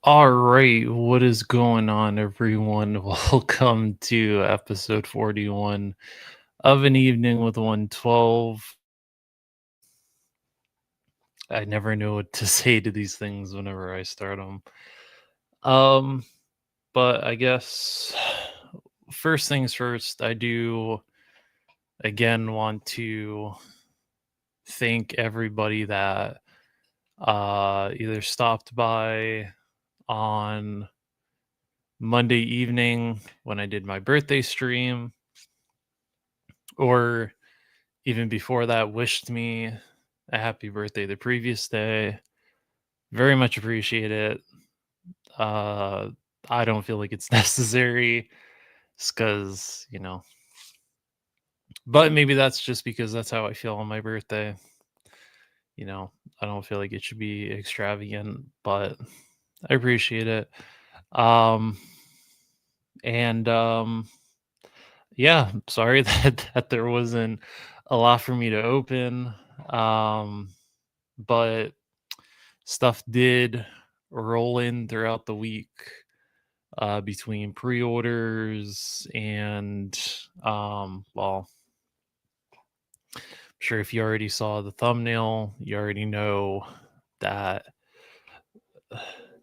All right, what is going on, everyone? Welcome to episode 41 of An Evening with 112. I never know what to say to these things whenever I start them. Um, but I guess first things first, I do again want to thank everybody that either stopped by on Monday evening when I did my birthday stream, or even before that, wished me a happy birthday the previous day. Very much appreciate it. Uh, I don't feel like it's necessary because, but maybe that's just because that's how I feel on my birthday. You know, I don't feel like it should be extravagant, but I appreciate it. Um, and yeah, sorry that there wasn't a lot for me to open. Um, but stuff did roll in throughout the week, between pre-orders and well, I'm sure if you already saw the thumbnail, you already know that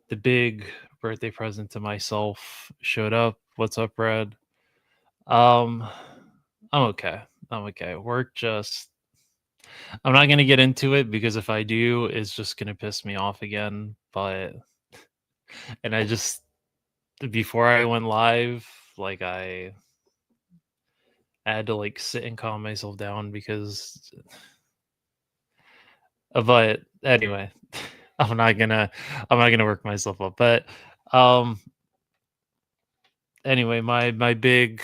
the big birthday present to myself showed up. What's up, Red? Um, I'm okay. I'm okay. Work just I'm not gonna get into it because if I do, it's just gonna piss me off again. But and I just before I went live, like I had to like sit and calm myself down because but anyway, I'm not gonna I'm not gonna work myself up. But um anyway, my big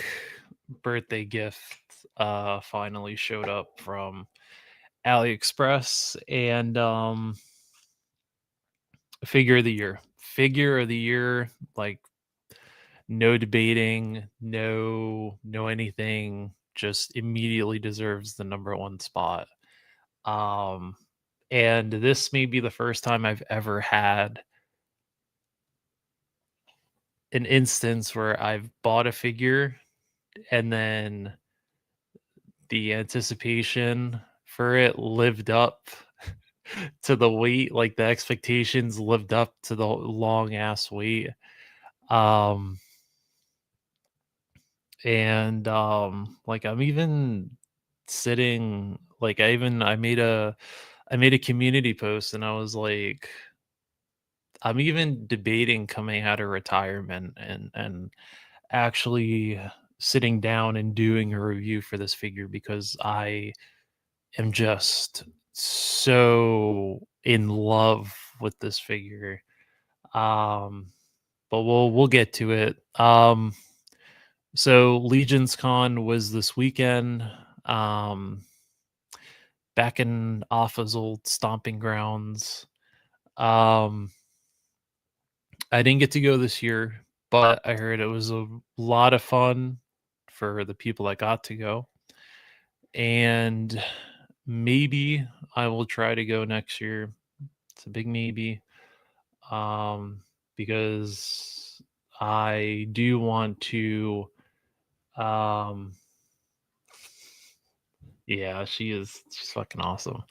birthday gift finally showed up from AliExpress, and figure of the year. Figure of the year, like no debating, no anything, just immediately deserves the number one spot. Um and this may be the first time I've ever had an instance where I've bought a figure and then the anticipation for it lived up to the wait, like the expectations lived up to the long ass wait. Um and like I'm even sitting like I made a community post and I was like I'm even debating coming out of retirement and actually sitting down and doing a review for this figure because I am just so in love with this figure. Um, but we'll get to it. So Legion's Con was this weekend. Um, back in Alpha's old stomping grounds. Um, I didn't get to go this year, but I heard it was a lot of fun for the people that got to go. And maybe I will try to go next year. It's a big maybe. Um, because I do want to um yeah, she's fucking awesome.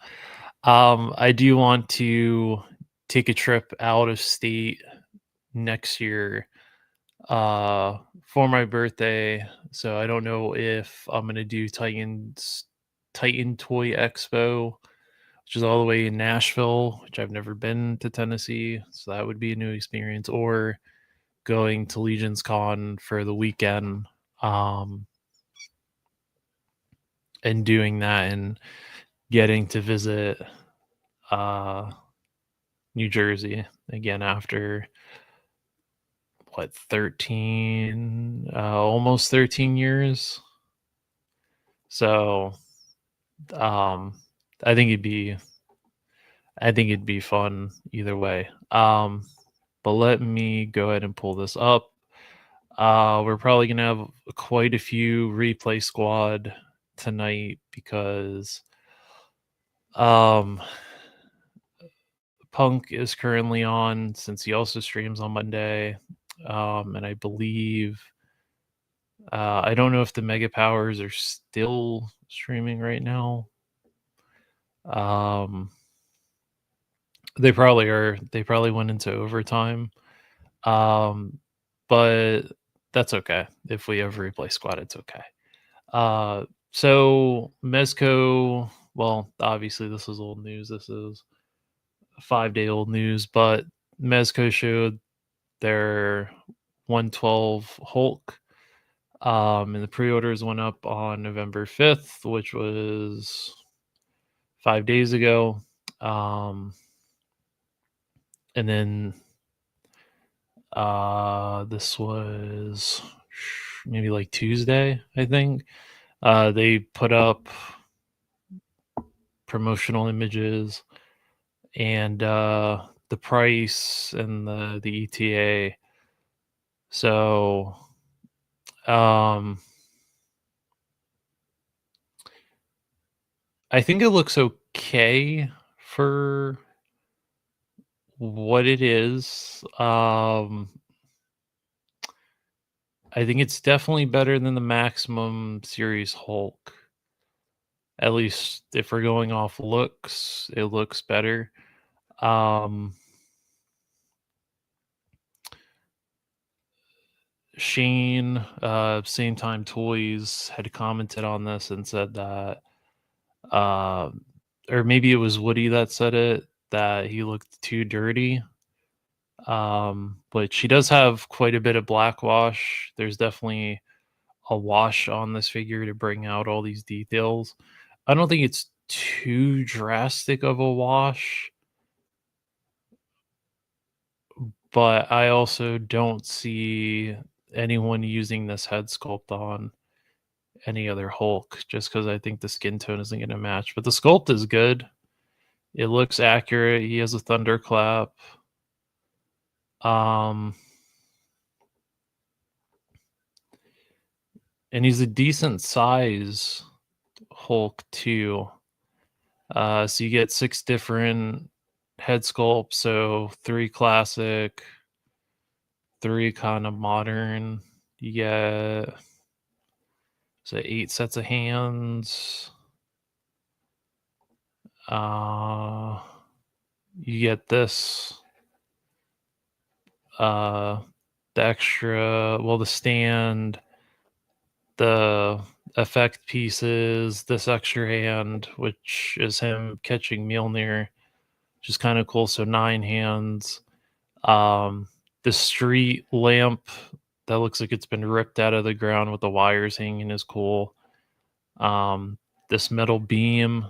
I do want to take a trip out of state next year for my birthday. So I don't know if I'm gonna do Titan Toy Expo, which is all the way in Nashville, which I've never been to Tennessee. So that would be a new experience, or going to Legion's Con for the weekend, um, and doing that and getting to visit uh New Jersey again after what 13 almost 13 years. So um I think it'd be fun either way. But let me go ahead and pull this up. We're probably gonna have quite a few replay squad tonight because um Punk is currently on since he also streams on Monday. And I believe I don't know if the Mega Powers are still streaming right now. Um, they probably are. They probably went into overtime. Um, but that's okay. If we ever replay squad, it's okay. So Mezco, well, obviously this is old news. This is 5-day old news, but Mezco showed their 112 Hulk. And the pre-orders went up on November 5th, which was 5 days ago. And then this was maybe like Tuesday, I think. They put up promotional images and the price and the ETA. So I think it looks okay for what it is. I think it's definitely better than the Maximum Series Hulk. At least if we're going off looks, it looks better. Shane, Same Time Toys, had commented on this and said that, or maybe it was Woody that said it, that he looked too dirty. But she does have quite a bit of black wash. There's definitely a wash on this figure to bring out all these details. I don't think it's too drastic of a wash, but I also don't see anyone using this head sculpt on any other Hulk just because I think the skin tone isn't going to match. But the sculpt is good. It looks accurate. He has a thunderclap. And he's a decent size Hulk too. So you get 6 different head sculpts. So 3 classic, 3 kind of modern. You get 8 sets of hands. You get this. The extra, well, the stand, the effect pieces, this extra hand, which is him catching Mjolnir, which is kind of cool. So 9 hands. The street lamp that looks like it's been ripped out of the ground with the wires hanging is cool. This metal beam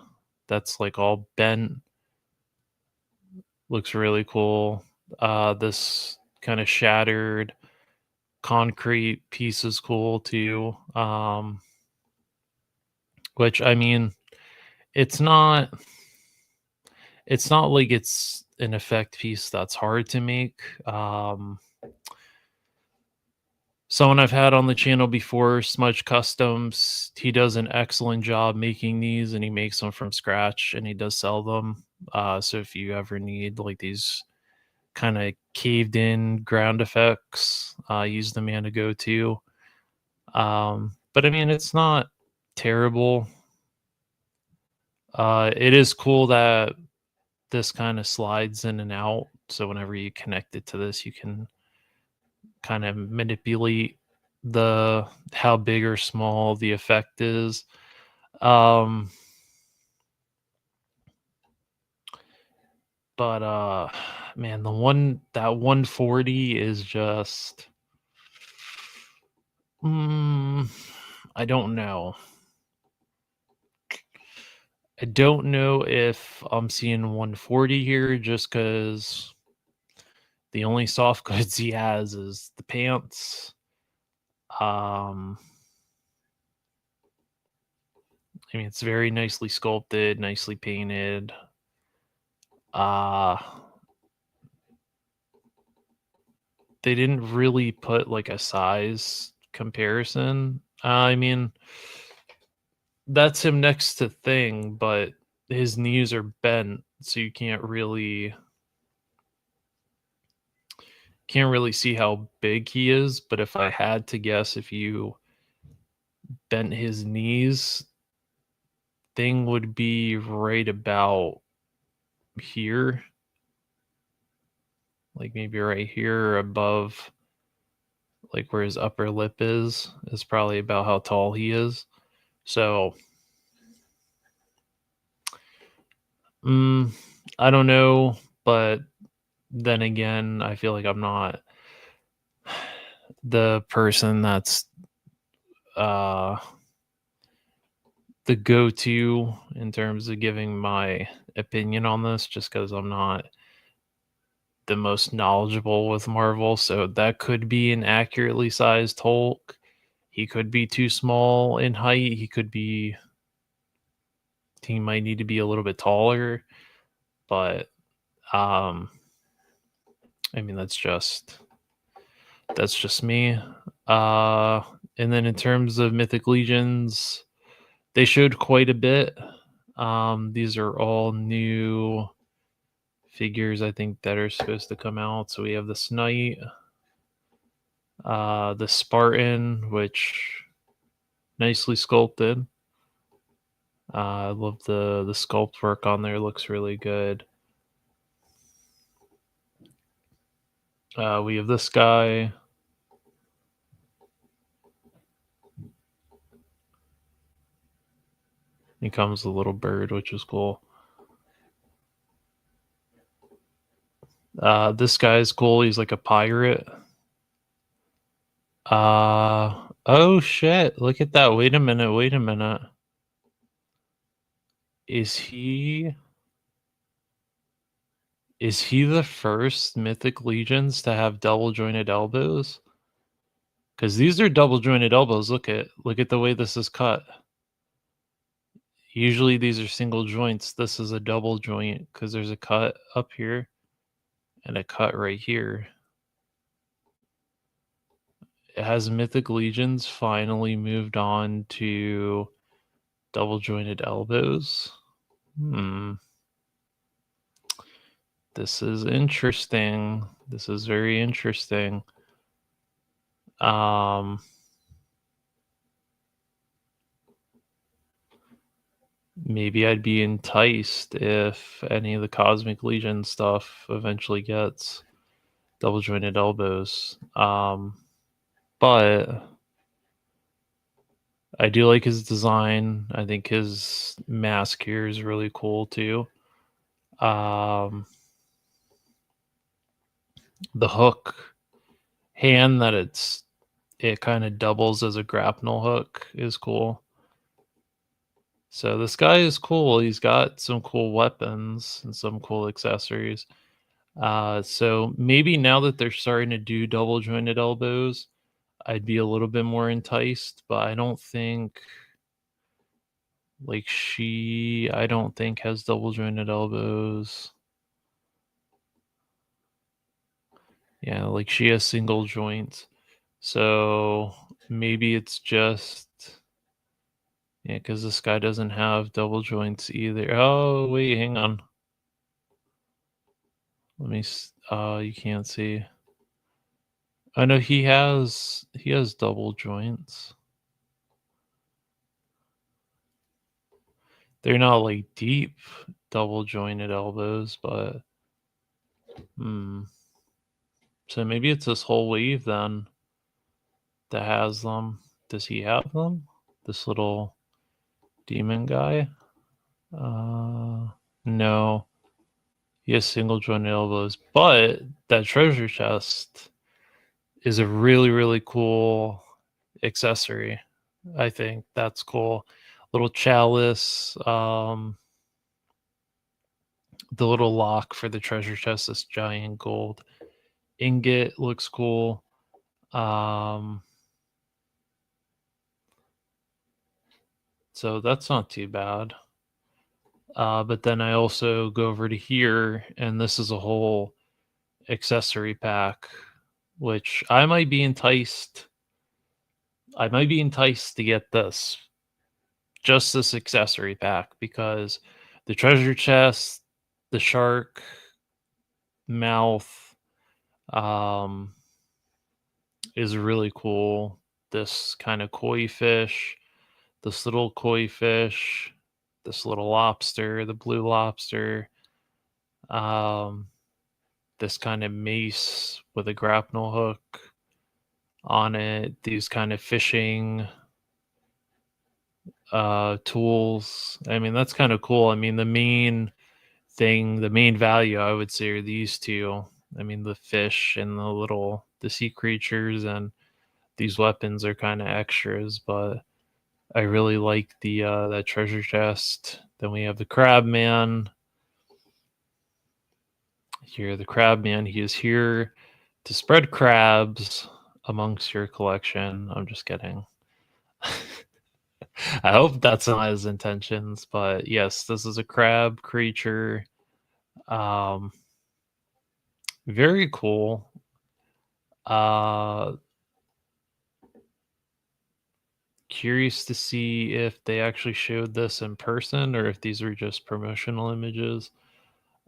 that's like all bent looks really cool. This kind of shattered concrete piece is cool too. Which, I mean, it's not like it's an effect piece that's hard to make. Someone I've had on the channel before, Smudge Customs, he does an excellent job making these, and he makes them from scratch, and he does sell them. So if you ever need like these kind of caved in ground effects, use the man to go to. But I mean, it's not terrible. It is cool that this kind of slides in and out. So whenever you connect it to this, you can kind of manipulate the how big or small the effect is. But man, that 140 is just I don't know. I don't know if I'm seeing 140 here just because the only soft goods he has is the pants. I mean, it's very nicely sculpted, nicely painted. They didn't really put like a size comparison. I mean, that's him next to Thing, but his knees are bent, so you can't really Can't really see how big he is, but if I had to guess, if you bent his knees, thing would be right about here, like maybe right here above, like where his upper lip is probably about how tall he is. So, mm, I don't know, but then again, I feel like I'm not the person that's uh the go-to in terms of giving my opinion on this, just because I'm not the most knowledgeable with Marvel. So that could be an accurately sized Hulk. He could be too small in height. He might need to be a little bit taller, but um I mean that's just me. Uh and then in terms of Mythic Legions, they showed quite a bit. These are all new figures I think that are supposed to come out. So we have this knight, the Spartan, which nicely sculpted. I love the sculpt work on there; looks really good. We have this guy. He comes with a little bird, which is cool. This guy is cool. He's like a pirate. Oh shit! Look at that. Wait a minute. Wait a minute. Is he is he the first Mythic Legions to have double jointed elbows? Because these are double jointed elbows. Look at the way this is cut. Usually these are single joints. This is a double joint because there's a cut up here and a cut right here. It has Mythic Legions finally moved on to double jointed elbows. This is interesting. This is very interesting. Um, Maybe I'd be enticed if any of the Cosmic Legion stuff eventually gets double jointed elbows. But I do like his design. I think his mask here is really cool too. Um, the hook hand that it kind of doubles as a grapnel hook is cool. So this guy is cool. He's got some cool weapons and some cool accessories. So maybe now that they're starting to do double jointed elbows, I'd be a little bit more enticed, but I don't think I don't think has double jointed elbows. Yeah, like she has single joints. So maybe it's just yeah, because this guy doesn't have double joints either. Oh wait, hang on. You can't see. I know he has double joints. They're not like deep double jointed elbows, but hmm. So maybe it's this whole wave then that has them. Does he have them? This little demon guy? No. He has single jointed elbows, but that treasure chest is a really, really cool accessory. I think that's cool. Little chalice, the little lock for the treasure chest, this giant gold ingot looks cool. Um, so that's not too bad. But then I also go over to here, and this is a whole accessory pack, which I might be enticed. I might be enticed to get just this accessory pack, because the treasure chest, the shark mouth, um, is really cool. This kind of koi fish, this little koi fish, this little lobster, the blue lobster, um, this kind of mace with a grapnel hook on it, these kind of fishing tools. I mean, that's kind of cool. I mean, the main value I would say are these two. I mean, the fish and the sea creatures, and these weapons are kind of extras, but I really like the that treasure chest. Then we have the crab man. Here, the crab man, he is here to spread crabs amongst your collection. I'm just kidding. I hope that's not his intentions, but yes, this is a crab creature. Um, very cool. Uh, Curious to see if they actually showed this in person or if these were just promotional images.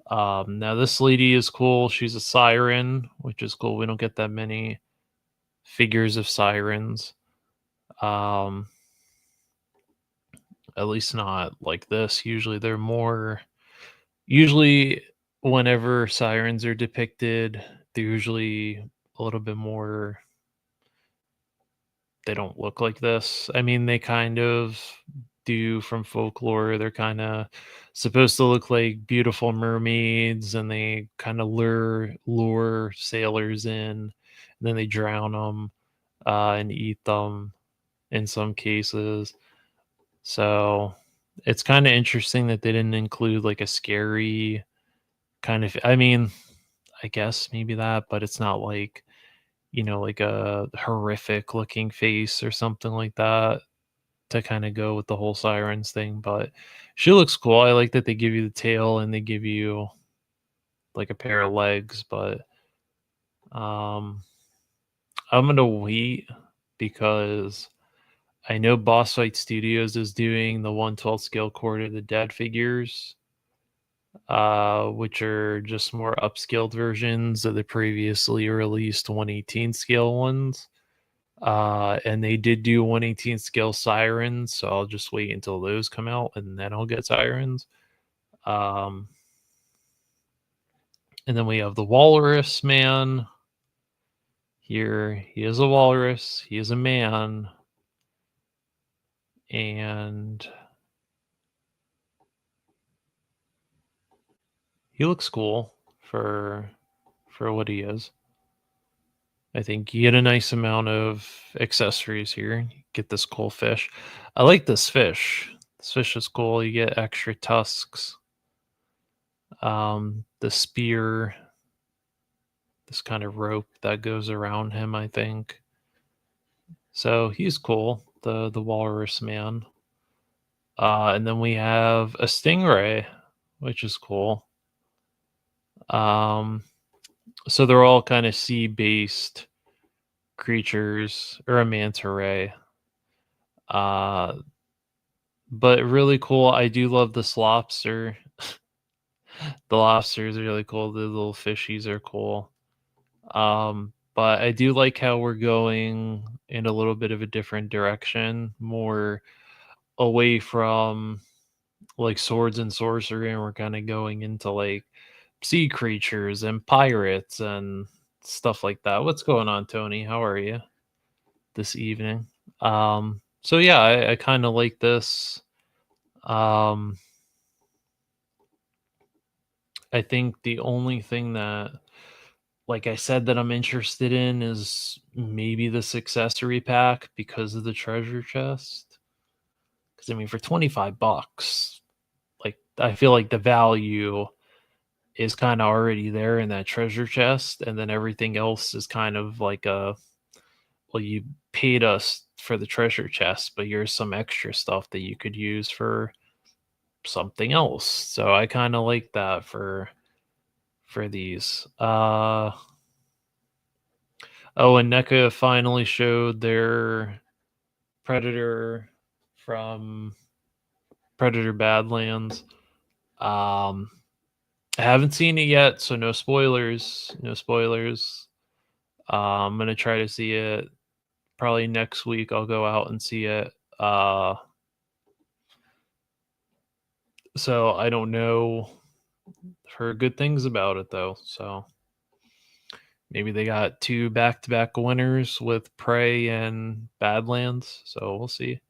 Now this lady is cool. She's a siren, which is cool. We don't get that many figures of sirens. Um, at least not like this. Usually whenever sirens are depicted, they're usually a little bit more, they don't look like this. I mean, they kind of do from folklore. They're kind of supposed to look like beautiful mermaids, and they kind of lure sailors in, and then they drown them and eat them in some cases. So it's kind of interesting that they didn't include like a scary kind of. I mean, I guess maybe that, but it's not like, like a horrific looking face or something like that to kind of go with the whole sirens thing. But she looks cool. I like that they give you the tail and they give you like a pair of legs, but um I'm gonna wait because I know Boss Fight Studios is doing the 1/12 scale Court of the Dead figures, which are just more upscaled versions of the previously released 1/18 scale ones. And they did do 1/18 scale sirens, so I'll just wait until those come out and then I'll get sirens. Um, and then we have the Walrus Man. Here, he is a walrus, he is a man, and he looks cool for what he is. I think you get a nice amount of accessories here. You get this cool fish. I like this fish. This fish is cool. You get extra tusks. The spear, this kind of rope that goes around him, I think. So he's cool, the walrus man. And then we have a stingray, which is cool. Um, so they're all kind of sea-based creatures, or a manta ray. Uh, but really cool. I do love this lobster. The lobster is really cool. The little fishies are cool. But I do like how we're going in a little bit of a different direction, more away from like swords and sorcery, and we're kind of going into like sea creatures and pirates and stuff like that. What's going on, Tony? How are you this evening? So yeah, I kind of like this. Um, I think the only thing that, like I said, that I'm interested in is maybe this accessory pack because of the treasure chest. Because I mean, for $25, like I feel like the value is kind of already there in that treasure chest, and then everything else is kind of like well, you paid us for the treasure chest, but here's some extra stuff that you could use for something else. So I kind of like that for these. Oh, and NECA finally showed their Predator from Predator Badlands. Um, I haven't seen it yet, so no spoilers. No spoilers. I'm gonna try to see it probably next week. I'll go out and see it. Uh, so I don't know. Heard good things about it though. So maybe they got two back-to-back winners with Prey and Badlands. So we'll see.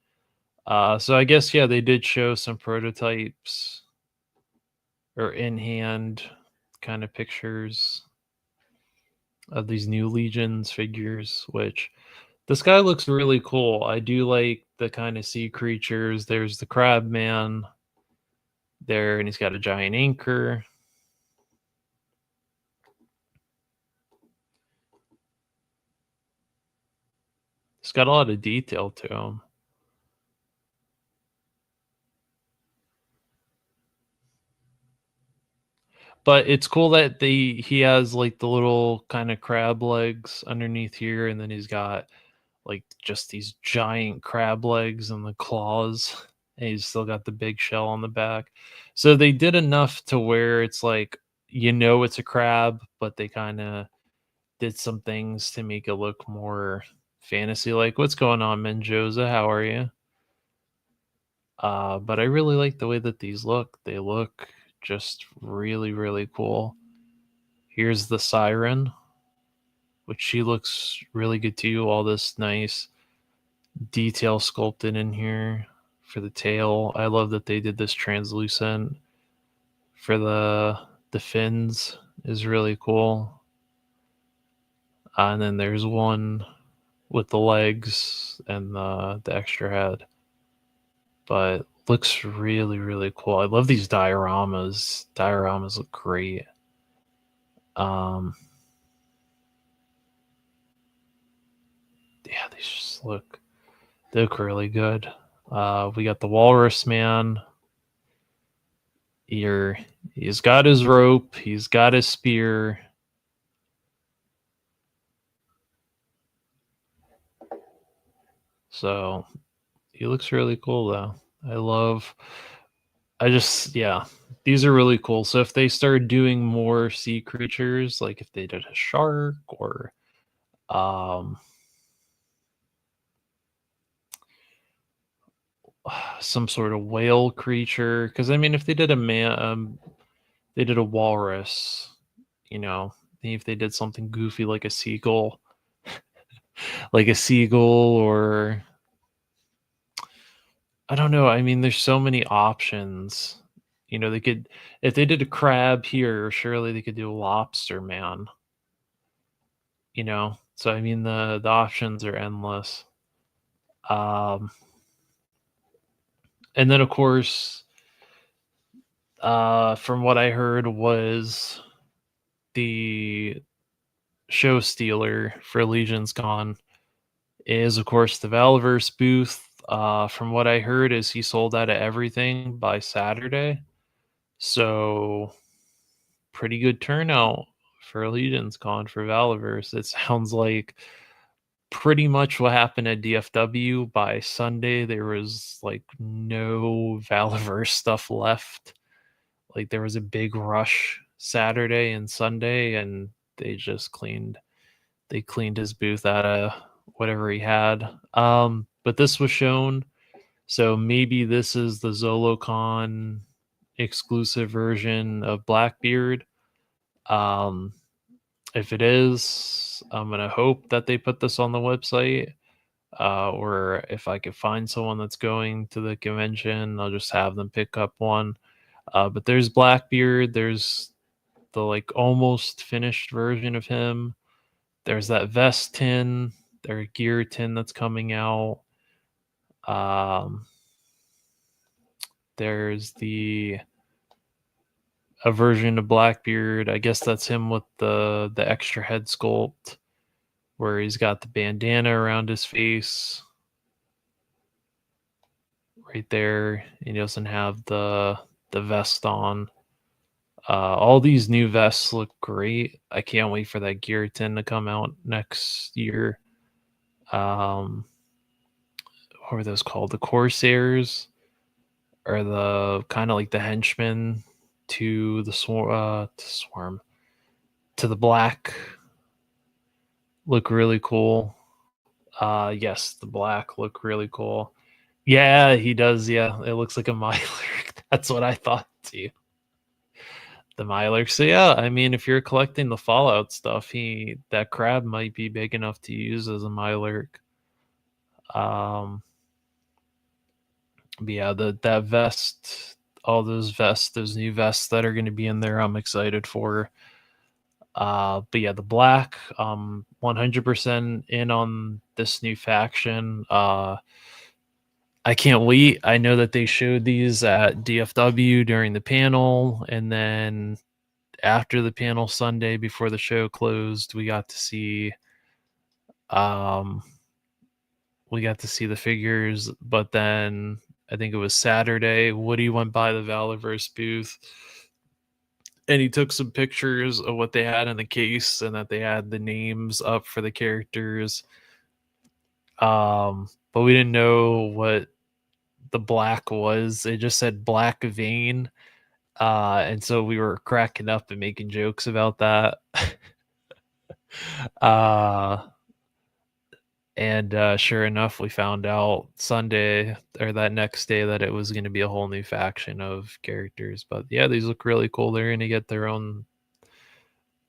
So I guess yeah, they did show some prototypes or in hand kind of pictures of these new Legions figures, which this guy looks really cool. I do like the kind of sea creatures. There's the crab man there, and he's got a giant anchor. It's got a lot of detail to him. But it's cool that he has like the little kind of crab legs underneath here, and then he's got like just these giant crab legs and the claws. And he's still got the big shell on the back. So they did enough to where it's like it's a crab, but they kind of did some things to make it look more fantasy like. What's going on, Menjoza? How are you? But I really like the way that these look. They look just really, really cool. Here's the siren, which she looks really good too. All this nice detail sculpted in here for the tail. I love that they did this translucent for the fins is really cool. And then there's one with the legs and the extra head. But looks really, really cool. I love these dioramas. Dioramas look great. Um yeah, these just they look really good. We got the walrus man. Here, he's got his rope, he's got his spear. So he looks really cool though. Yeah, these are really cool. So if they start doing more sea creatures, like if they did a shark or um some sort of whale creature, because I mean if they did they did a walrus, you know, if they did something goofy like a seagull, or I don't know. I mean, there's so many options. They could if they did a crab here, surely they could do a lobster man. So I mean, the options are endless. Um, and then of course, from what I heard was the show stealer for Legion's Con is of course the Valverse booth. From what I heard, is he sold out of everything by Saturday. So pretty good turnout for Legion's Con for Valiverse. It sounds like pretty much what happened at DFW. By Sunday, there was like no Valiverse stuff left. Like there was a big rush Saturday and Sunday, and they cleaned his booth out of whatever he had. But this was shown, so maybe this is the ZoloCon exclusive version of Blackbeard. Um, if it is, I'm gonna hope that they put this on the website. Or if I could find someone that's going to the convention, I'll just have them pick up one. But there's Blackbeard. There's the like almost finished version of him. There's that vest tin, their gear tin that's coming out. Um, there's a version of Blackbeard. I guess that's him with the extra head sculpt, where he's got the bandana around his face right there. He doesn't have the vest on. All these new vests look great. I can't wait for that gear tin to come out next year. What were those called? The Corsairs, or the kind of like the henchmen to the swarm, to the black look really cool. Yes, the black look really cool. Yeah, he does. Yeah, it looks like a Mylark. That's what I thought too. The Mylark. So yeah, I mean, if you're collecting the Fallout stuff, he that crab might be big enough to use as a Mylark. Um, but yeah, that vest, all those vests, those new vests that are going to be in there, I'm excited for. But yeah, the black, 100% in on this new faction. I can't wait. I know that they showed these at DFW during the panel, and then after the panel Sunday before the show closed, um we got to see the figures, but then I think it was Saturday, Woody went by the Valorverse booth and he took some pictures of what they had in the case and that they had the names up for the characters. But we didn't know what the black was. It just said Black Vein. And so we were cracking up and making jokes about that. uh And sure enough, we found out Sunday or that next day that it was going to be a whole new faction of characters. But yeah, these look really cool. They're going to get their own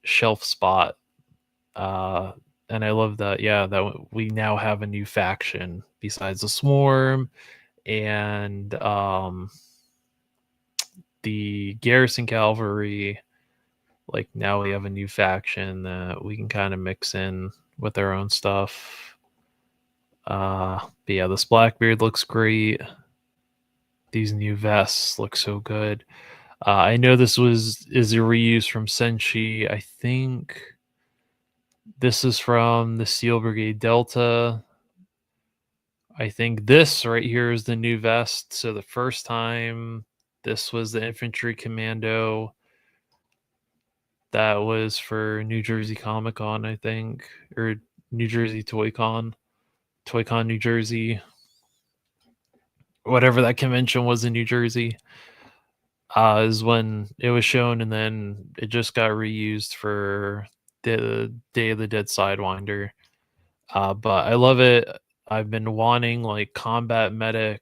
shelf spot. Uh, and I love that. Yeah, that we now have a new faction besides the Swarm and the Garrison Cavalry. Like now we have a new faction that we can kind of mix in with our own stuff. But yeah, this Blackbeard looks great. These new vests look so good. I know this is a reuse from Senshi. I think this is from the Steel Brigade Delta. I think this right here is the new vest. So the first time this was the infantry commando that was for New Jersey Comic Con, I think, or New Jersey Toy Con, New Jersey, whatever that convention was in New Jersey. Is when it was shown, and then it just got reused for the Day of the Dead Sidewinder. But I love it. I've been wanting like combat medic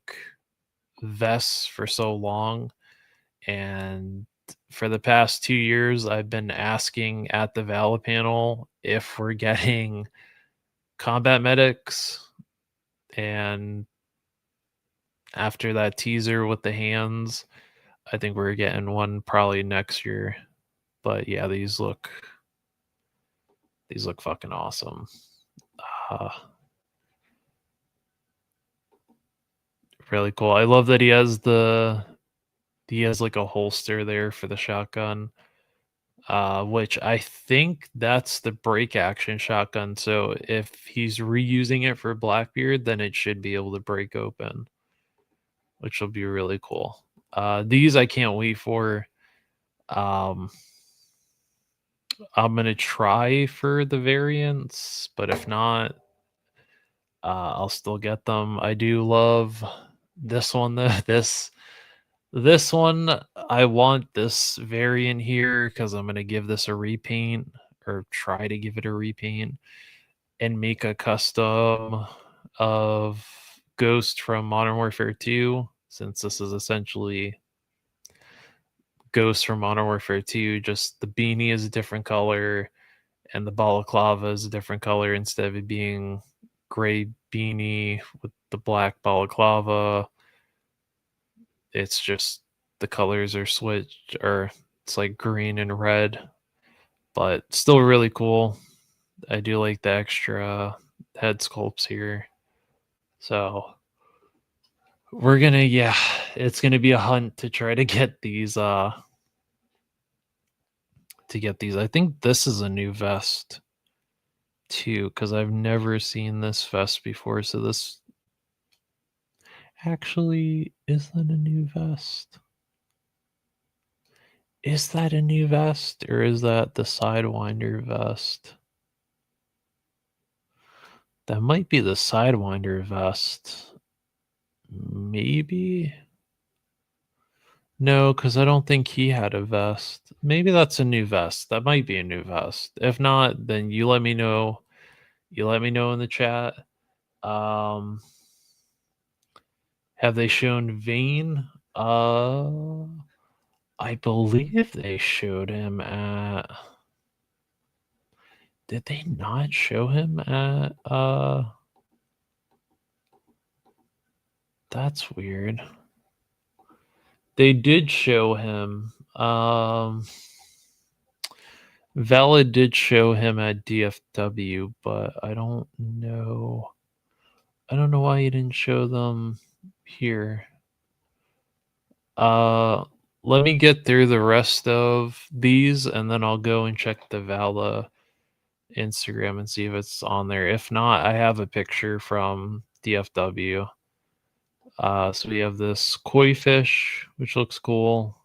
vests for so long, and for the past 2 years, I've been asking at the Vala panel if we're getting combat medics, and after that teaser with the hands, I think we're getting one probably next year. But yeah, these look fucking awesome. Uh, really cool. I love that he has like a holster there for the shotgun. Which I think that's the break action shotgun. So if he's reusing it for Blackbeard, then it should be able to break open, which will be really cool. These I can't wait for. Um, I'm gonna try for the variants, but if not, I'll still get them. I do love this one. This one, I want this variant here because I'm gonna give this a repaint or try to give it a repaint and make a custom of Ghost from Modern Warfare 2, since this is essentially Ghost from Modern Warfare 2. Just the beanie is a different color and the balaclava is a different color instead of it being gray beanie with the black balaclava. It's just the colors are switched, or it's like green and red, but still really cool. I do like the extra head sculpts here. So we're gonna, yeah, it's gonna be a hunt to try to get these I think this is a new vest too, because I've never seen this vest before. So this actually, is that a new vest? Is that a new vest, or is that the Sidewinder vest? That might be the Sidewinder vest. Maybe. No, because I don't think he had a vest. Maybe that's a new vest. That might be a new vest. If not, then you let me know You let me know in the chat. Um, have they shown Vane? I believe they showed him at. Did they not show him at? That's weird. They did show him. Valid did show him at DFW, but I don't know. I don't know why he didn't show them here. Let me get through the rest of these, and then I'll go and check the Vala Instagram and see if it's on there. If not, I have a picture from DFW. So we have this koi fish, which looks cool.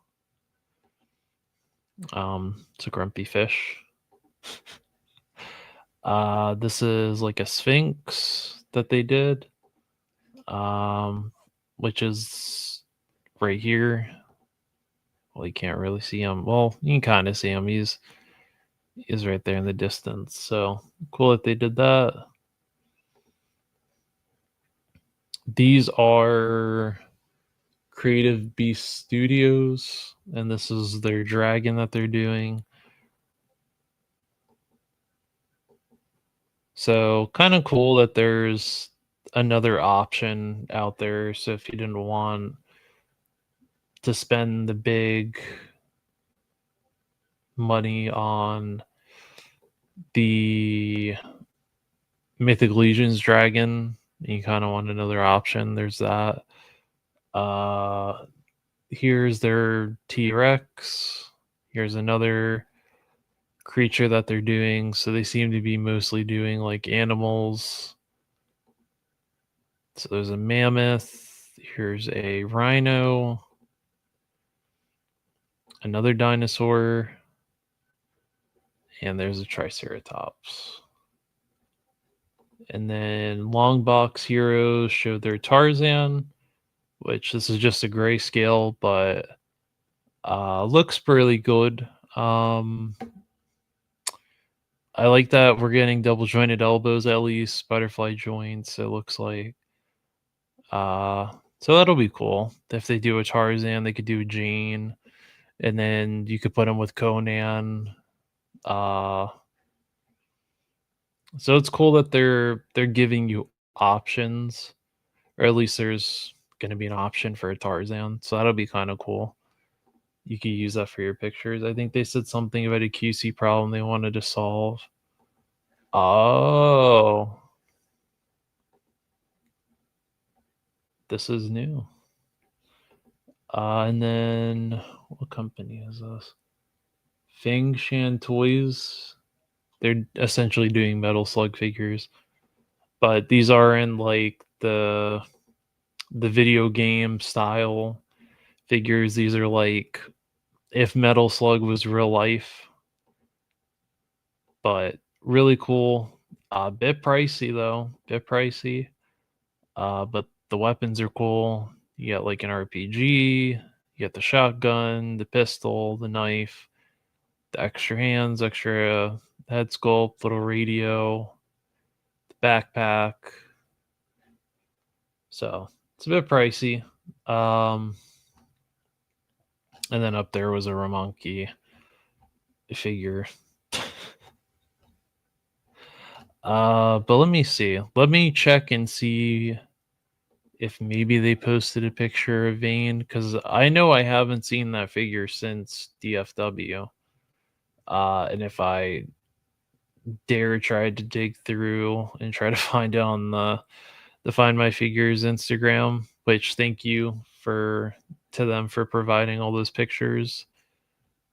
It's a grumpy fish. This is like a sphinx that they did, which is right here. Well, you can't really see him. Well, you can kind of see him. He's right there in the distance. So cool that they did that. These are Creative Beast Studios, and this is their dragon that they're doing. So kind of cool that there's another option out there. So if you didn't want to spend the big money on the Mythic Legions dragon, you kind of want another option. There's that. Here's their T-Rex. Here's another creature that they're doing. So they seem to be mostly doing like animals. So there's a mammoth. Here's a rhino. Another dinosaur. And there's a triceratops. And then Longbox Heroes showed their Tarzan, which this is just a grayscale, but looks really good. I like that we're getting double jointed elbows at least, butterfly joints, it looks like. So that'll be cool. If they do a Tarzan, they could do a Jane, and then you could put them with Conan. So it's cool that they're giving you options, or at least there's going to be an option for a Tarzan. So that'll be kind of cool. You could use that for your pictures. I think they said something about a QC problem they wanted to solve. Oh, this is new. And then what company is this? Fangshan Toys. They're essentially doing Metal Slug figures, but these are in like the video game style figures. These are like if Metal Slug was real life, but really cool. Bit pricey though, bit pricey. But the weapons are cool. You got like an RPG, you get the shotgun, the pistol, the knife, the extra hands, extra head sculpt, little radio, the backpack. So it's a bit pricey. And then up there was a Ramonkey figure. But let me see. Let me check and see if maybe they posted a picture of Vane, because I know I haven't seen that figure since DFW. And if I dare try to dig through and try to find it on the Find My Figures Instagram, which thank you to them for providing all those pictures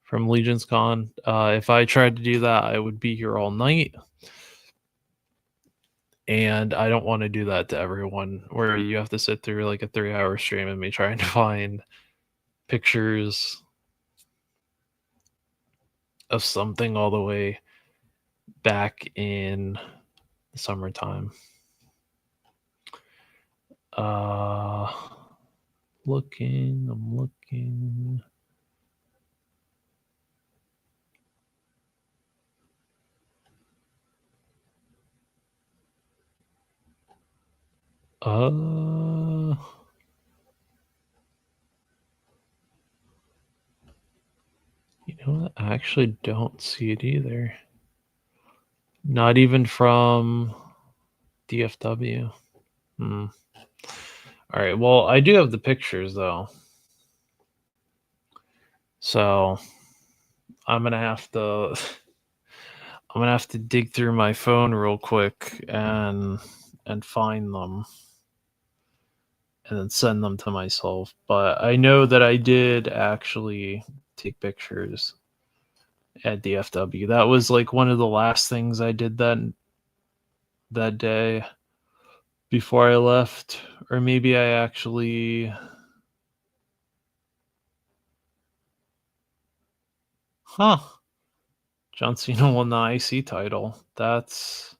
from Legion's Con. If I tried to do that, I would be here all night. And I don't want to do that to everyone where you have to sit through like a 3-hour stream of me trying to find pictures of something all the way back in the summertime. I'm looking. Uh, you know what? I actually don't see it either. Not even from DFW. Hmm. All right. Well, I do have the pictures though, so I'm gonna have to. I'm gonna have to dig through my phone real quick and find them and then send them to myself. But I know that I did actually take pictures at DFW. That was like one of the last things I did that day before I left, or maybe I actually. Huh. John Cena won the IC title. That's.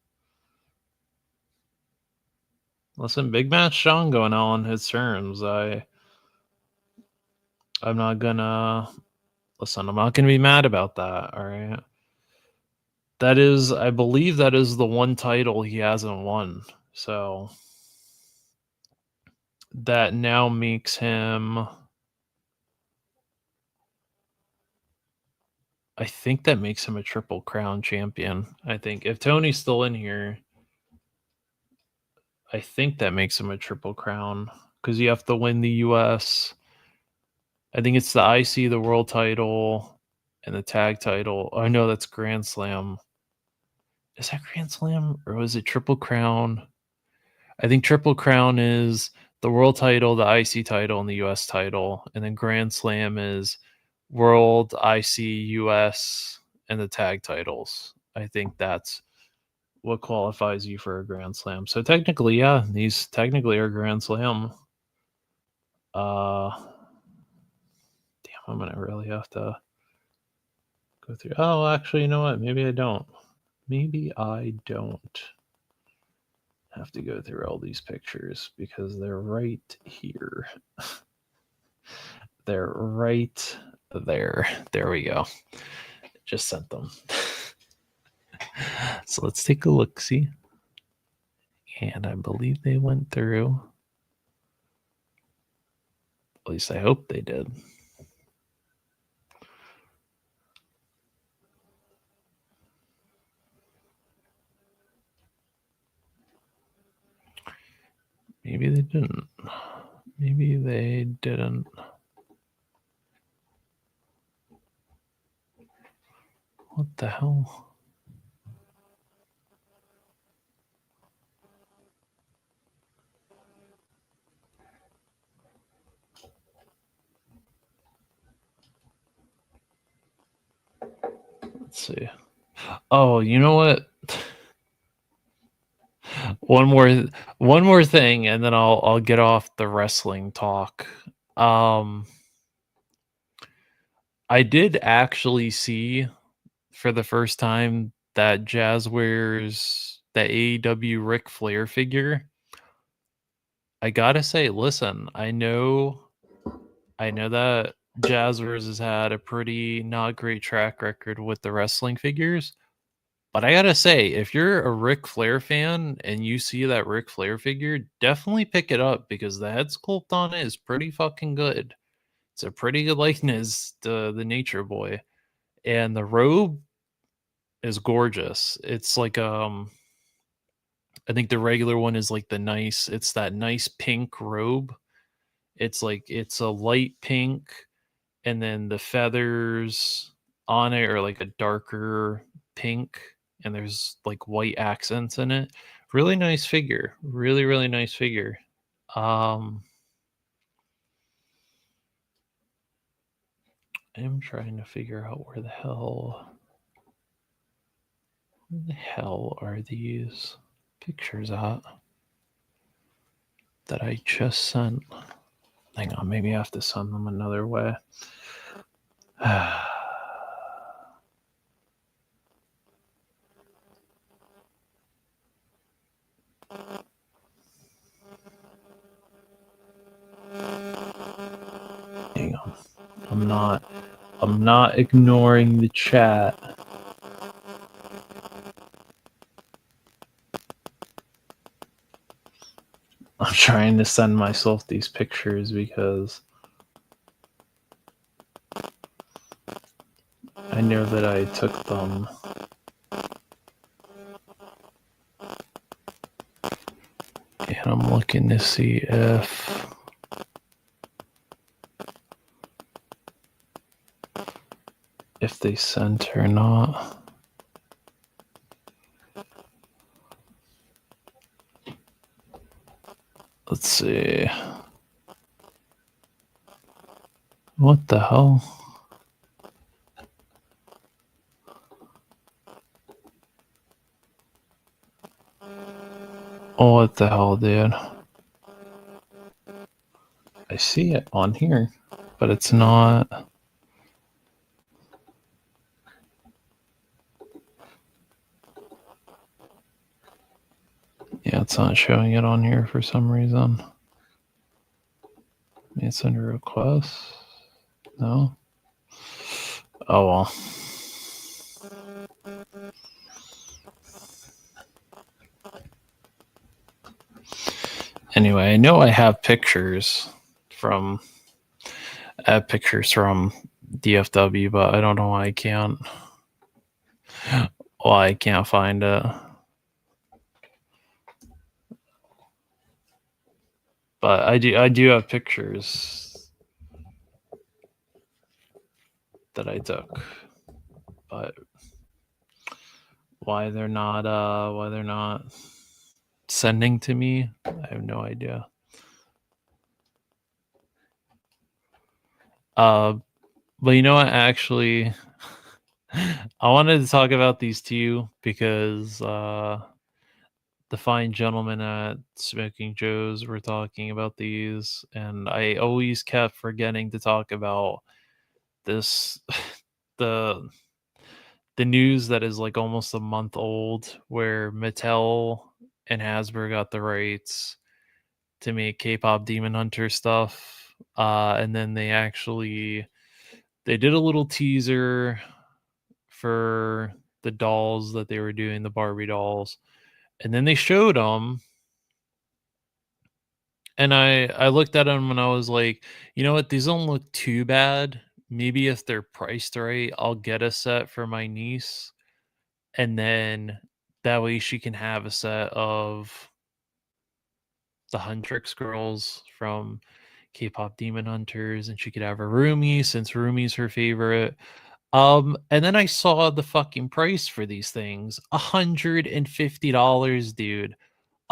Listen, big match John going on his terms. I'm not gonna listen. I'm not gonna be mad about that. All right. That is, I believe, that is the one title he hasn't won. So that now makes him. I think that makes him a Triple Crown champion. I think if Tony's still in here, I think that makes him a Triple Crown because you have to win the US. I think it's the IC, the world title, and the tag title. Oh, no, that's Grand Slam. Is that Grand Slam or was it Triple Crown? I think Triple Crown is the world title, the IC title, and the US title. And then Grand Slam is world, IC, US, and the tag titles. I think that's what qualifies you for a Grand Slam. So technically, yeah, these technically are Grand Slam. Damn, I'm gonna really have to go through. Oh, actually, you know what? Maybe I don't. Maybe I don't have to go through all these pictures because they're right here. They're right there. There we go. Just sent them. So let's take a look, see. And I believe they went through. At least I hope they did. Maybe they didn't. Maybe they didn't. What the hell? Let's see. Oh, you know what? one more thing, and then I'll get off the wrestling talk. I did actually see for the first time that Jazz wears the AEW Ric Flair figure. I gotta say, listen, I know that Jazzwares has had a pretty not great track record with the wrestling figures. But I gotta say, if you're a Ric Flair fan and you see that Ric Flair figure, definitely pick it up because the head sculpt on it is pretty fucking good. It's a pretty good likeness to the Nature Boy. And the robe is gorgeous. It's like I think the regular one is like it's that nice pink robe. It's a light pink and then the feathers on it are like a darker pink and there's like white accents in it. Really nice figure. Really, really nice figure. I am trying to figure out where the hell are these pictures at that I just sent. Hang on, maybe I have to send them another way. Hang on. I'm not ignoring the chat. I'm trying to send myself these pictures because I know that I took them. And I'm looking to see if they sent or not. Let's see. What the hell? Oh, what the hell, dude? I see it on here, but it's not. Yeah, it's not showing it on here for some reason. Maybe it's under requests. No. Oh well. Anyway, I know I have pictures from DFW, but I don't know why I can't. Why I can't find it. But I do have pictures that I took. But why they're not sending to me, I have no idea. But you know what, actually I wanted to talk about these two because the fine gentlemen at Smoking Joe's were talking about these, and I always kept forgetting to talk about this the the news that is like almost a month old where Mattel and Hasbro got the rights to make K-pop Demon Hunter stuff. And then they did a little teaser for the dolls that they were doing, the Barbie dolls. And then they showed them. And I looked at them and I was like, you know what? These don't look too bad. Maybe if they're priced right, I'll get a set for my niece. And then that way she can have a set of the Huntrix girls from K-pop Demon Hunters, and she could have a Rumi since Rumi's her favorite. And then I saw the fucking price for these things. $150, dude.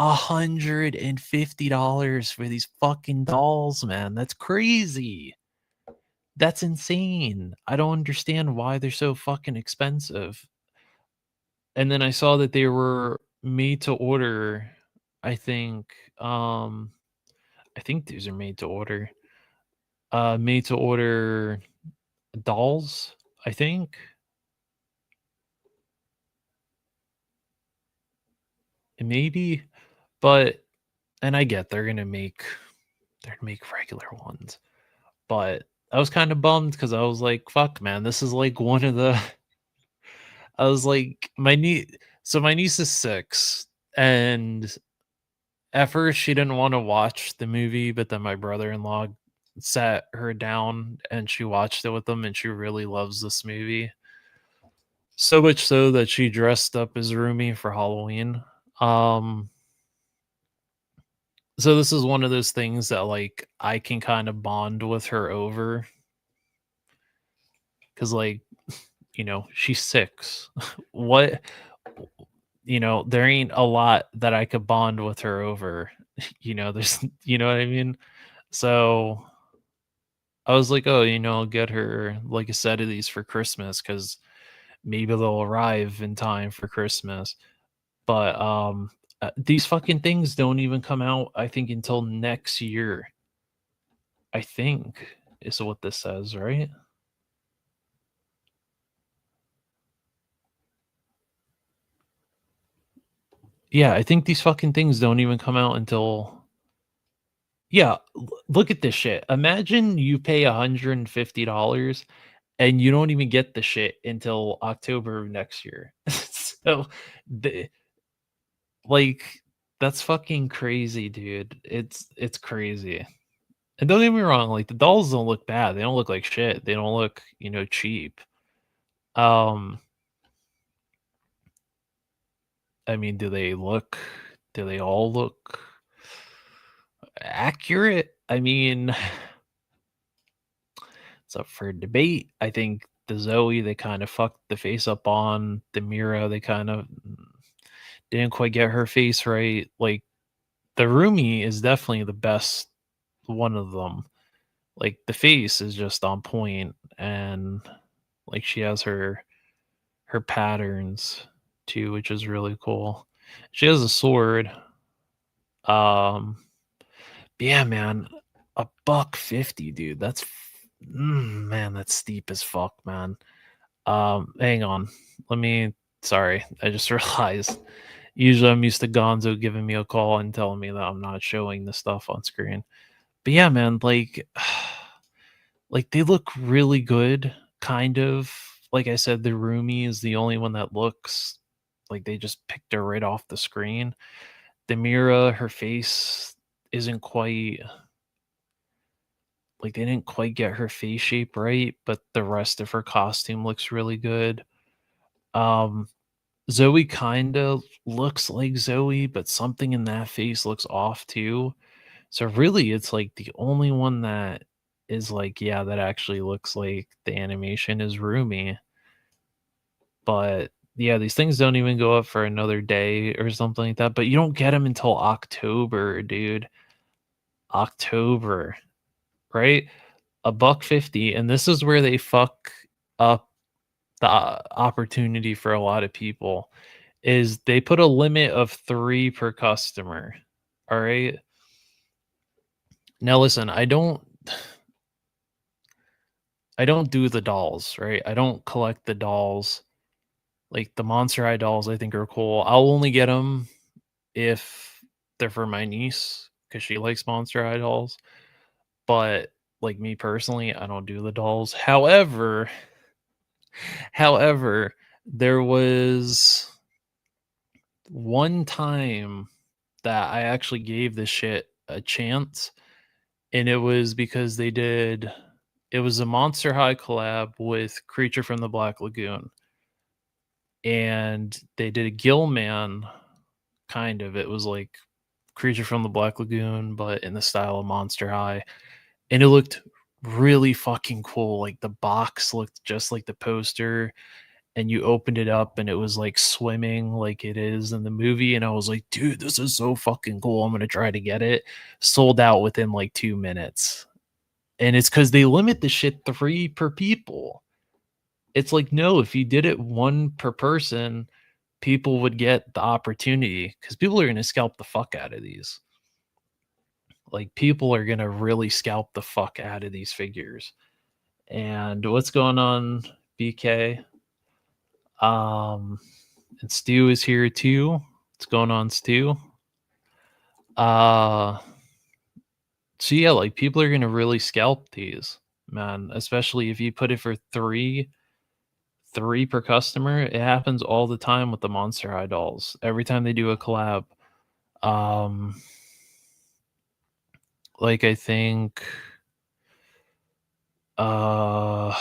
$150 for these fucking dolls, man. That's crazy. That's insane. I don't understand why they're so fucking expensive. And then I saw that they were made to order. I think I think these are made to order. Made to order dolls, I think. Maybe, but and I get they're gonna make regular ones. But I was kind of bummed because I was like, fuck man, this is like one of the I was like, my niece is 6, and at first she didn't want to watch the movie, but then my brother-in-law sat her down and she watched it with them, and she really loves this movie. So much so that she dressed up as Rumi for Halloween. Um, so this is one of those things that like I can kind of bond with her over because like she's 6. What there ain't a lot that I could bond with her over. There's you know what I mean? So I was like, oh, I'll get her like a set of these for Christmas because maybe they'll arrive in time for Christmas. But these fucking things don't even come out, I think, until next year. I think is what this says, right? Yeah, I think these fucking things don't even come out until. Yeah, look at this shit. Imagine you pay $150 and you don't even get the shit until October of next year. So, the like That's fucking crazy, dude. It's crazy. And don't get me wrong, like the dolls don't look bad. They don't look like shit. They don't look, cheap. Um, I mean, do they all look accurate? I mean, it's up for debate. I think the Zoe they kind of fucked the face up on. The Mira they kind of didn't quite get her face right. Like the Rumi is definitely the best one of them. Like the face is just on point, and like she has her patterns too, which is really cool. She has a sword. Um, yeah, man, a buck 50, dude. Man, that's steep as fuck, man. Hang on. Let me. Sorry, I just realized. Usually, I'm used to Gonzo giving me a call and telling me that I'm not showing the stuff on screen. But yeah, man, like they look really good. Kind of. Like I said, the Rumi is the only one that looks like they just picked her right off the screen. Demira, her face isn't quite like they didn't quite get her face shape right, but the rest of her costume looks really good. Um, Zoe kind of looks like Zoe, but something in that face looks off too. So really, it's like the only one that is like, yeah, that actually looks like the animation is Rumi. But yeah, these things don't even go up for another day or something like that. But you don't get them until October, dude. October, right? A buck 50, and this is where they fuck up the opportunity for a lot of people is they put a limit of 3 per customer. All right. Now listen, I don't do the dolls, right? I don't collect the dolls. Like the Monster High dolls I think are cool. I'll only get them if they're for my niece cuz she likes Monster High dolls. But like me personally, I don't do the dolls. However, there was one time that I actually gave this shit a chance, and it was because it was a Monster High collab with Creature from the Black Lagoon, and they did a Gillman kind of. It was like Creature from the Black Lagoon, but in the style of Monster High, and it looked really fucking cool. Like the box looked just like the poster, and you opened it up and it was like swimming like it is in the movie. And I was like, dude, this is so fucking cool. I'm gonna try to get it. Sold out within like 2 minutes. And it's because they limit the shit 3 per people. It's like, no, if you did it 1 per person, people would get the opportunity because people are gonna scalp the fuck out of these. Like people are gonna really scalp the fuck out of these figures. And what's going on, BK? Um, and Stu is here too. What's going on, Stu? Uh, so yeah, like people are gonna really scalp these, man. Especially if you put it for three per customer. It happens all the time with the Monster High dolls. Every time they do a collab, um, like I think, uh,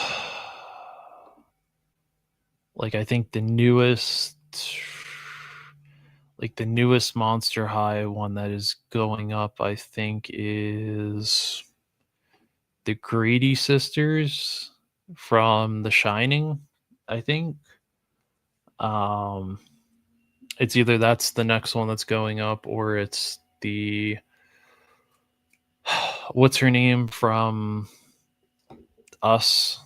like I think the newest Monster High one that is going up, I think, is the Grady sisters from The Shining. I think um, it's either that's the next one that's going up, or it's the what's her name from Us,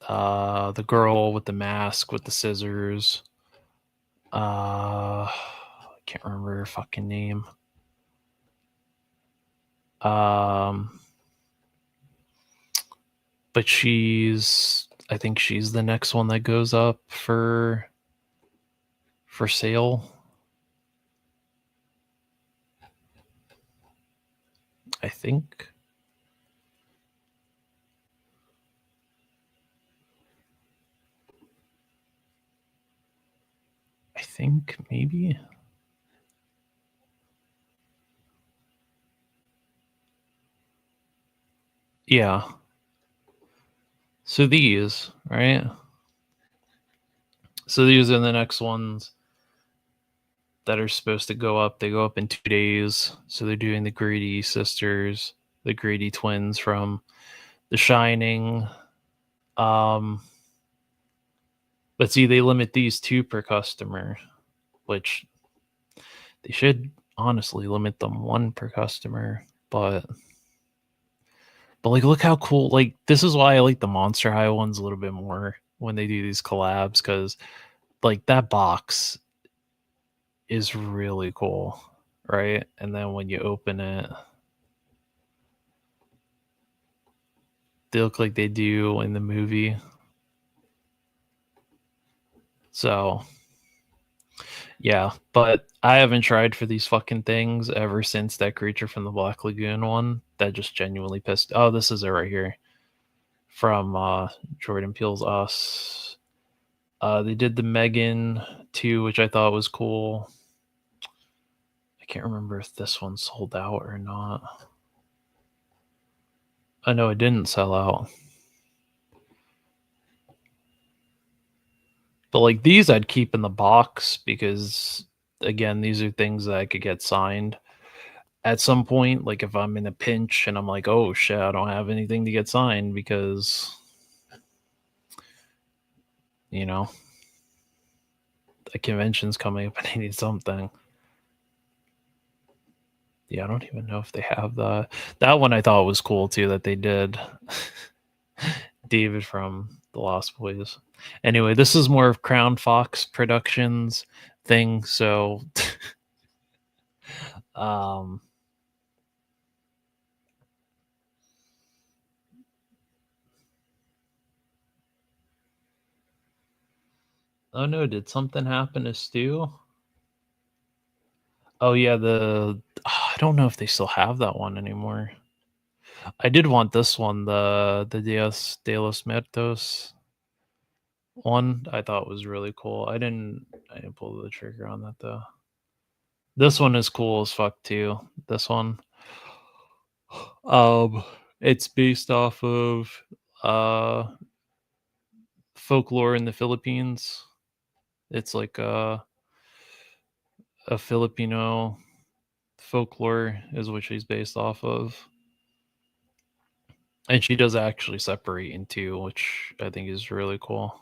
the girl with the mask with the scissors. I can't remember her fucking name. Um, but I think she's the next one that goes up for sale. I think. think maybe. Yeah. So these, right? So these are the next ones that are supposed to go up. They go up in 2 days. So they're doing the Grady sisters, the Grady twins from The Shining. But see, they limit these two per customer, which they should honestly limit them one per customer. But like, look how cool! Like, this is why I like the Monster High ones a little bit more when they do these collabs, because like that box is really cool, right? And then when you open it, they look like they do in the movie. So yeah, but I haven't tried for these fucking things ever since that Creature from the Black Lagoon one. That just genuinely pissed. Oh, this is it right here from Jordan Peele's Us. They did the Megan 2, which I thought was cool. I can't remember if this one sold out or not. I know it didn't sell out. But like these I'd keep in the box because again, these are things that I could get signed at some point. Like if I'm in a pinch and I'm like, oh shit, I don't have anything to get signed because you know a convention's coming up and I need something. Yeah, I don't even know if they have that. That one I thought was cool too that they did. David from The Lost Boys. Anyway, this is more of Crown Fox Productions thing, so um oh no, did something happen to Stu? Oh yeah, I don't know if they still have that one anymore. I did want this one, the Dios de los Muertos one. I thought was really cool. I didn't pull the trigger on that though. This one is cool as fuck too. This one. Um it's based off of uh folklore in the Philippines. It's like a Filipino folklore is what she's based off of. And she does actually separate in two, which I think is really cool.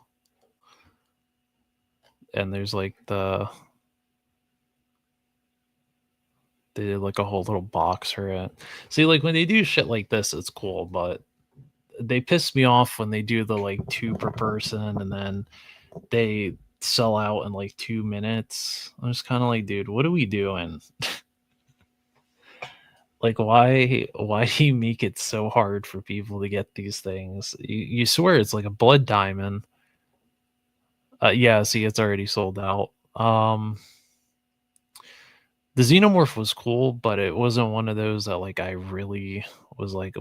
And there's like they did like a whole little box for it. See, like when they do shit like this, it's cool, but they piss me off when they do the like two per person and then they sell out in like 2 minutes. I'm just kind of like, dude, what are we doing? Like, why do you make it so hard for people to get these things? You swear it's like a blood diamond. Yeah, see, it's already sold out. The Xenomorph was cool, but it wasn't one of those that like I really was like,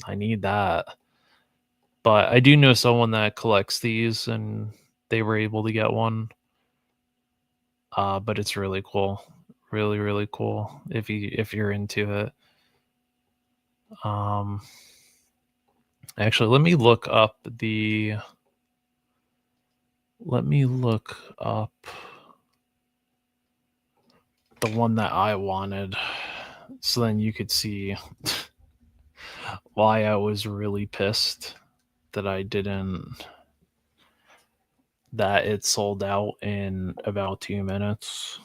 I need that. But I do know someone that collects these, and they were able to get one. But it's really cool, really really cool if you're into it. Um, actually, let me look up the one that I wanted, so then you could see why I was really pissed that I didn't that it sold out in about 2 minutes.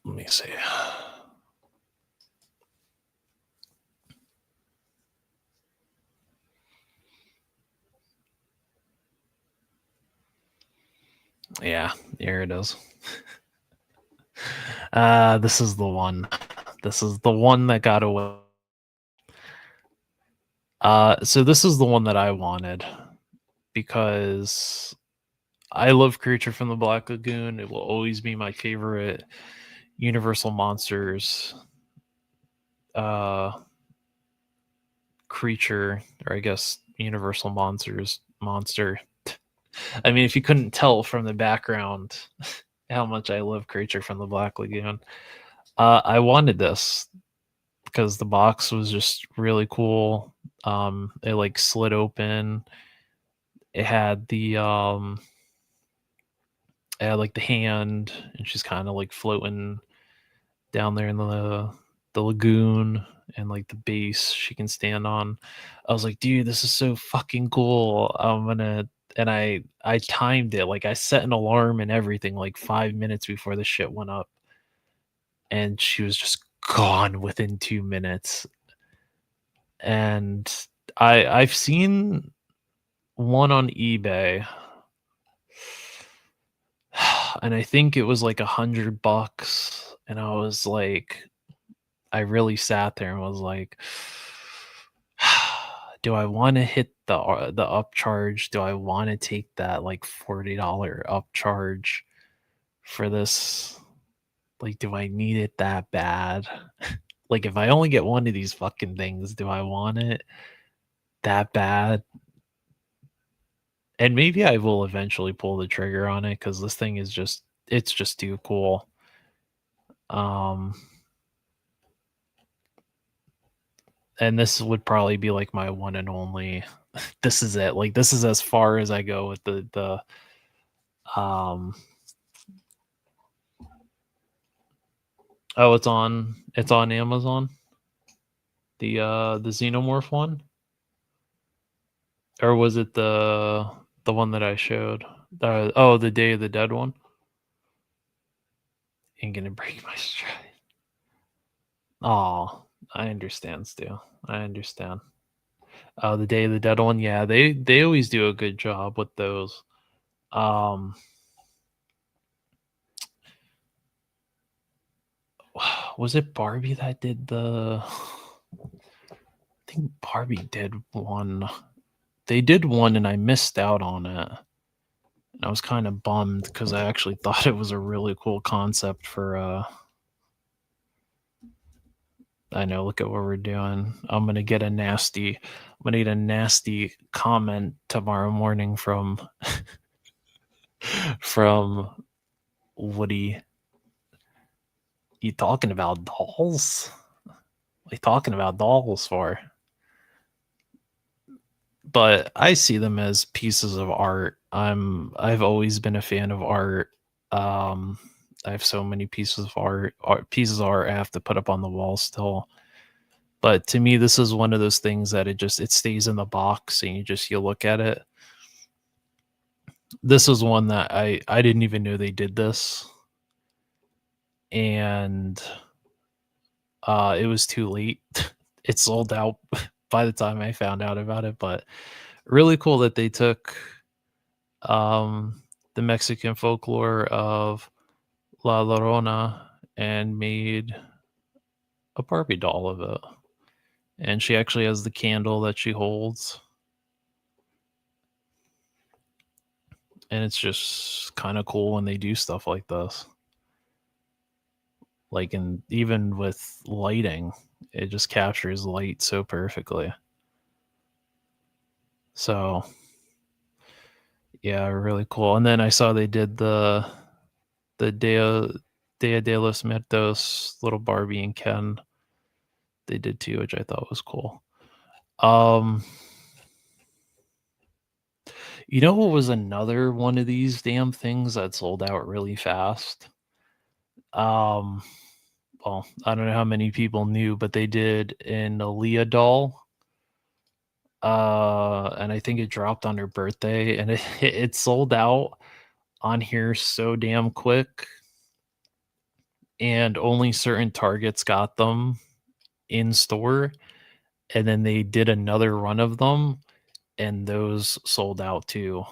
Let me see. Yeah, here it is. This is the one. This is the one that got away. So this is the one that I wanted because I love Creature from the Black Lagoon. It will always be my favorite Universal Monsters uh creature, or I guess Universal Monsters monster. I mean, if you couldn't tell from the background how much I love Creature from the Black Lagoon, I wanted this because the box was just really cool. It like slid open. It had it had like the hand, and she's kind of like floating down there in the lagoon, and like the base she can stand on. I was like, dude, this is so fucking cool. And I timed it, like I set an alarm and everything like 5 minutes before the shit went up, and she was just gone within 2 minutes. And I've seen one on eBay, and I think it was like $100, and I was like, I really sat there and was like, do I want to hit the upcharge? Do I want to take that like $40 upcharge for this? Like, do I need it that bad? Like, if I only get one of these fucking things, do I want it that bad? And maybe I will eventually pull the trigger on it because this thing is just, it's just too cool. Um, and this would probably be like my one and only. This is it. Like, this is as far as I go with the um oh, it's on Amazon. The Xenomorph one? Or was it the one that I showed? Oh, the Day of the Dead one? Ain't gonna break my stride. Oh, I understand, Stu. I understand. Oh, the Day of the Dead one, yeah, they always do a good job with those. Um was it Barbie that did I think Barbie did one. They did one and I missed out on it. And I was kind of bummed because I actually thought it was a really cool concept for I know, look at what we're doing. I'm gonna get a nasty comment tomorrow morning from Woody. You talking about dolls? What are you talking about dolls for? But I see them as pieces of art. I've always been a fan of art. Um, I have so many pieces of art I have to put up on the wall still. But to me, this is one of those things that it stays in the box and you look at it. This is one that I didn't even know they did this, and it was too late. It sold out by the time I found out about it. But really cool that they took the Mexican folklore of La Llorona and made a Barbie doll of it. And she actually has the candle that she holds. And it's just kind of cool when they do stuff like this. Like, and even with lighting, it just captures light so perfectly. So, yeah, really cool. And then I saw they did the Dia de los Muertos little Barbie and Ken. They did too, which I thought was cool. Um, you know what was another one of these damn things that sold out really fast? Um, well, I don't know how many people knew, but they did an Aaliyah doll. And I think it dropped on her birthday, and it it sold out on here so damn quick, and only certain Targets got them in store, and then they did another run of them, and those sold out too.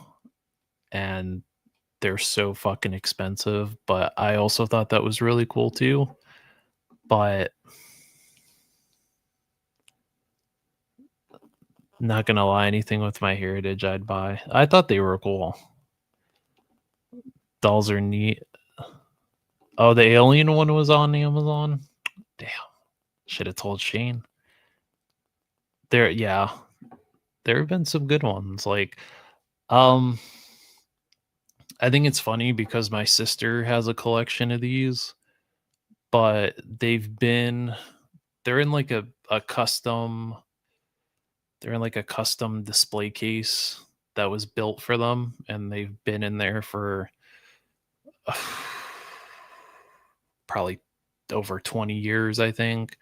And they're so fucking expensive, but I also thought that was really cool too. But not gonna lie, anything with my heritage I'd buy. I thought they were cool. Dolls are neat. Oh, the alien one was on Amazon? Damn. Should have told Shane. Yeah, there have been some good ones. Like, um, I think it's funny because my sister has a collection of these, but they're in like a custom they're in like a custom display case that was built for them, and they've been in there for probably over 20 years, I think,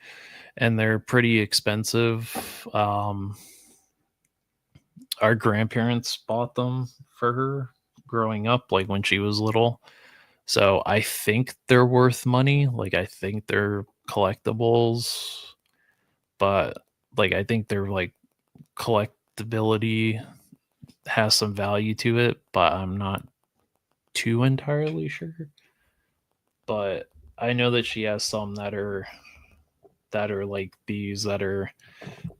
and they're pretty expensive. Our grandparents bought them for her growing up, like when she was little. So I think they're worth money. Like I think they're collectibles, but like I think they're like collectability has some value to it, but I'm not too entirely sure. But I know that she has some that are like these that are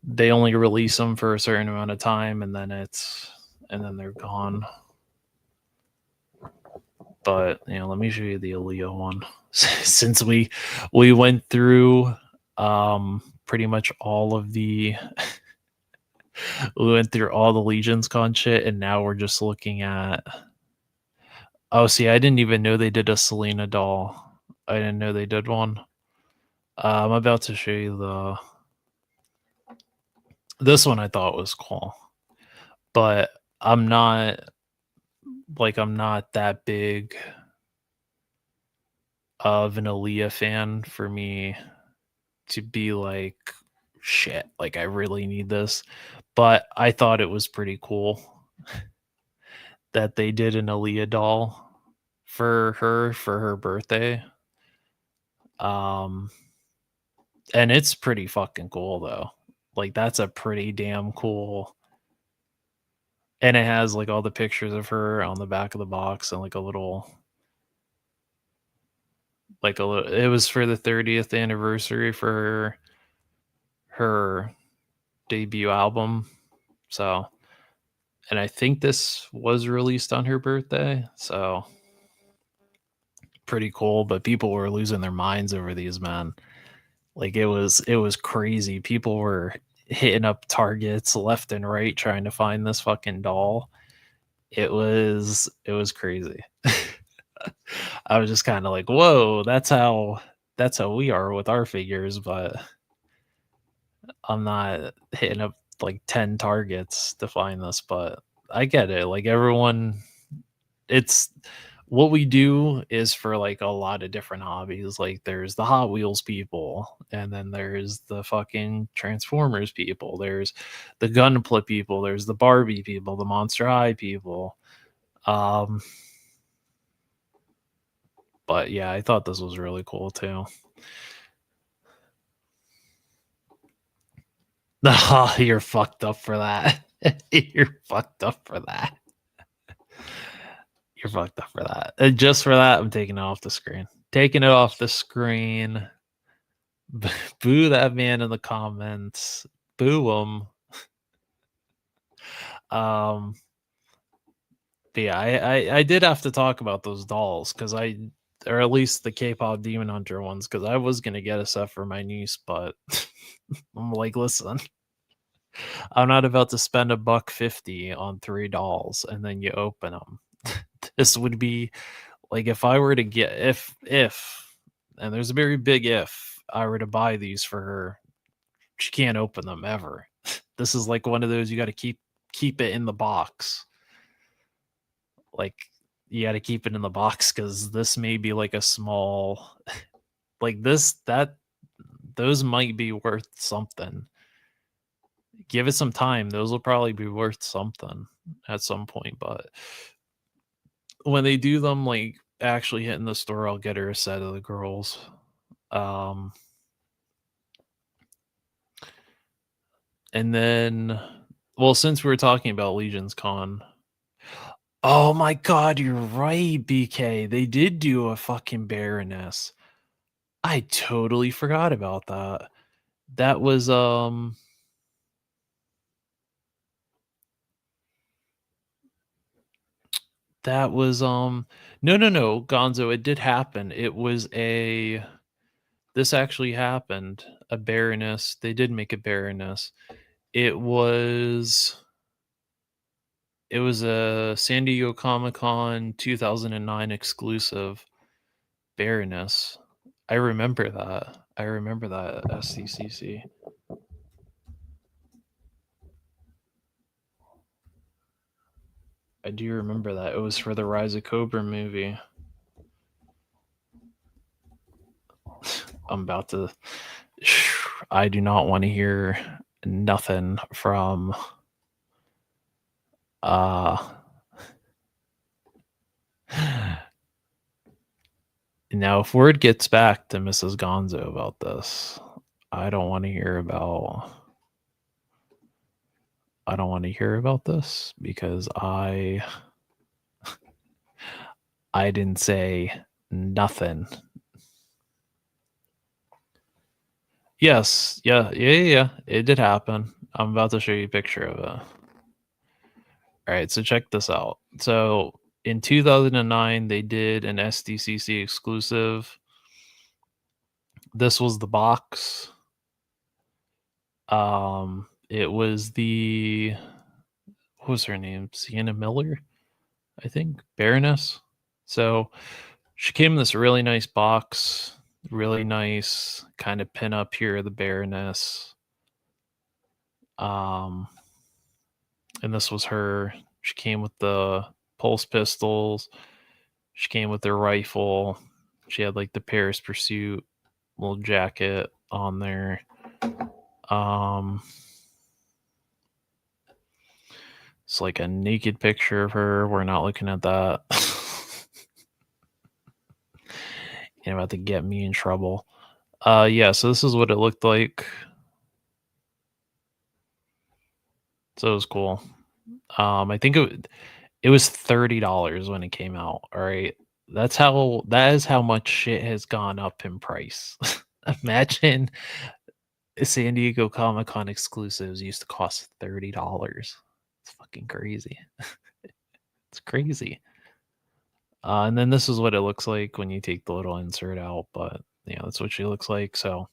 they only release them for a certain amount of time and then they're gone. But let me show you the Aaliyah one. Since we went through pretty much all of the we went through all the Legions Con shit, and now we're just looking at. Oh, see, I didn't even know they did a Selena doll. I didn't know they did one. I'm about to show you the. This one I thought was cool, but I'm not that big of an Aaliyah fan for me to be like, shit, like I really need this. But I thought it was pretty cool that they did an Aaliyah doll for her birthday. Um, and it's pretty fucking cool though. Like that's a pretty damn cool. And it has like all the pictures of her on the back of the box and like a little. It was for the 30th anniversary for her debut album. So, and I think this was released on her birthday. So pretty cool. But people were losing their minds over these, man. Like it was crazy. People were hitting up Targets left and right trying to find this fucking doll. It was crazy. I was just kind of like, whoa, that's how we are with our figures, but I'm not hitting up like 10 targets to find this, but I get it. Like everyone, it's what we do is for like a lot of different hobbies. Like there's the Hot Wheels people, and then there's the fucking Transformers people, there's the Gunpla people, there's the Barbie people, the Monster High people. Um, but yeah, I thought this was really cool too. Oh, you're fucked up for that. You're fucked up for that. You're fucked up for that. And just for that, I'm taking it off the screen. Taking it off the screen. Boo that man in the comments. Boo him. Um, but yeah, I did have to talk about those dolls because or at least the K-pop Demon Hunter ones, because I was gonna get a set for my niece, but I'm like, listen, I'm not about to spend $150 on 3 dolls and then you open them. This would be like if I were to get if and there's a very big if I were to buy these for her, she can't open them ever. This is like one of those you got to keep it in the box. Like you got to keep it in the box because this may be like a small like this that those might be worth something. Give it some time; those will probably be worth something at some point. But when they do them, like actually hitting the store, I'll get her a set of the girls. Um, and then, well, since we were talking about Legion's Con, oh my god, you're right, BK. They did do a fucking Baroness. I totally forgot about that. That was no, Gonzo, it did happen. It was a this actually happened. A Baroness. They did make a Baroness. It was It was a San Diego Comic-Con 2009 exclusive, Baroness. I remember that. I remember that SDCC. I do remember that. It was for the Rise of Cobra movie. I'm about to. I do not want to hear nothing from. Now, if word gets back to Mrs. Gonzo about this, I don't want to hear about. I don't want to hear about this because I didn't say nothing. Yes, yeah. It did happen. I'm about to show you a picture of it. All right, so check this out. So in 2009, they did an SDCC exclusive. This was the box. It was the what was her name? Sienna Miller, I think, Baroness. So she came in this really nice box, really nice kind of pin up here, the Baroness. Um, and this was her. She came with the pulse pistols. She came with her rifle. She had like the Paris Pursuit little jacket on there. Um, it's like a naked picture of her. We're not looking at that. You're about to get me in trouble. Yeah, so this is what it looked like. So it was cool. I think it was $30 when it came out. All right. That is how much shit has gone up in price. Imagine San Diego Comic Con exclusives used to cost $30. It's fucking crazy. It's crazy. And then this is what it looks like when you take the little insert out. But yeah, that's what she looks like. So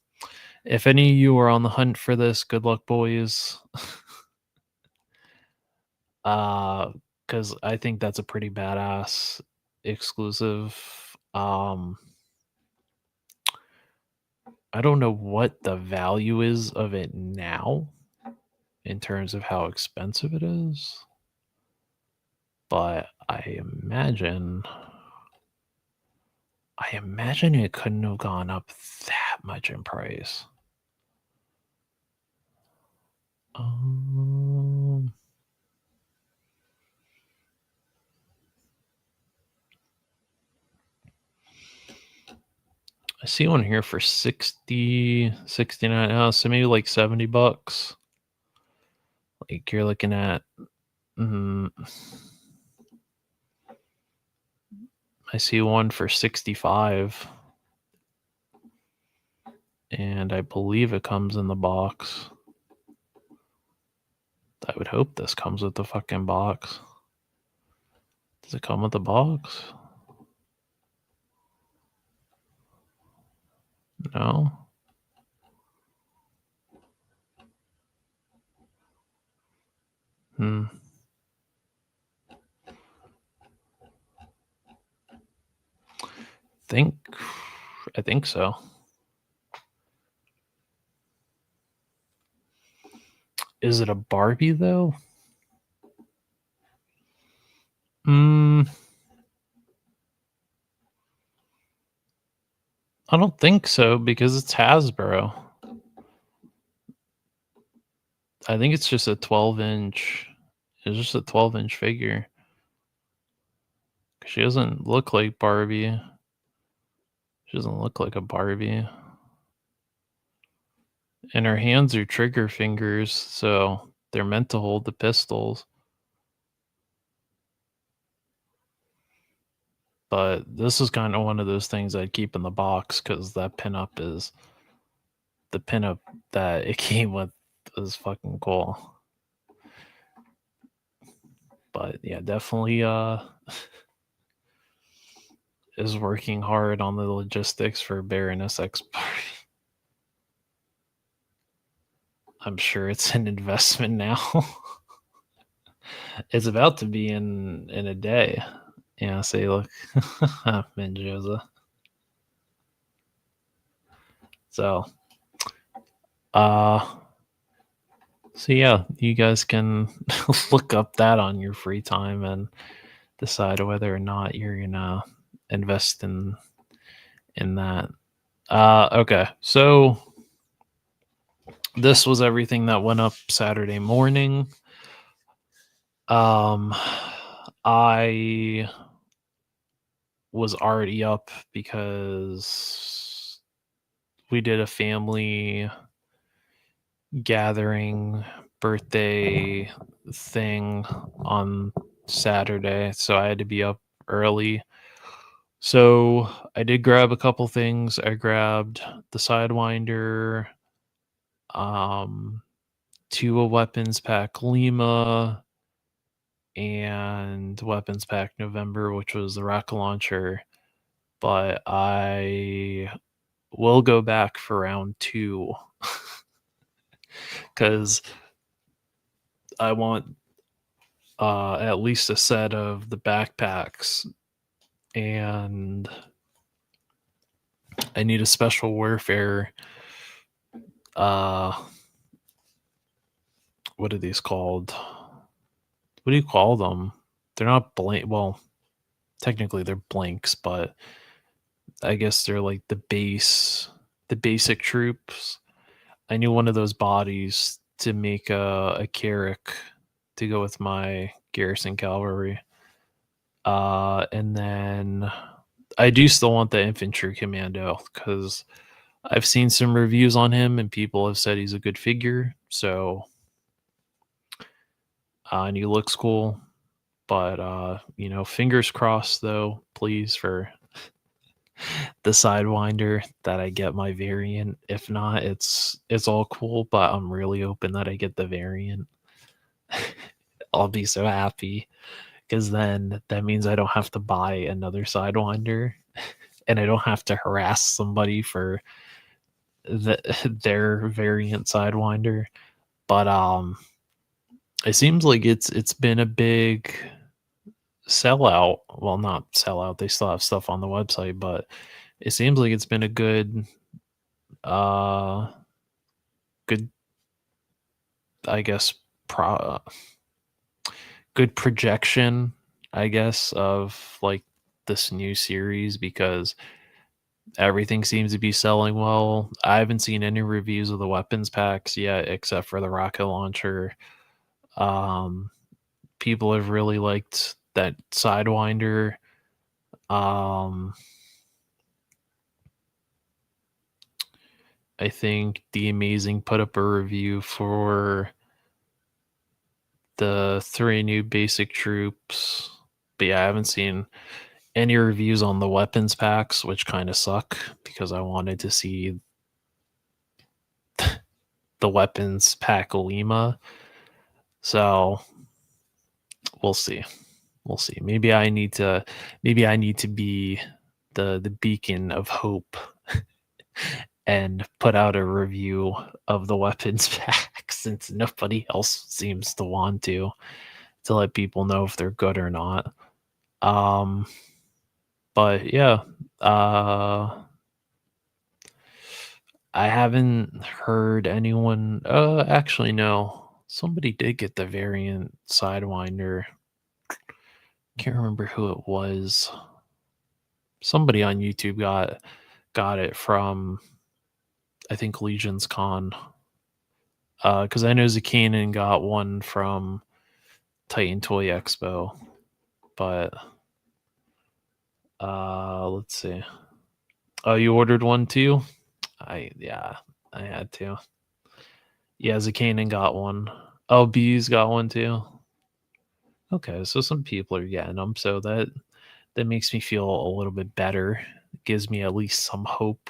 if any of you are on the hunt for this, good luck, boys. Because I think that's a pretty badass exclusive. I don't know what the value is of it now in terms of how expensive it is, but I imagine it couldn't have gone up that much in price. I see one here for 60, 69. Oh, so maybe like $70. Like you're looking at. I see one for 65. And I believe it comes in the box. I would hope this comes with the fucking box. Does it come with the box? No. I think so. Is it a Barbie though? I don't think so because it's Hasbro. I think it's just a 12-inch. It's just a 12-inch figure. She doesn't look like Barbie. She doesn't look like a Barbie. And her hands are trigger fingers, so they're meant to hold the pistols. But this is kind of one of those things I'd keep in the box because that pinup is the pinup that it came with is fucking cool. But yeah, definitely is working hard on the logistics for Baroness X Party. I'm sure it's an investment now. It's about to be in a day. Yeah, see, look, Mendoza. So, uh, so yeah, you guys can look up that on your free time and decide whether or not you're gonna invest in that. Okay, so this was everything that went up Saturday morning. Um, I was already up because we did a family gathering birthday thing on Saturday, so I had to be up early. So I did grab a couple things. I grabbed the Sidewinder, um, two a weapons pack Lima, and weapons pack November, which was the rocket launcher. But I will go back for round two because I want at least a set of the backpacks, and I need a special warfare. Uh, what are these called? What do you call them? They're not blank. Well, technically they're blanks, but I guess they're like the basic troops. I need one of those bodies to make a Carrick to go with my garrison cavalry. And then I do still want the infantry commando because I've seen some reviews on him and people have said he's a good figure. So, and he looks cool. But fingers crossed though, please, for the Sidewinder that I get my variant. If not, it's all cool, but I'm really hoping that I get the variant. I'll be so happy because then that means I don't have to buy another Sidewinder and I don't have to harass somebody for their variant Sidewinder. But it seems like it's been a big sellout. Well, not sellout. They still have stuff on the website, but it seems like it's been a uh good I guess good projection, I guess, of like this new series because everything seems to be selling well. I haven't seen any reviews of the weapons packs yet except for the rocket launcher. Um People have really liked that Sidewinder. Um I think The Amazing put up a review for the three new basic troops. But yeah, I haven't seen any reviews on the weapons packs, which kind of suck because I wanted to see the weapons pack Lima. So we'll see. We'll see. Maybe I need to be the beacon of hope and put out a review of the weapons pack since nobody else seems to want to let people know if they're good or not. Um but yeah, I haven't heard anyone. Actually, no. Somebody did get the variant Sidewinder. Can't remember who it was. Somebody on YouTube got it from I think Legion's Con. Because I know Zakanin got one from Titan Toy Expo, but let's see. Oh, you ordered one too? Yeah, I had to. Yeah, Zakanin got one. Oh, B's got one too. Okay, so some people are getting them, so that makes me feel a little bit better. It gives me at least some hope.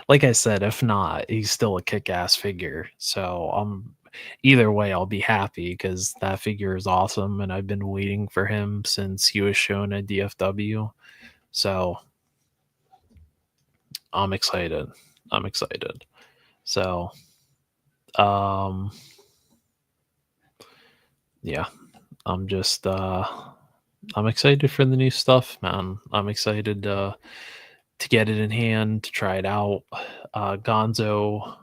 Like I said, if not, he's still a kick-ass figure. So either way, I'll be happy because that figure is awesome, and I've been waiting for him since he was shown at DFW. So I'm excited. I'm excited. So um yeah, I'm just I'm excited for the new stuff, man. I'm excited to get it in hand, to try it out. Gonzo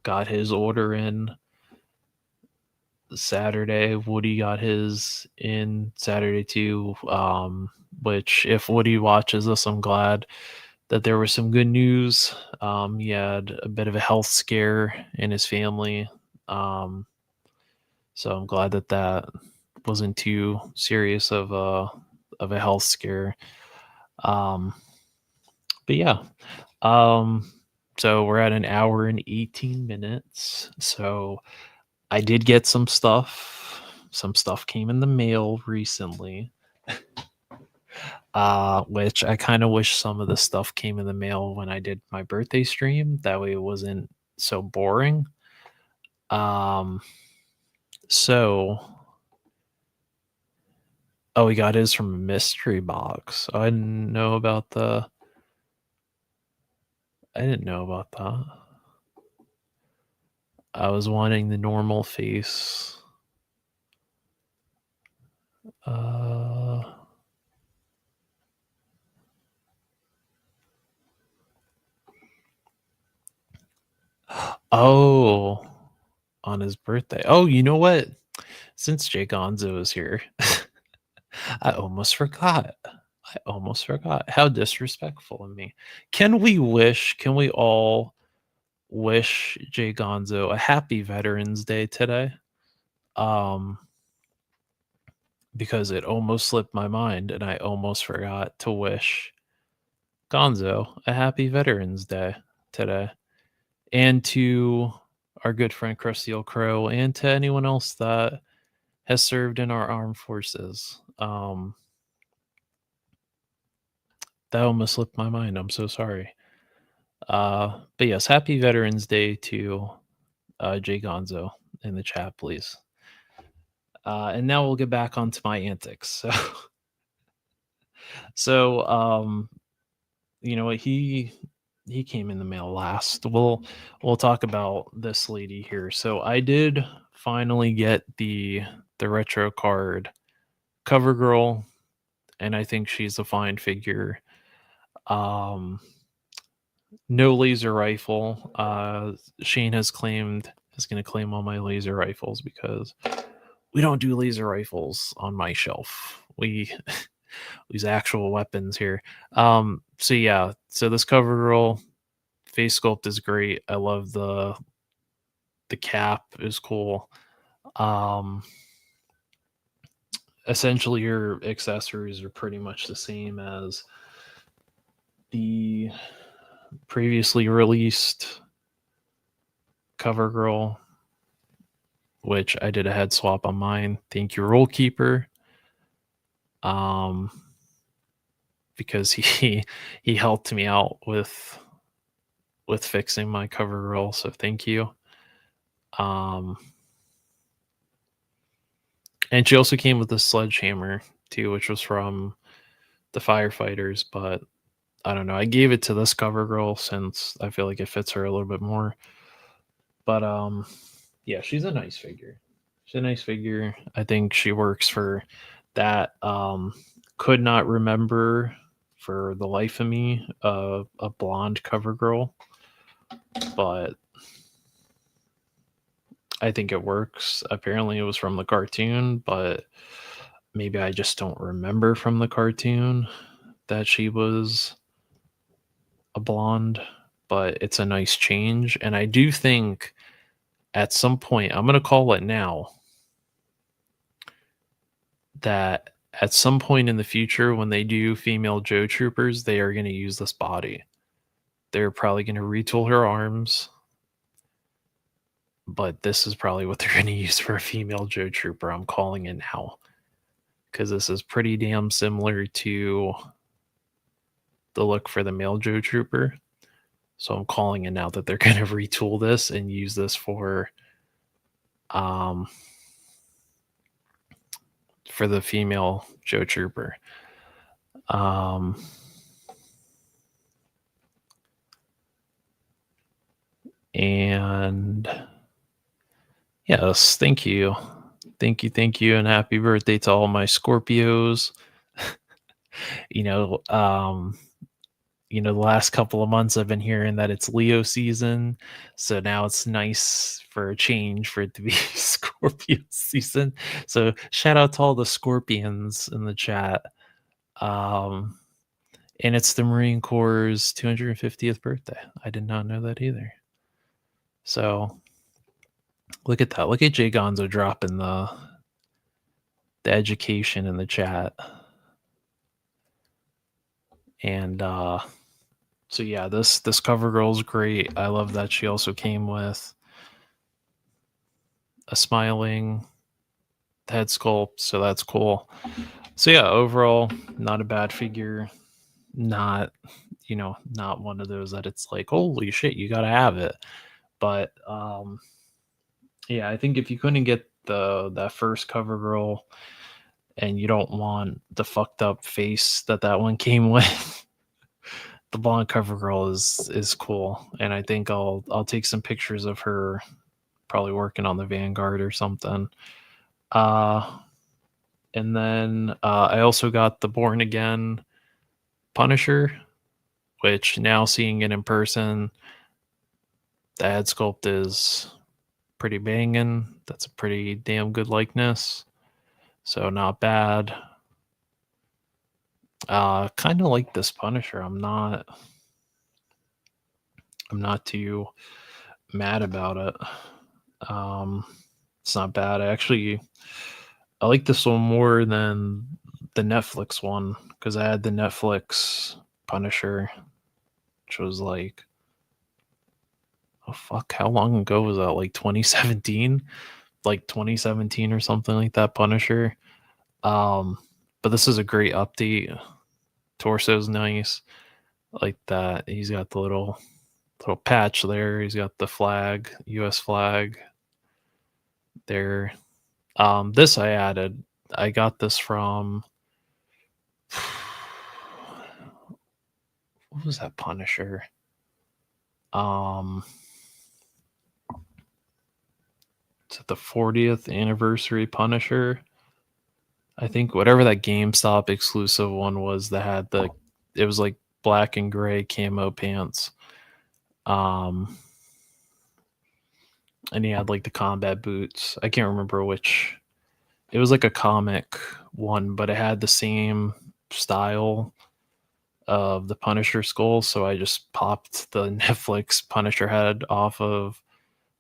got his order in Saturday. Woody got his in Saturday too. Which if Woody watches this, I'm glad that there was some good news. He had a bit of a health scare in his family. Um, so I'm glad that that wasn't too serious of a health scare. Um, but yeah, um, so we're at an hour and 18 minutes. So I did get some stuff. Some stuff came in the mail recently, which I kind of wish some of the stuff came in the mail when I did my birthday stream. That way it wasn't so boring. Um, so oh, we got his from a mystery box. I didn't know about that. I was wanting the normal face. Uh, oh, on his birthday. Oh, you know what? Since Jay Gonzo is here, I almost forgot. I almost forgot. How disrespectful of me. Can we all wish Jay Gonzo a happy Veterans Day today? Um, because it almost slipped my mind and I almost forgot to wish Gonzo a happy Veterans Day today. And to our good friend Krusty Old Crow and to anyone else that has served in our armed forces. That almost slipped my mind. I'm so sorry. But yes, happy Veterans Day to Jay Gonzo in the chat, please. And now we'll get back onto my antics. So you know what, he came in the mail last. We'll talk about this lady here. So I did finally get the retro card cover girl, and I think she's a fine figure. Um, no laser rifle. Shane has claimed is going to claim all my laser rifles because we don't do laser rifles on my shelf. We use actual weapons here. So yeah, so this cover girl face sculpt is great. I love the cap is cool. Um, essentially your accessories are pretty much the same as the previously released cover girl, which I did a head swap on mine. Thank you, Roll Keeper. Um, because he helped me out with fixing my cover girl, so thank you. Um, and she also came with a sledgehammer too, which was from the firefighters, but I don't know. I gave it to this cover girl since I feel like it fits her a little bit more. But yeah, she's a nice figure. She's a nice figure. I think she works for that. Could not remember for the life of me a blonde cover girl, but I think it works. Apparently, it was from the cartoon, but maybe I just don't remember from the cartoon that she was a blonde. But it's a nice change, and I do think at some point I'm gonna call it now that at some point in the future when they do female Joe Troopers, they are going to use this body. They're probably going to retool her arms, but this is probably what they're going to use for a female Joe Trooper. I'm calling it now because this is pretty damn similar to the look for the male Joe Trooper. So I'm calling it now that they're going to retool this and use this um for the female Joe Trooper. Um and yes, thank you. Thank you, and happy birthday to all my Scorpios. You know, um, the last couple of months I've been hearing that it's Leo season, so now it's nice for a change for it to be Scorpio season. So shout out to all the Scorpions in the chat. Um, and it's the Marine Corps' 250th birthday. I did not know that either. So look at that. Look at Jay Gonzo dropping the education in the chat. And so yeah, this cover girl's great. I love that she also came with a smiling head sculpt, so that's cool. So yeah, overall, not a bad figure. Not not one of those that it's like, holy shit, you gotta have it. But yeah, I think if you couldn't get that first cover girl and you don't want the fucked up face that one came with, the blonde cover girl is cool. And I think I'll take some pictures of her probably working on the Vanguard or something. Uh and then I also got the Born Again Punisher, which now seeing it in person, the head sculpt is pretty banging. That's a pretty damn good likeness. So not bad. Kind of like this Punisher. I'm not too mad about it. It's not bad. I like this one more than the Netflix one because I had the Netflix Punisher, which was like, oh fuck, how long ago was that? Like 2017, like 2017 or something like that. Punisher. But this is a great update. Torso's nice, like that. He's got the little patch there. He's got the flag, U.S. flag there. This I added. I got this from what was that Punisher? Um, it's at the 40th anniversary Punisher. I think whatever that GameStop exclusive one was that had it was like black and gray camo pants. Um, and he had like the combat boots. I can't remember which. It was like a comic one, but it had the same style of the Punisher skull. So I just popped the Netflix Punisher head off of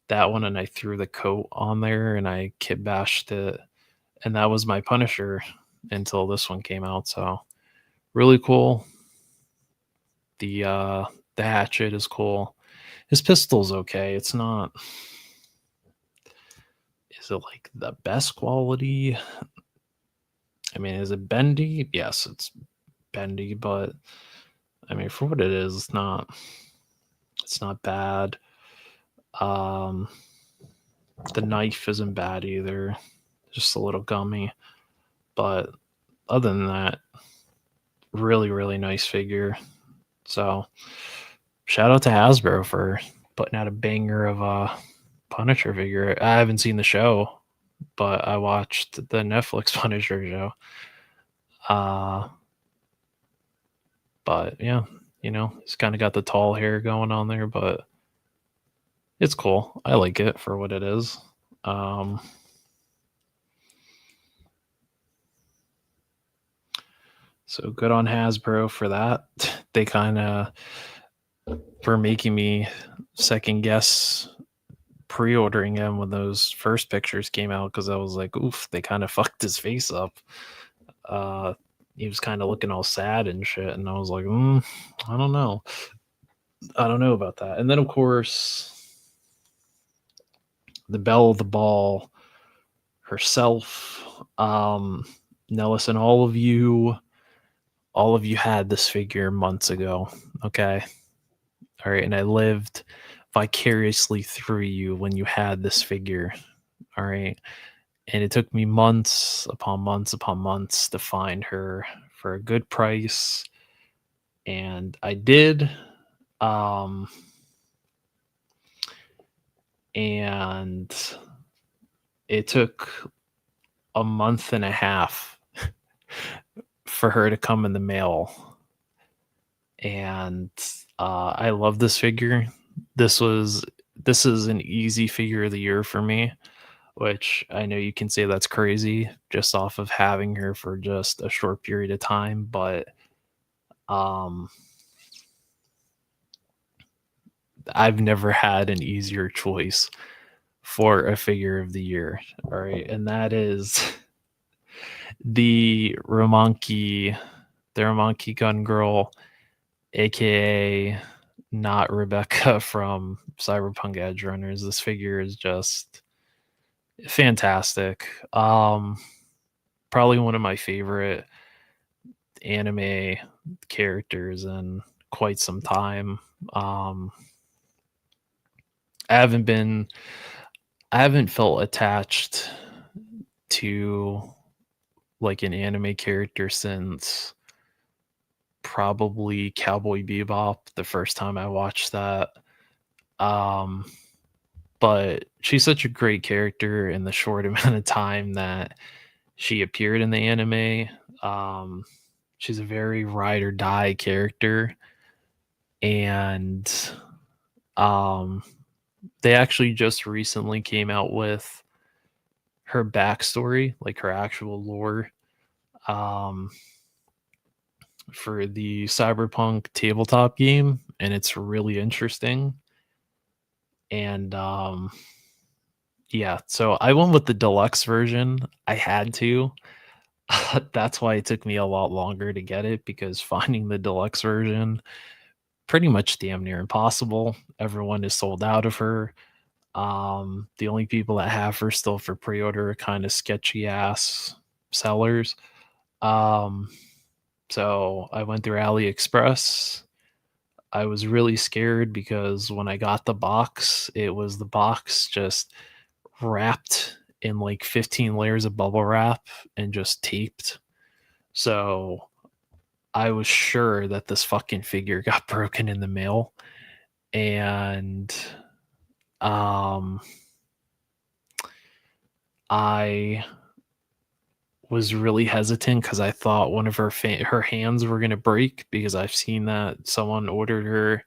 that one and I threw the coat on there and I kit bashed it. And that was my Punisher until this one came out. So really cool. The hatchet is cool. His pistol's okay. It's not, is it like the best quality? I mean, is it bendy? Yes, it's bendy, but I mean, for what it is, it's not bad. Um, the knife isn't bad either, just a little gummy. But other than that, really, really nice figure. So shout out to Hasbro for putting out a banger of a Punisher figure. I haven't seen the show, but I watched the Netflix Punisher show. Uh, but yeah, he's kind of got the tall hair going on there, but it's cool. I like it for what it is. So good on Hasbro for that. They kind of were making me second guess pre-ordering him when those first pictures came out because I was like, oof, they kind of fucked his face up. Uh, he was kind of looking all sad and shit, and I was like, I don't know. I don't know about that. And then of course, the belle of the ball herself, Nellis, and all of you had this figure months ago. Okay. All right. And I lived vicariously through you when you had this figure. All right. And it took me months upon months upon months to find her for a good price. And I did. And it took a month and a half for her to come in the mail, and I love this figure. This was this is an easy figure of the year for me, which I know you can say that's crazy just off of having her for just a short period of time, but um I've never had an easier choice for a figure of the year. All right, and that is the Romanki Gun Girl, aka not Rebecca from Cyberpunk Edge Runners. This figure is just fantastic. Probably one of my favorite anime characters in quite some time. Um, I haven't been, I haven't felt attached to like an anime character since probably Cowboy Bebop the first time I watched that. Um, but she's such a great character in the short amount of time that she appeared in the anime. Um, she's a very ride or die character, and um, they actually just recently came out with her backstory, like her actual lore, um, for the Cyberpunk tabletop game, and it's really interesting. And yeah, so I went with the deluxe version. I had to. That's why it took me a lot longer to get it because finding the deluxe version pretty much damn near impossible. Everyone is sold out of her. The only people that have her still for pre-order are kind of sketchy ass sellers. Um, so I went through AliExpress. I was really scared because when I got the box, it was the box just wrapped in like 15 layers of bubble wrap and just taped. So I was sure that this fucking figure got broken in the mail. And um I was really hesitant because I thought one of her hands were gonna break because I've seen that someone ordered her.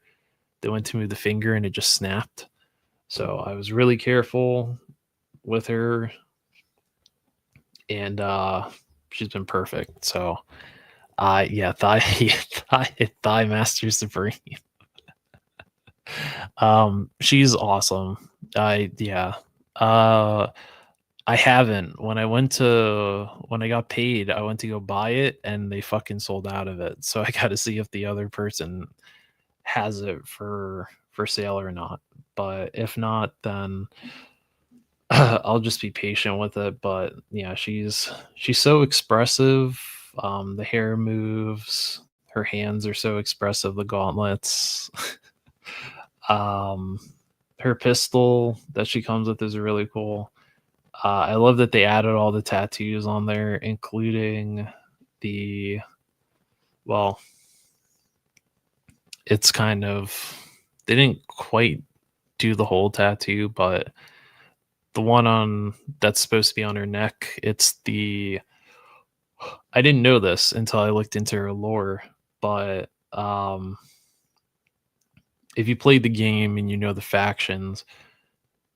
They went to move the finger and it just snapped. So I was really careful with her, and she's been perfect. So yeah, thigh master supreme. She's awesome. I yeah. Uh I haven't. When I got paid, I went to go buy it and they fucking sold out of it. So I got to see if the other person has it for sale or not. But if not, then I'll just be patient with it. But yeah, she's so expressive. The hair moves. Her hands are so expressive. The gauntlets. um, her pistol that she comes with is really cool. I love that they added all the tattoos on there, including the well, it's kind of they didn't quite do the whole tattoo, but the one on that's supposed to be on her neck, it's the I didn't know this until I looked into her lore, but if you played the game and you know the factions,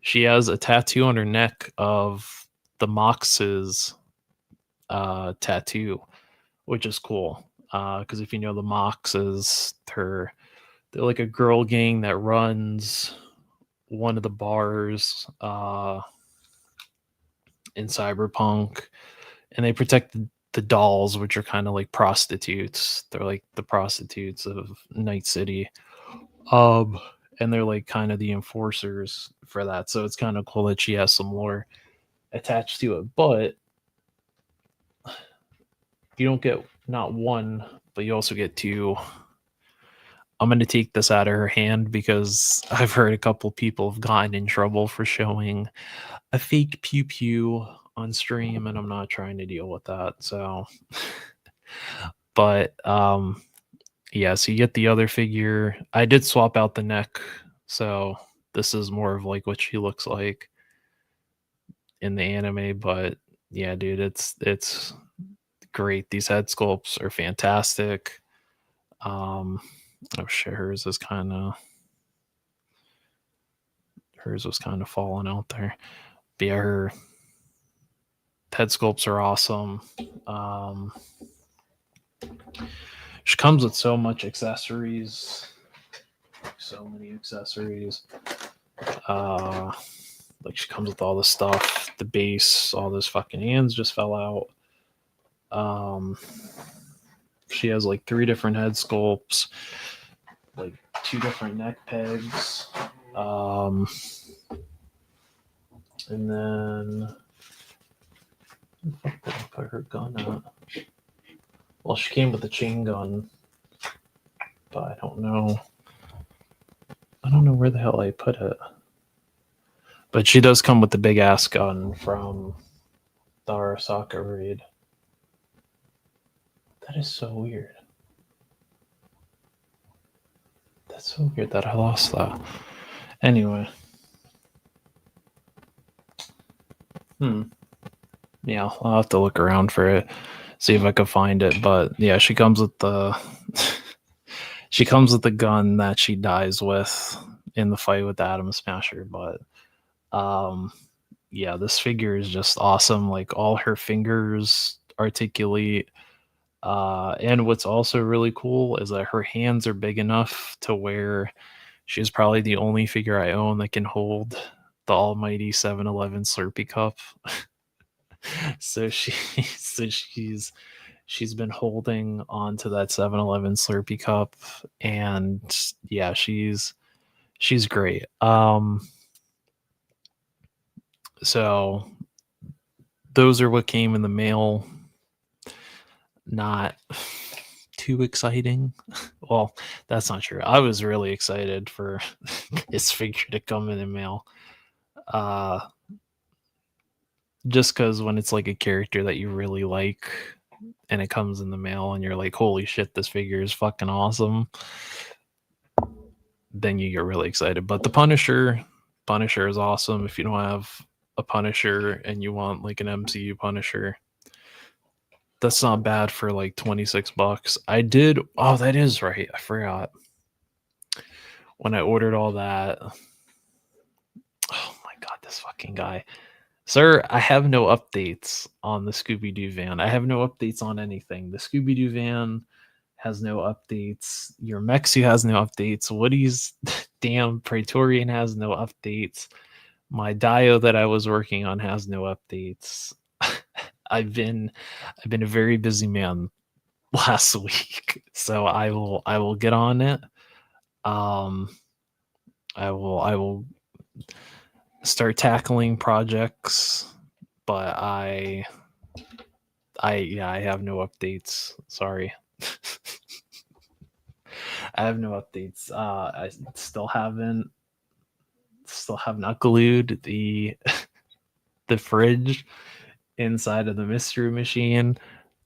she has a tattoo on her neck of the Mox's tattoo, which is cool. Because if you know the Mox is they're like a girl gang that runs one of the bars in Cyberpunk, and they protect the dolls, which are kind of like prostitutes. They're like the prostitutes of Night City. Um, and they're like kind of the enforcers for that. So it's kind of cool that she has some lore attached to it. But you don't get not one, but you also get two. I'm going to take this out of her hand because I've heard a couple people have gotten in trouble for showing a fake pew pew on stream, and I'm not trying to deal with that. So, but yeah, so you get the other figure. I did swap out the neck, so this is more of like what she looks like in the anime, but Yeah, dude, it's great. These head sculpts are fantastic. Um, oh shit, hers was kind of falling out there. But yeah, her head sculpts are awesome. Um, she comes with so much accessories, so many accessories. Uh, like she comes with all the stuff, the base, all those fucking hands just fell out. Um, she has like three different head sculpts, like two different neck pegs. Um, and then where did I put her gun at? Well, she came with a chain gun, but I don't know. I don't know where the hell I put it. But she does come with the big ass gun from the Arasaka raid. That is so weird. That's so weird that I lost that. Anyway. Yeah, I'll have to look around for it, see if I can find it. But yeah, she comes with the she comes with the gun that she dies with in the fight with the Atom Smasher. But um, yeah, this figure is just awesome. Like all her fingers articulate. And what's also really cool is that her hands are big enough to where she's probably the only figure I own that can hold the almighty 7-Eleven Slurpee cup. So she's been holding on to that 7-Eleven Slurpee cup, and yeah, she's great. So those are what came in the mail. Not too exciting. Well, that's not true. I was really excited for this figure to come in the mail. Uh just because when it's like a character that you really like and it comes in the mail and you're like, holy shit, this figure is fucking awesome, then you get really excited. But the Punisher is awesome. If you don't have a Punisher and you want like an MCU Punisher, that's not bad for like $26. I did. Oh, that is right. I forgot when I ordered all that. Oh my god, this fucking guy. Sir, I have no updates on the Scooby Doo van. I have no updates on anything. The Scooby Doo van has no updates. Your Mexu has no updates. Woody's damn Praetorian has no updates. My Dio that I was working on has no updates. I've been a very busy man last week, so I will get on it. Um, I will start tackling projects, but I have no updates. Sorry. I have no updates. I still have not glued the fridge inside of the mystery machine.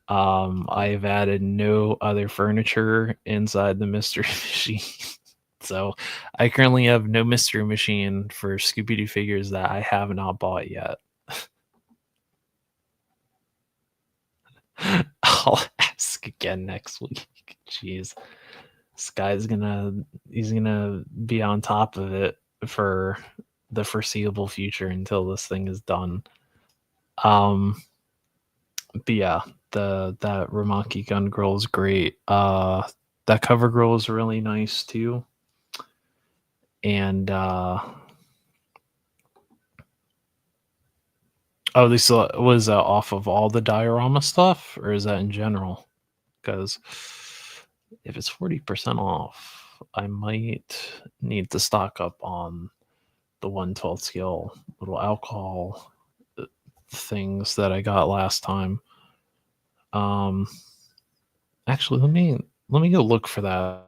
I've added no other furniture inside the mystery machine. So I currently have no mystery machine for Scooby Doo figures that I have not bought yet. I'll ask again next week. Jeez. This guy's he's gonna be on top of it for the foreseeable future until this thing is done. Um but yeah, the that Ramaki gun girl is great. That cover girl is really nice too. And oh, this was off of all the diorama stuff, or is that in general? Because if it's 40% off, I might need to stock up on the 1/12 scale little alcohol things that I got last time. Um, actually, let me go look for that.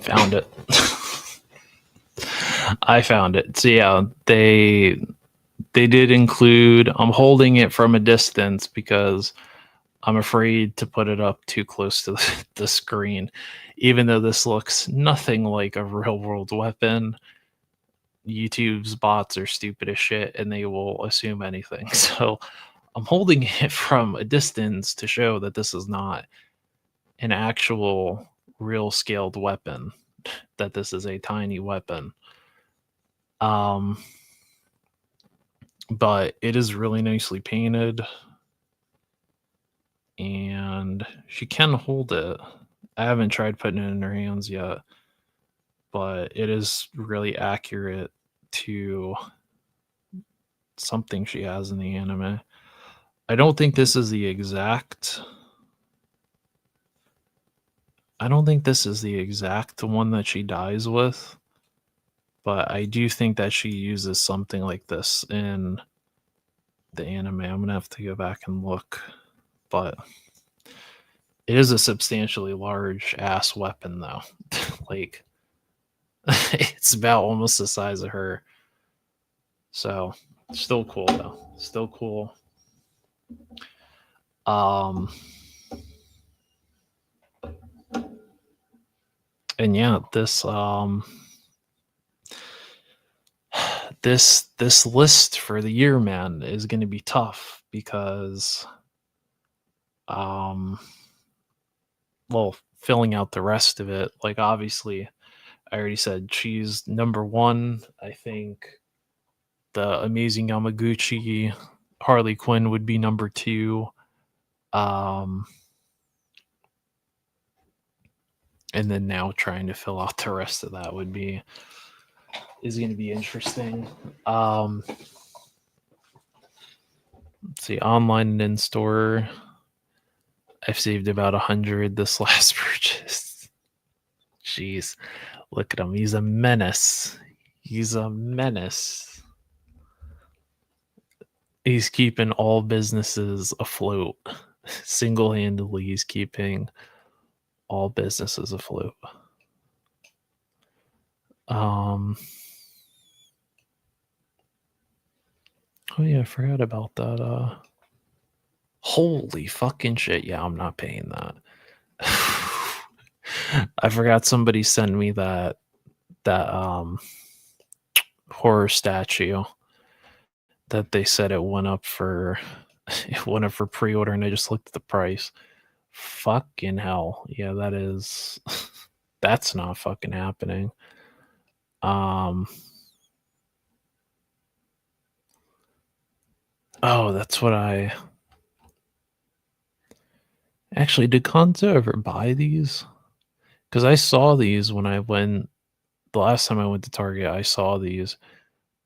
Found it. I found it. So yeah, they did include. I'm holding it from a distance because I'm afraid to put it up too close to the screen. Even though this looks nothing like a real world weapon, YouTube's bots are stupid as shit and they will assume anything. So I'm holding it from a distance to show that this is not an actual real scaled weapon, that this is a tiny weapon. Um, but it is really nicely painted and she can hold it. I haven't tried putting it in her hands yet, but it is really accurate to something she has in the anime. I don't think this is the exact. I don't think this is the exact one that she dies with, but I do think that she uses something like this in the anime. I'm gonna have to go back and look, but it is a substantially large ass weapon, though. Like, it's about almost the size of her. So, still cool though. Still cool. Um, and yeah, this list for the year, man, is going to be tough because um well, filling out the rest of it, like obviously I already said she's number 1. I think the Amazing Yamaguchi Harley Quinn would be number 2. Um and then now trying to fill out the rest of that is going to be interesting. Let's see, online and in store. I've saved about 100 this last purchase. Jeez, look at him. He's a menace. He's a menace. He's keeping all businesses afloat. Single handedly, he's keeping all businesses afloat. Oh yeah, I forgot about that. Holy fucking shit! Yeah, I'm not paying that. I forgot somebody sent me that horror statue that they said it went up for it went up for pre-order, and I just looked at the price. Fucking hell. Yeah, that is that's not fucking happening. Oh, that's what I actually did Konzo ever buy these? Because I saw these when I went the last time I went to Target, I saw these,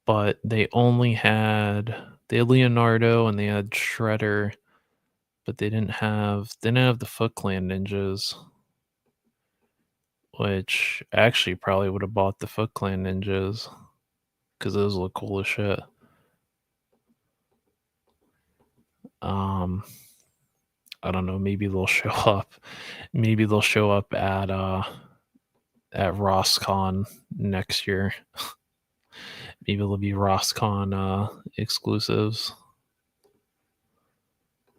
but they had Leonardo and they had Shredder, but they didn't have the Foot Clan ninjas, which actually probably would have bought the Foot Clan ninjas because those look cool as shit. I don't know, maybe they'll show up. Maybe they'll show up at RossCon next year. Maybe it'll be RossCon exclusives.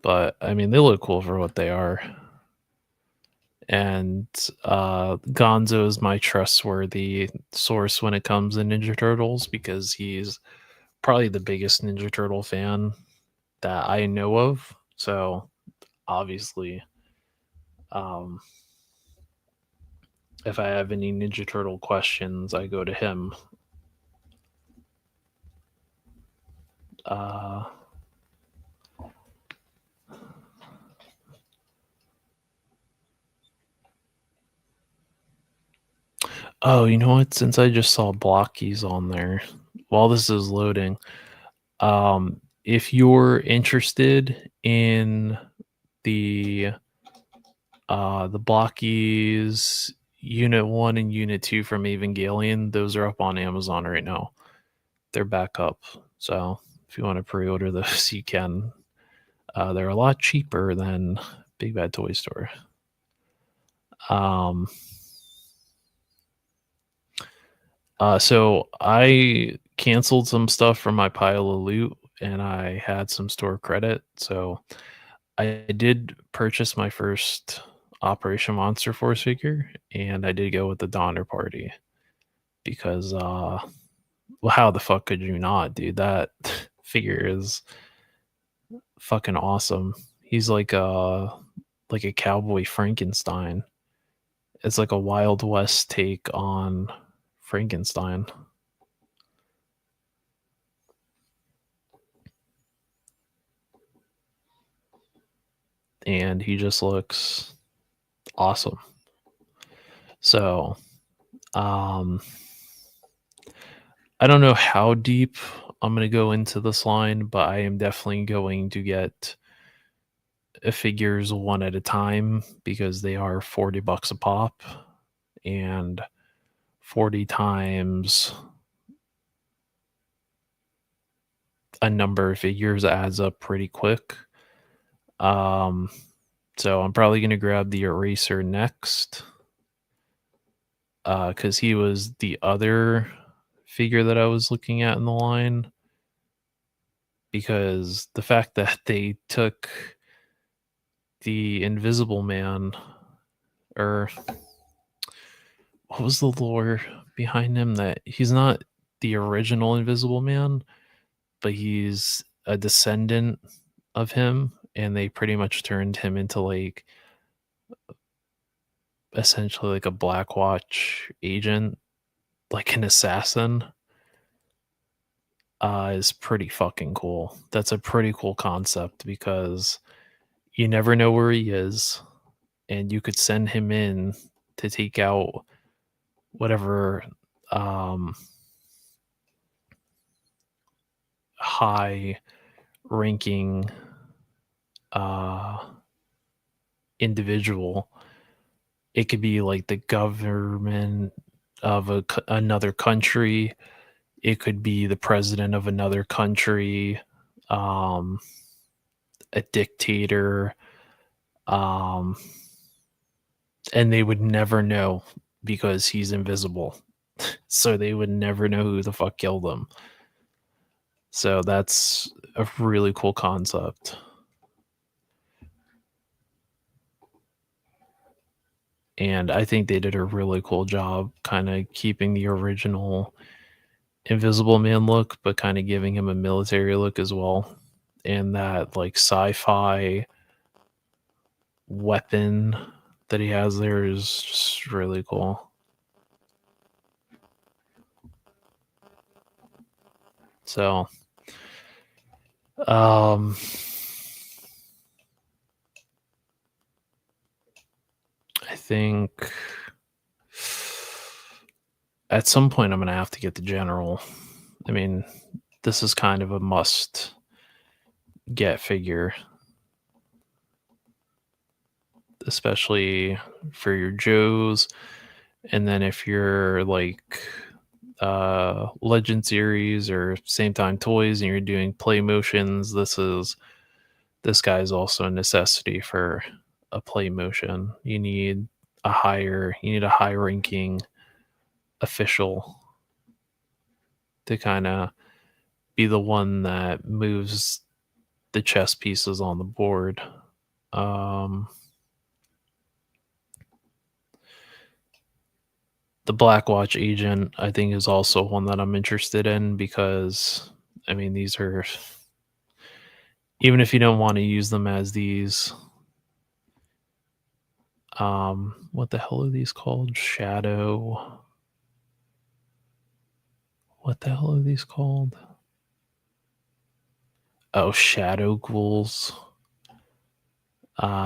But I mean, they look cool for what they are. And Gonzo is my trustworthy source when it comes to Ninja Turtles because he's probably the biggest Ninja Turtle fan that I know of. So obviously, if I have any Ninja Turtle questions, I go to him. Oh, you know what? Since I just saw Blockies on there, while this is loading, if you're interested in the Blockies Unit 1 and Unit 2 from Evangelion, those are up on Amazon right now. They're back up. So if you want to pre-order those, you can. They're a lot cheaper than Big Bad Toy Store. So I canceled some stuff from my pile of loot and I had some store credit. So I did purchase my first Operation Monster Force figure and I did go with the Donner Party because well how the fuck could you not, dude? That figure is fucking awesome. He's like a cowboy Frankenstein. It's like a Wild West take on Frankenstein. And he just looks awesome. So, um, I don't know how deep I'm going to go into this line, but I am definitely going to get figures one at a time because they are $40 a pop and 40 times a number of figures adds up pretty quick. Um, so I'm probably going to grab the Eraser next because he was the other figure that I was looking at in the line. Because the fact that they took the Invisible Man, or what was the lore behind him? That he's not the original Invisible Man, but he's a descendant of him, and they pretty much turned him into like essentially like a Black Watch agent, like an assassin. Is pretty fucking cool. That's a pretty cool concept because you never know where he is, and you could send him in to take out whatever um, high ranking uh, individual. It could be like the government of another country. It could be the president of another country, um, a dictator, um, and they would never know because he's invisible. So they would never know who the fuck killed him. So that's a really cool concept. And I think they did a really cool job kind of keeping the original Invisible Man look, but kind of giving him a military look as well. And that like sci-fi weapon that he has there is just really cool. So um I think at some point I'm gonna have to get the general. I mean, this is kind of a must get figure, especially for your Joes. And then if you're like Legend series or same time toys and you're doing play motions, this guy is also a necessity for a play motion. You need a high ranking official to kind of be the one that moves the chess pieces on the board. Um, the Black Watch agent, I think, is also one that I'm interested in because, I mean, these are, even if you don't want to use them as these, what the hell are these called? What the hell are these called? Oh, shadow ghouls.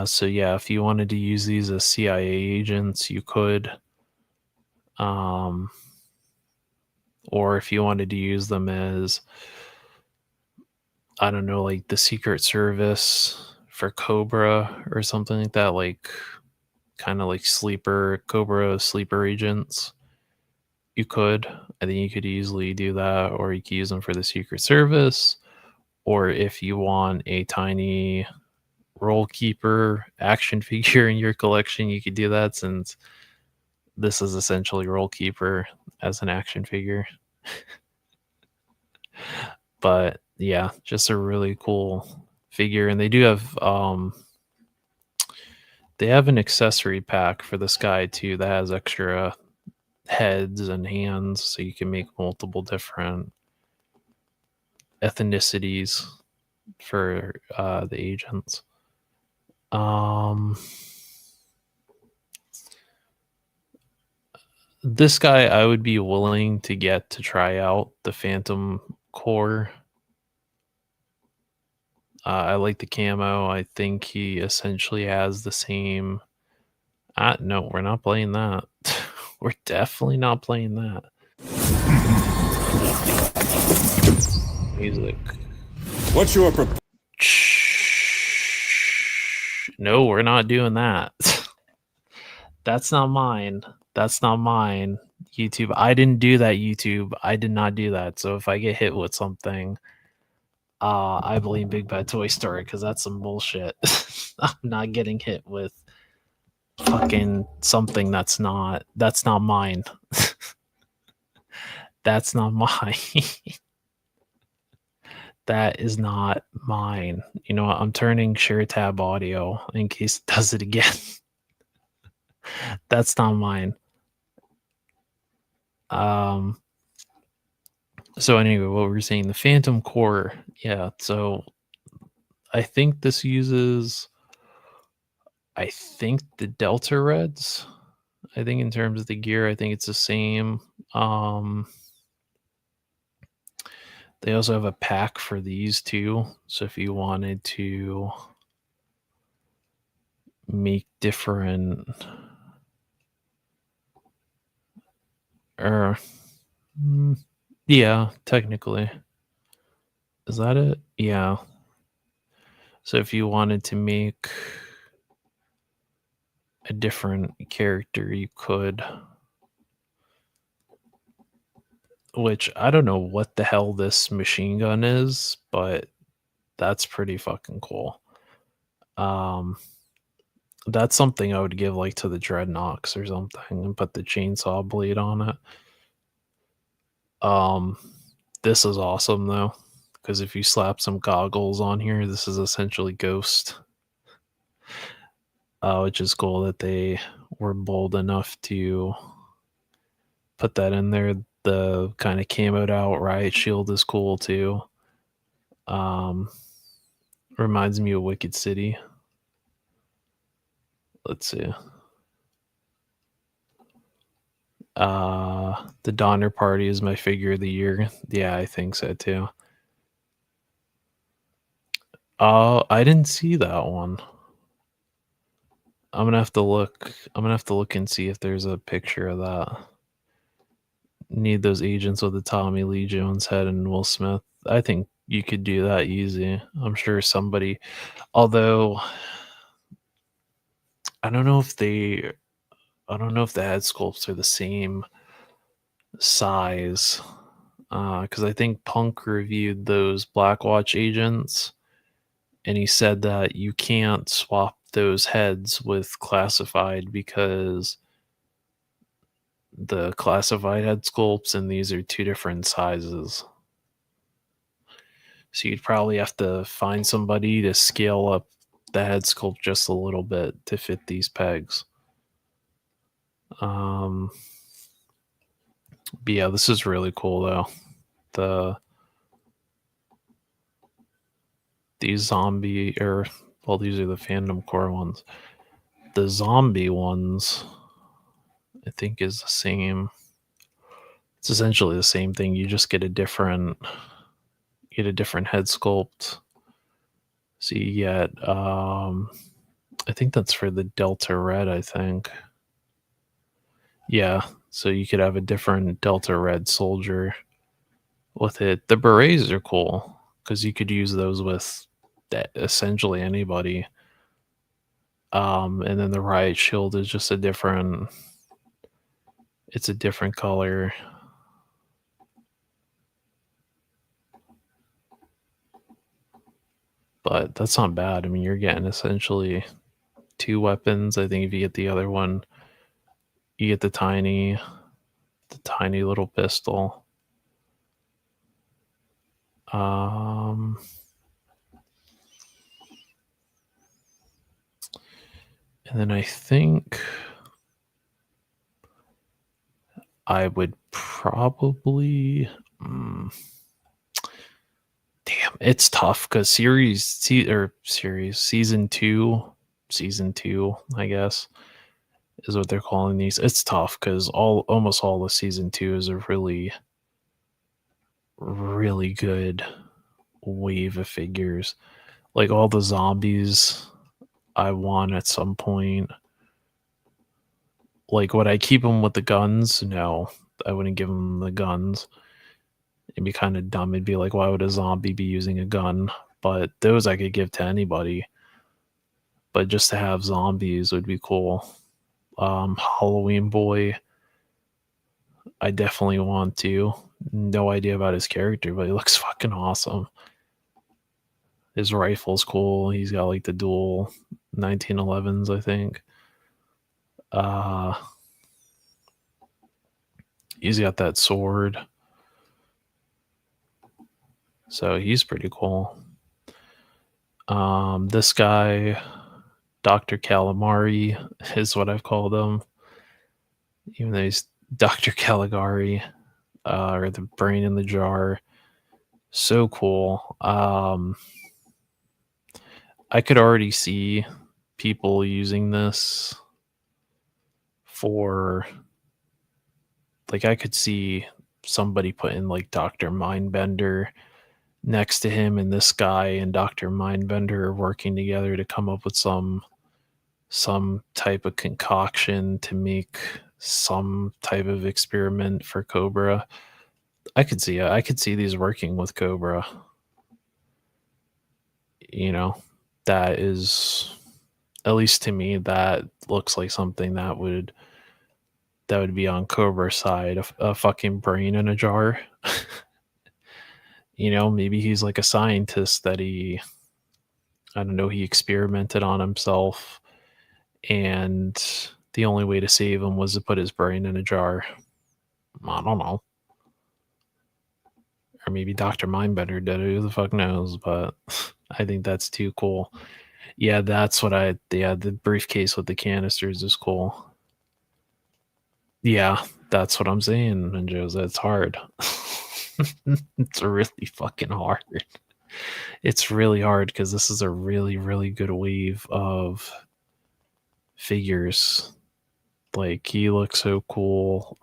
So yeah, if you wanted to use these as CIA agents, you could. Um, or if you wanted to use them as, I don't know, like the Secret Service for Cobra or something like that, like kind of like Cobra sleeper agents, you could. I think you could easily do that, or you could use them for the Secret Service. Or if you want a tiny role keeper action figure in your collection, you could do that since this is essentially Role Keeper as an action figure. But yeah, just a really cool figure. And they do have they have an accessory pack for this guy too that has extra heads and hands, so you can make multiple different ethnicities for the agents. This guy I would be willing to get to try out the Phantom Core. I like the camo. I think he essentially has the same. No, we're not playing that. We're definitely not playing that. Music. What's your No, we're not doing that. That's not mine. That's not mine. YouTube. I didn't do that, YouTube. I did not do that. So if I get hit with something, I blame Big Bad Toy Story because that's some bullshit. I'm not getting hit with fucking something that's not mine. That's not mine. That is not mine. You know what? I'm turning share tab audio in case it does it again. That's not mine. So anyway, what we were saying, the Phantom Core, yeah. So I think this uses, I think the Delta Reds. I think in terms of the gear, I think it's the same. They also have a pack for these too. So if you wanted to make different, or yeah, technically. Is that it? Yeah. So if you wanted to make a different character, you could. Which I don't know what the hell this machine gun is, but that's pretty fucking cool. That's something I would give like to the Dreadnoks or something and put the chainsaw blade on it. This is awesome though, because if you slap some goggles on here, this is essentially Ghost. Which is cool that they were bold enough to put that in there. The kind of camoed out riot shield is cool too. Reminds me of Wicked City. Let's see. The Donner Party is my figure of the year. Yeah, I think so too. I didn't see that one. I'm gonna have to look. I'm gonna have to look and see if there's a picture of that. Need those agents with the Tommy Lee Jones head and Will Smith. I think you could do that easy. I'm sure somebody, although I don't know if the head sculpts are the same size. Because I think Punk reviewed those Blackwatch agents, and he said that you can't swap those heads with classified because the classified head sculpts and these are two different sizes. So you'd probably have to find somebody to scale up the head sculpt just a little bit to fit these pegs. But yeah, this is really cool though. These zombie, or well, these are the Phantom Core ones. The zombie ones, I think, is the same. It's essentially the same thing. You just get a different head sculpt. So you get, I think that's for the Delta Red. I think, yeah. So you could have a different Delta Red soldier with it. The berets are cool because you could use those with essentially anybody. And then the riot shield is just a different color. But that's not bad. I mean, you're getting essentially two weapons. I think if you get the other one, You get the tiny little pistol. Um, and then I think I would probably. Damn, it's tough because season two, I guess, is what they're calling these. It's tough because almost all of season two is a really, really good wave of figures. Like all the zombies I want at some point. Like, would I keep them with the guns? No, I wouldn't give them the guns. It'd be kind of dumb. It'd be like, why would a zombie be using a gun? But those I could give to anybody. But just to have zombies would be cool. Halloween Boy, I definitely want to. No idea about his character, but he looks fucking awesome. His rifle's cool. He's got like the dual 1911s, I think. He's got that sword. So he's pretty cool. This guy, Dr. Calamari, is what I've called him. Even though he's Dr. Caligari, or the brain in the jar. So cool. I could already see people using this for, like, I could see somebody putting like Dr. Mindbender next to him, and this guy and Dr. Mindbender are working together to come up with some type of concoction to make some type of experiment for Cobra. I could see these working with Cobra. You know, that is, at least to me, that looks like something that would be on Cobra's side. A fucking brain in a jar. Maybe he's like a scientist that I don't know, he experimented on himself, and the only way to save him was to put his brain in a jar. I don't know. Or maybe Dr. Mindbender did it. Who the fuck knows? But I think that's too cool. Yeah, the briefcase with the canisters is cool. Yeah, that's what I'm saying, and Jose, it's hard. It's really fucking hard. It's really hard because this is a really, really good wave of figures. Like, he looks so cool.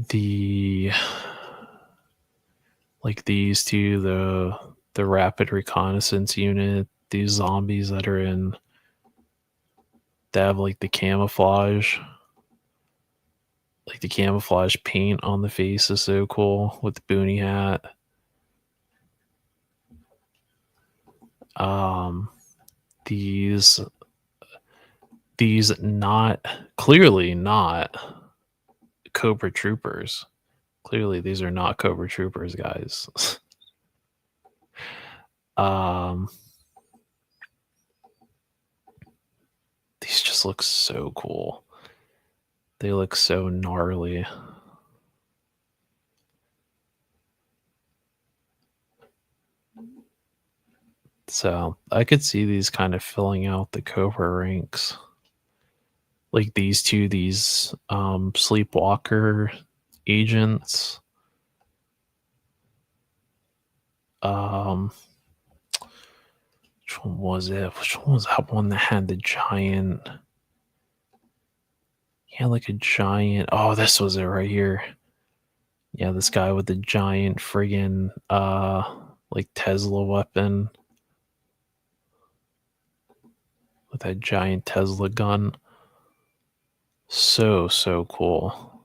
The like these two, the rapid reconnaissance unit, these zombies that are in, they have like the camouflage. Like the camouflage paint on the face is so cool with the boonie hat. These not clearly not Cobra Troopers. Clearly these are not Cobra Troopers, guys. These just look so cool. They look so gnarly. So I could see these kind of filling out the Cobra ranks. Like these Sleepwalker agents. Which one was it? Which one was that one that had the giant? Yeah, like a giant. Oh, this was it right here. Yeah, this guy with the giant friggin' like Tesla weapon. With that giant Tesla gun. So cool.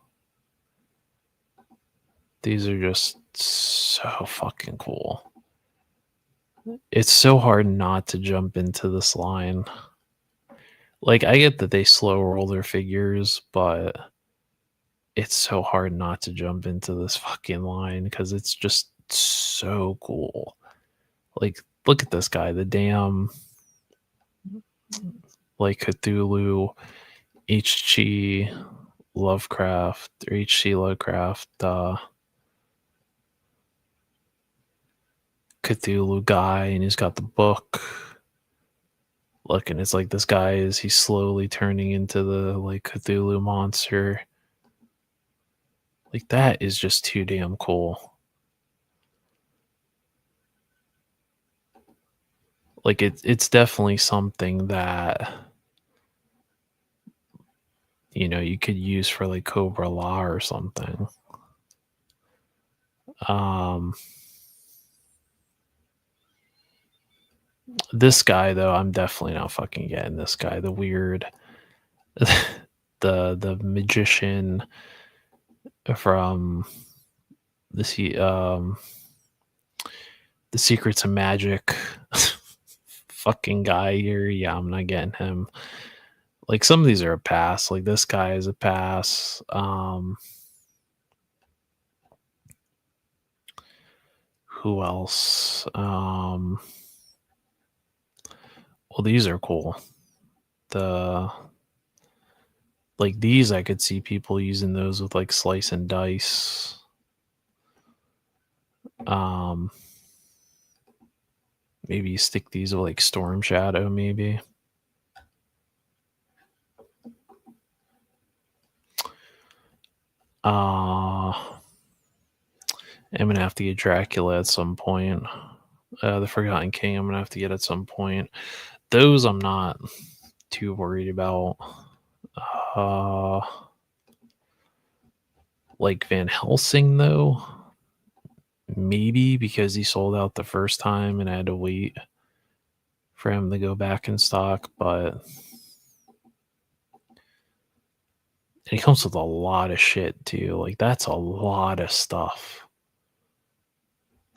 These are just so fucking cool. It's so hard not to jump into this line. Like, I get that they slow roll their figures, but it's so hard not to jump into this fucking line because it's just so cool. Like, look at this guy, the damn, like Cthulhu, HG Lovecraft or HG Lovecraft, Cthulhu guy, and he's got the book. Look, and it's like this guy he's slowly turning into the like Cthulhu monster. Like that is just too damn cool. Like it's definitely something that you could use for like Cobra Law or something. Um this guy though, I'm definitely not fucking getting this guy. The weird the magician from the the Secrets of Magic fucking guy here. Yeah, I'm not getting him. Like some of these are a pass. Like this guy is a pass. Who else? Well, these are cool. The like these, I could see people using those with like slice and dice. Maybe you stick these with like Storm Shadow, maybe. I'm gonna have to get Dracula at some point. The Forgotten King, I'm gonna have to get at some point. Those I'm not too worried about. Like Van Helsing though, maybe because he sold out the first time and I had to wait for him to go back in stock, but he comes with a lot of shit too. Like that's a lot of stuff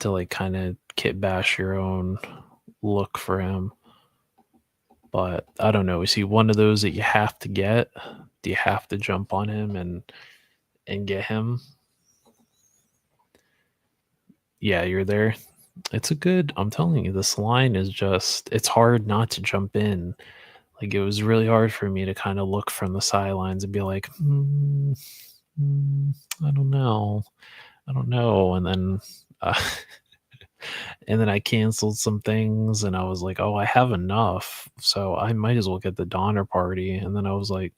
to like kind of kit bash your own look for him. But I don't know. Is he one of those that you have to get? Do you have to jump on him and get him? Yeah, you're there. It's a good. I'm telling you, this line is just. It's hard not to jump in. Like it was really hard for me to kind of look from the sidelines and be like, I don't know, and then. And then I canceled some things and I was like, oh, I have enough. So I might as well get the Donner Party. And then I was like,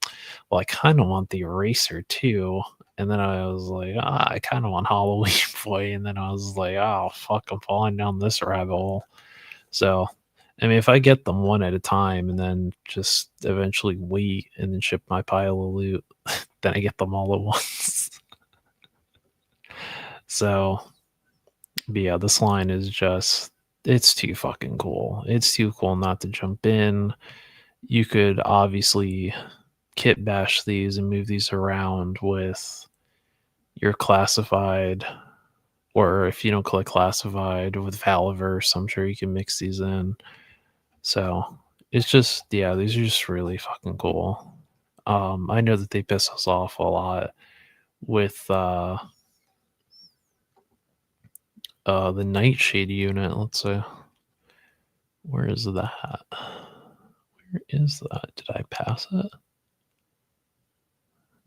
well, I kind of want the Eraser too. And then I was like, I kind of want Halloween Boy. And then I was like, oh, fuck, I'm falling down this rabbit hole. So, I mean, if I get them one at a time and then just eventually wait and then ship my pile of loot, then I get them all at once. So, but yeah, this line is just, it's too fucking cool. It's too cool not to jump in. You could obviously kit bash these and move these around with your classified, or if you don't collect classified with Valiverse, I'm sure you can mix these in. So it's just, yeah, these are just really fucking cool. I know that they piss us off a lot with the Nightshade unit. Let's say, where is that? Where is that? Did I pass it?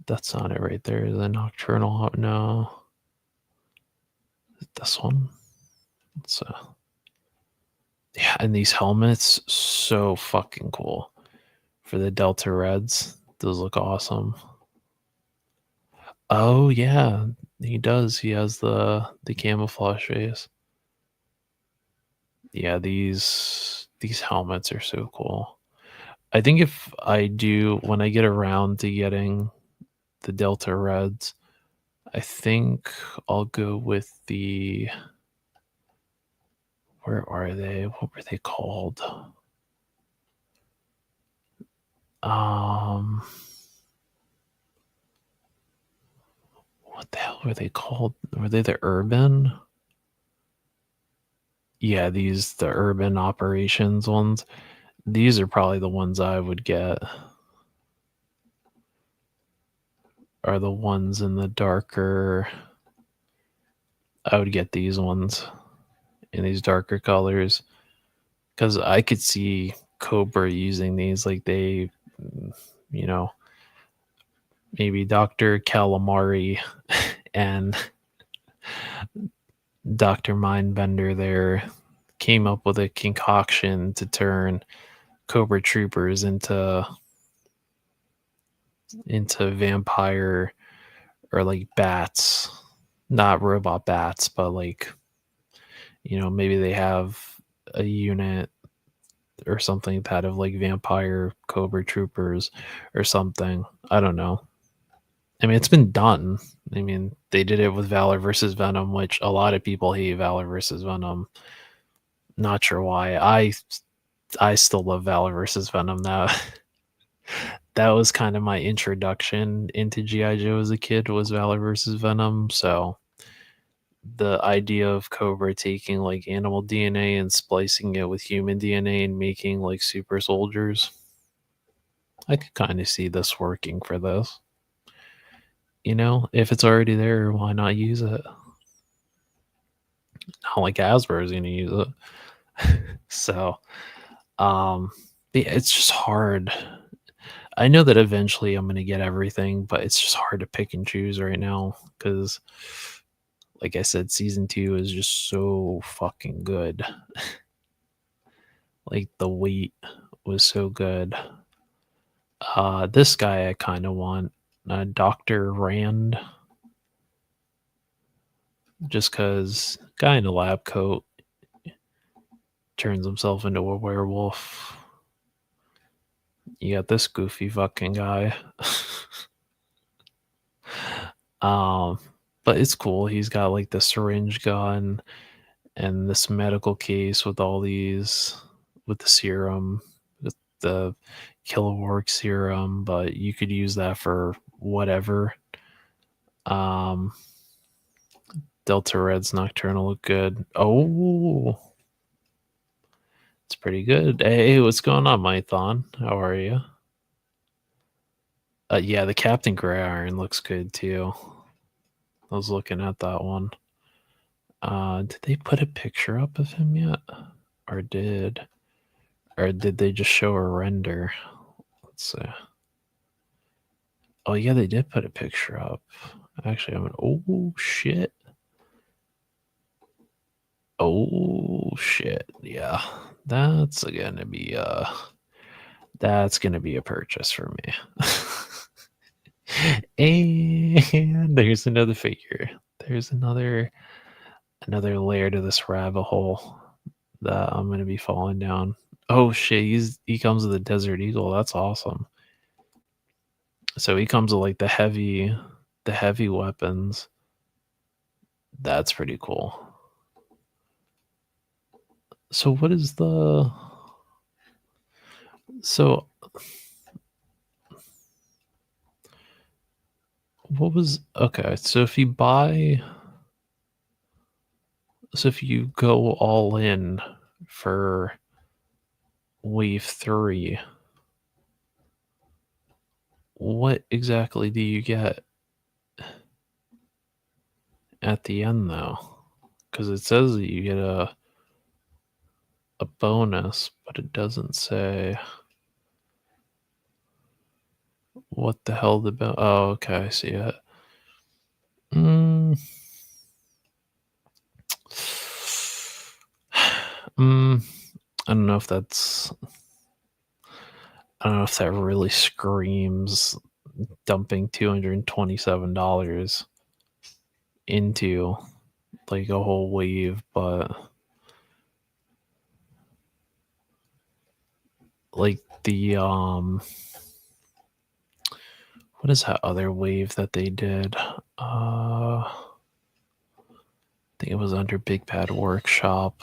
That's not it right there. The Nocturnal. No. This one. It's yeah, and these helmets, so fucking cool. For the Delta Reds. Those look awesome. Oh yeah, he does. He has the camouflage face. Yeah, these helmets are so cool. I think if I do, when I get around to getting the Delta Reds, I think I'll go with the, where are they? What were they called? What the hell were they called? Were they the Urban? Yeah, the Urban Operations ones. These are probably the ones I would get. Are the ones in the darker. I would get these ones in these darker colors because I could see Cobra using these. Like they, you know, maybe Dr. Calamari and Dr. Mindbender there came up with a concoction to turn Cobra Troopers into vampire or like bats, not robot bats, but like, maybe they have a unit or something that have like vampire Cobra Troopers or something. I don't know. I mean, it's been done. I mean, they did it with Valor versus Venom, which a lot of people hate Valor versus Venom. Not sure why. I still love Valor versus Venom. That was kind of my introduction into GI Joe as a kid, was Valor versus Venom. So the idea of Cobra taking like animal DNA and splicing it with human DNA and making like super soldiers, I could kind of see this working for this. If it's already there, why not use it? Not like Hasbro is going to use it. So, yeah, it's just hard. I know that eventually I'm going to get everything, but it's just hard to pick and choose right now because, like I said, season 2 is just so fucking good. Like the weight was so good. This guy I kind of want, Dr. Rand, just because guy in a lab coat turns himself into a werewolf. You got this goofy fucking guy. But it's cool. He's got like the syringe gun and this medical case with all these, with the serum, with the kilowork serum, but you could use that for whatever. Delta Red's Nocturnal look good. Oh, it's pretty good. Hey, what's going on, Mython? How are you? Yeah, the Captain Gray Iron looks good too. I was looking at that one. Did they put a picture up of him yet? Or did they just show a render? Let's see. Oh yeah, they did put a picture up. Actually, oh shit. Oh shit. Yeah. That's gonna be a purchase for me. And there's another figure. There's another layer to this rabbit hole that I'm gonna be falling down. Oh shit, he comes with a Desert Eagle. That's awesome. So he comes with like the heavy weapons. That's pretty cool. So what is the what was okay, so if you go all in for wave 3, what exactly do you get at the end though? Because it says that you get a bonus, but it doesn't say what the hell oh, okay, I see it. I don't know if that's, I don't know if that really screams dumping $227 into like a whole wave, but like the what is that other wave that they did? I think it was under Big Bad Workshop.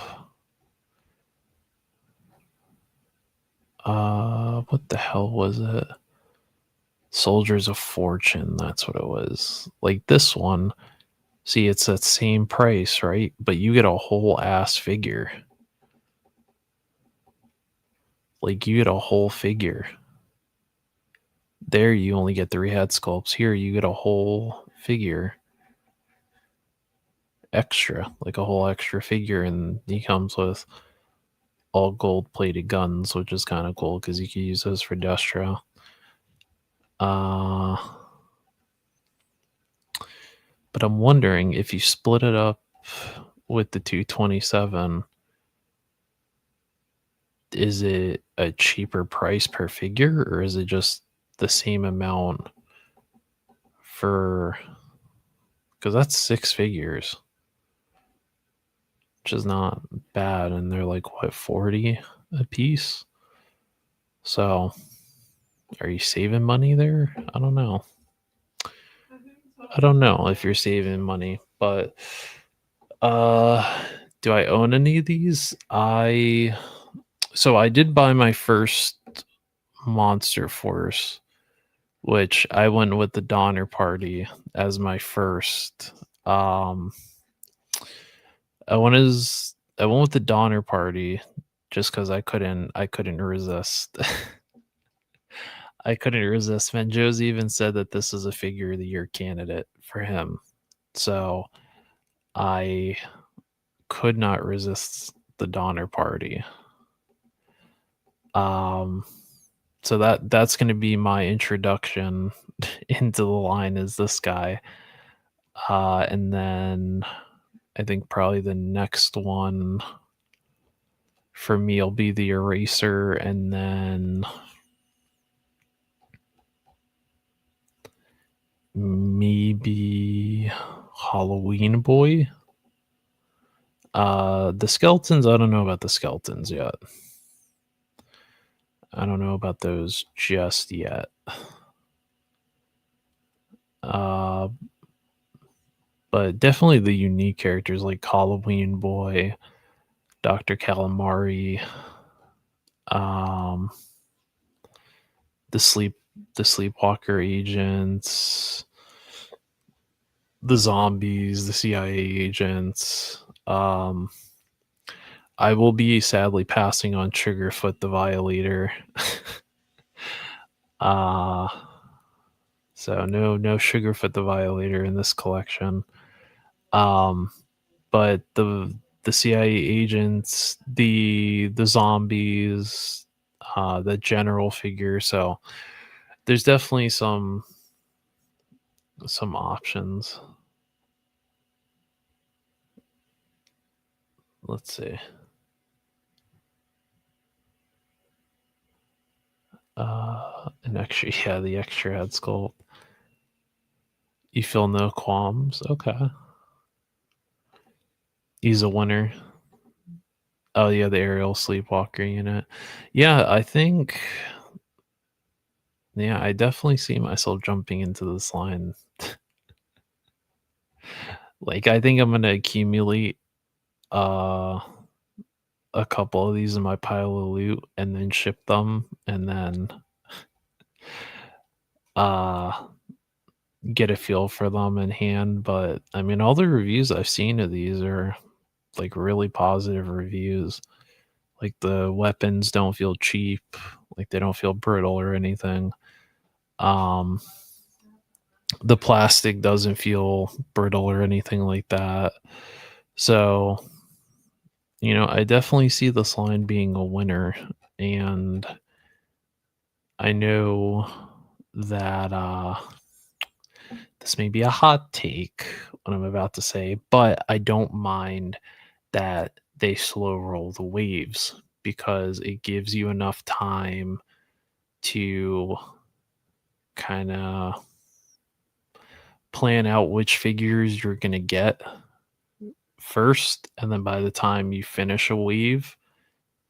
What the hell was it? Soldiers of Fortune, that's what it was. Like this one, see, it's that same price, right? But you get a whole ass figure. Like you get a whole figure. There you only get 3 head sculpts. Here you get a whole figure. Extra, like a whole extra figure, and he comes with all gold plated guns, which is kind of cool because you can use those for Destro. But I'm wondering if you split it up with the 227, is it a cheaper price per figure, or is it just the same amount for, because that's 6 figures, which is not bad, and they're like what, 40 a piece? So are you saving money there? I don't know. I don't know if you're saving money, but do I own any of these? So I did buy my first Monster Force, which I went with the Donner Party as my first. I went with the Donner Party just because I couldn't resist. I couldn't resist. Man, Josie even said that this is a figure of the year candidate for him. So I could not resist the Donner Party. So that's going to be my introduction into the line, is this guy. And then I think probably the next one for me will be the Eraser, and then maybe Halloween Boy. The skeletons, I don't know about the skeletons yet. I don't know about those just yet. But definitely the unique characters like Halloween Boy, Dr. Calamari, the Sleepwalker agents, the zombies, the CIA agents. I will be sadly passing on Triggerfoot the Violator. So no Sugarfoot the Violator in this collection. But the CIA agents, the zombies, the general figure. So there's definitely some options. Let's see. An extra, yeah, the extra head sculpt. You feel no qualms. Okay. He's a winner. Oh yeah, the aerial sleepwalker unit. Yeah, I think. Yeah, I definitely see myself jumping into this line. Like, I think I'm gonna accumulate a couple of these in my pile of loot and then ship them, and then get a feel for them in hand. But I mean, all the reviews I've seen of these are like really positive reviews. Like, the weapons don't feel cheap, like they don't feel brittle or anything. The plastic doesn't feel brittle or anything like that. So, I definitely see this line being a winner, and I know that this may be a hot take, what I'm about to say, but I don't mind that they slow roll the waves, because it gives you enough time to kind of plan out which figures you're going to get first. And then by the time you finish a wave,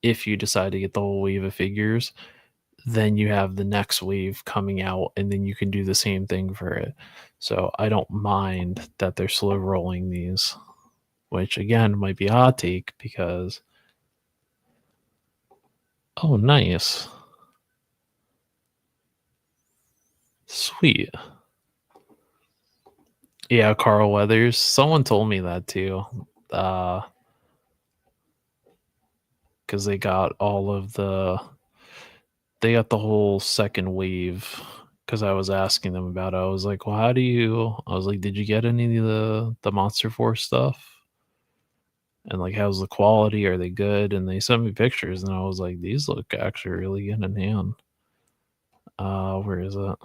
if you decide to get the whole wave of figures, then you have the next wave coming out, and then you can do the same thing for it. So I don't mind that they're slow rolling these, which again might be a hot take because, oh, nice. Sweet. Yeah, Carl Weathers. Someone told me that too. Because they got they got the whole second wave. Because I was asking them about it. I was like, well, I was like, did you get any of the Monster Force stuff? and like, how's the quality? Are they good? And they sent me pictures, and I was like, these look actually really good in hand. Where is it?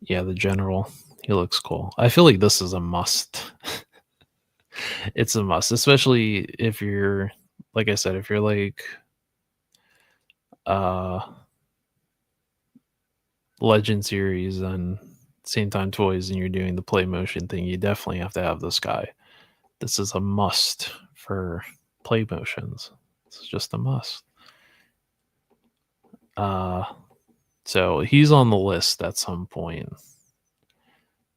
Yeah, the general. He looks cool. I feel like this is a must. It's a must, especially if you're, like I said, if you're like uh Legend series and same time toys and you're doing the play motion thing, you definitely have to have this guy. This is a must for play motions. It's just a must. Uh so he's on the list at some point.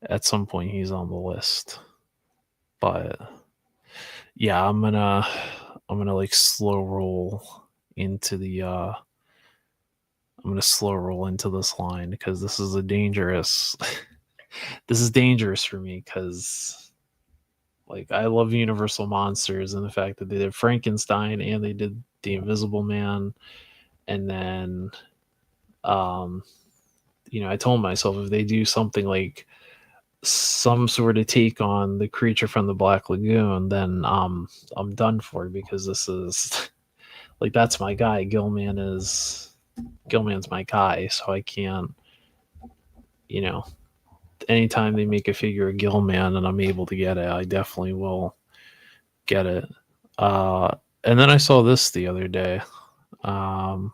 At some point he's on the list. But yeah, I'm gonna like slow roll into the I'm gonna slow roll into this line because this is a dangerous this is dangerous for me because like I love Universal Monsters and the fact that they did Frankenstein and they did the Invisible Man, and then um I told myself if they do something like some sort of take on the creature from the Black Lagoon, then I'm done for because this is like that's my guy. Gilman's my guy, so I can't, you know, anytime they make a figure of Gilman and I'm able to get it, I definitely will get it. Uh, and then I saw this the other day, um,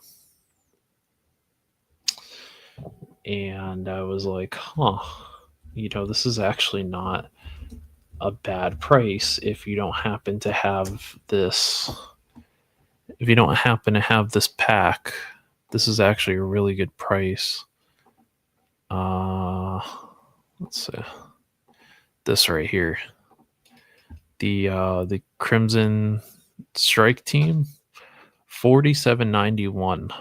and I was like, huh, this is actually not a bad price if you don't happen to have this. If you don't happen to have this pack, this is actually a really good price. Uh, let's see. This right here. The Crimson Strike Team, 47.91.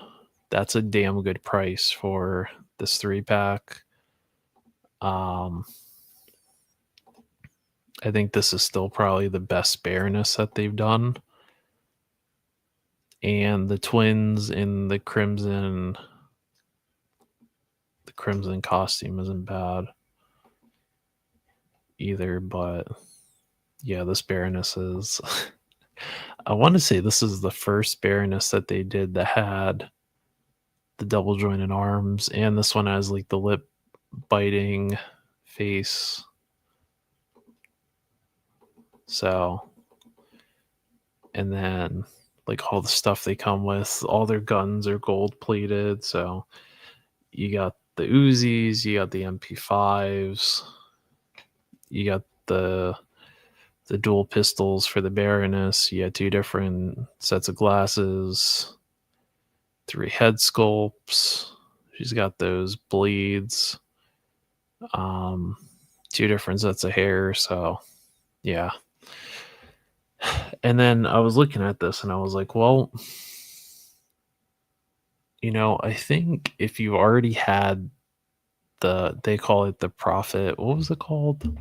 That's a damn good price for this 3-pack. I think this is still probably the best Baroness that they've done. And the twins in the crimson costume isn't bad either, but yeah, this Baroness is I want to say this is the first Baroness that they did that had the double jointed arms, and this one has like the lip biting face. So, and then like all the stuff they come with, all their guns are gold plated. So you got the Uzis, you got the MP5s, you got the dual pistols for the Baroness. You got 2 different sets of glasses, 3 head sculpts. She's got those blades, 2 different sets of hair. So yeah. And then I was looking at this and I was like, well, I think if you already had they call it the Prophet, what was it called?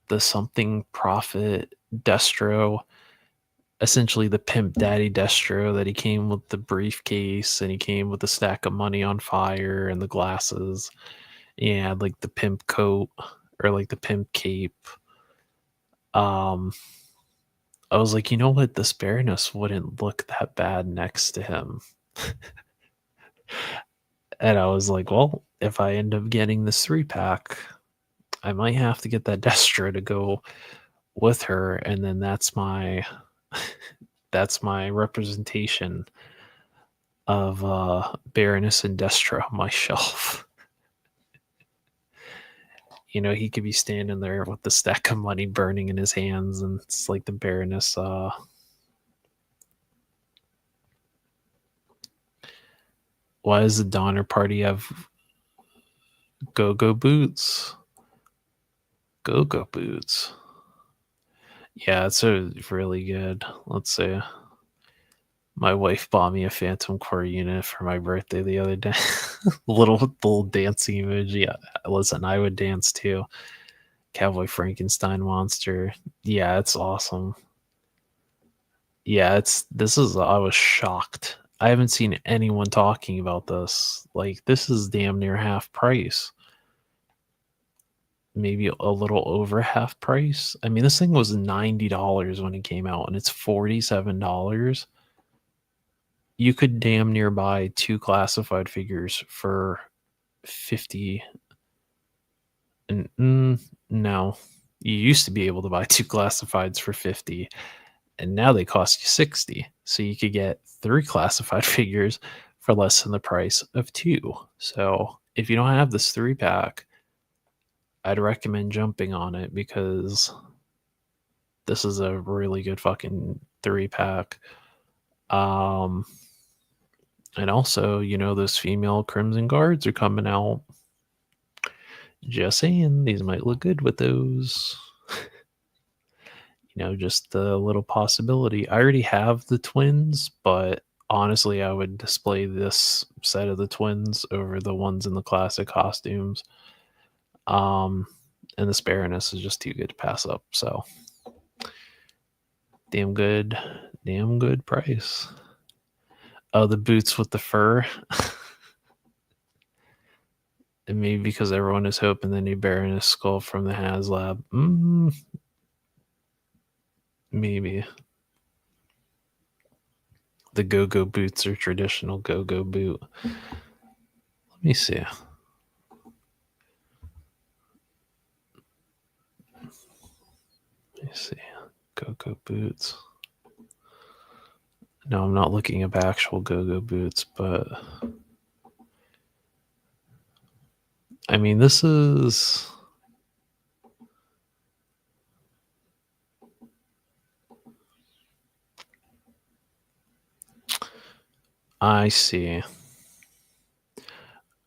The something Prophet Destro, essentially the pimp daddy Destro, that he came with the briefcase and he came with a stack of money on fire and the glasses. Yeah, like the pimp coat or like the pimp cape. I was like, you know what? This Baroness wouldn't look that bad next to him. And I was like, well, if I end up getting this 3-pack, I might have to get that Destro to go with her, and then that's my representation of Baroness and Destro on my shelf. He could be standing there with the stack of money burning in his hands, and it's like the Baroness. Why does the Donner Party have go-go boots? Go-go boots. Yeah, it's really good. Let's see. My wife bought me a Phantom Core unit for my birthday the other day. little dancing image. Yeah, listen, I would dance too. Cowboy Frankenstein monster. Yeah, it's awesome. Yeah, I was shocked. I haven't seen anyone talking about this. Like, this is damn near half price. maybe a little over half price. I mean, this thing was $90 when it came out, and it's $47. You could damn near buy 2 classified figures for 50. And no, you used to be able to buy 2 classifieds for 50, and now they cost you 60. So you could get 3 classified figures for less than the price of 2. So if you don't have this 3-pack, I'd recommend jumping on it because this is a really good fucking 3-pack. And also, those female Crimson Guards are coming out. Just saying, these might look good with those. Just a little possibility. I already have the twins, but honestly, I would display this set of the twins over the ones in the classic costumes. And the Spareness is just too good to pass up. So, damn good price. Oh, the boots with the fur. And maybe because everyone is hoping the new Baroness skull from the HasLab. Maybe. The go-go boots are traditional go-go boot. Let me see. Go-go boots. No, I'm not looking up actual go-go boots, but I mean, this is... I see.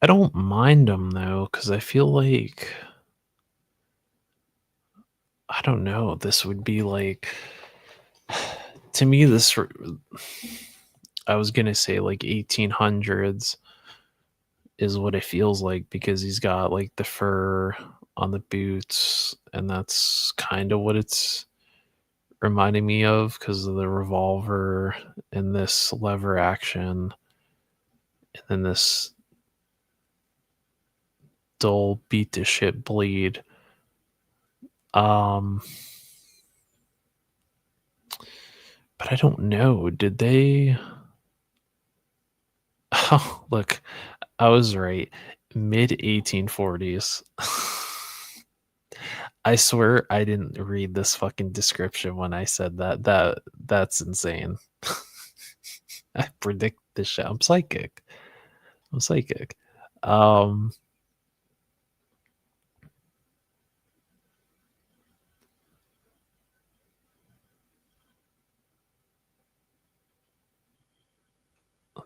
I don't mind them, though, because I feel like... I don't know. This would be like... To me, this... I was going to say like 1800s is what it feels like because he's got like the fur on the boots, and that's kind of what it's reminding me of because of the revolver and this lever action and then this dull beat to shit bleed. But I don't know. Did they... Oh, look, I was right. Mid 1840s. I swear I didn't read this fucking description when I said that. That's insane. I predict this shit. I'm psychic. Let's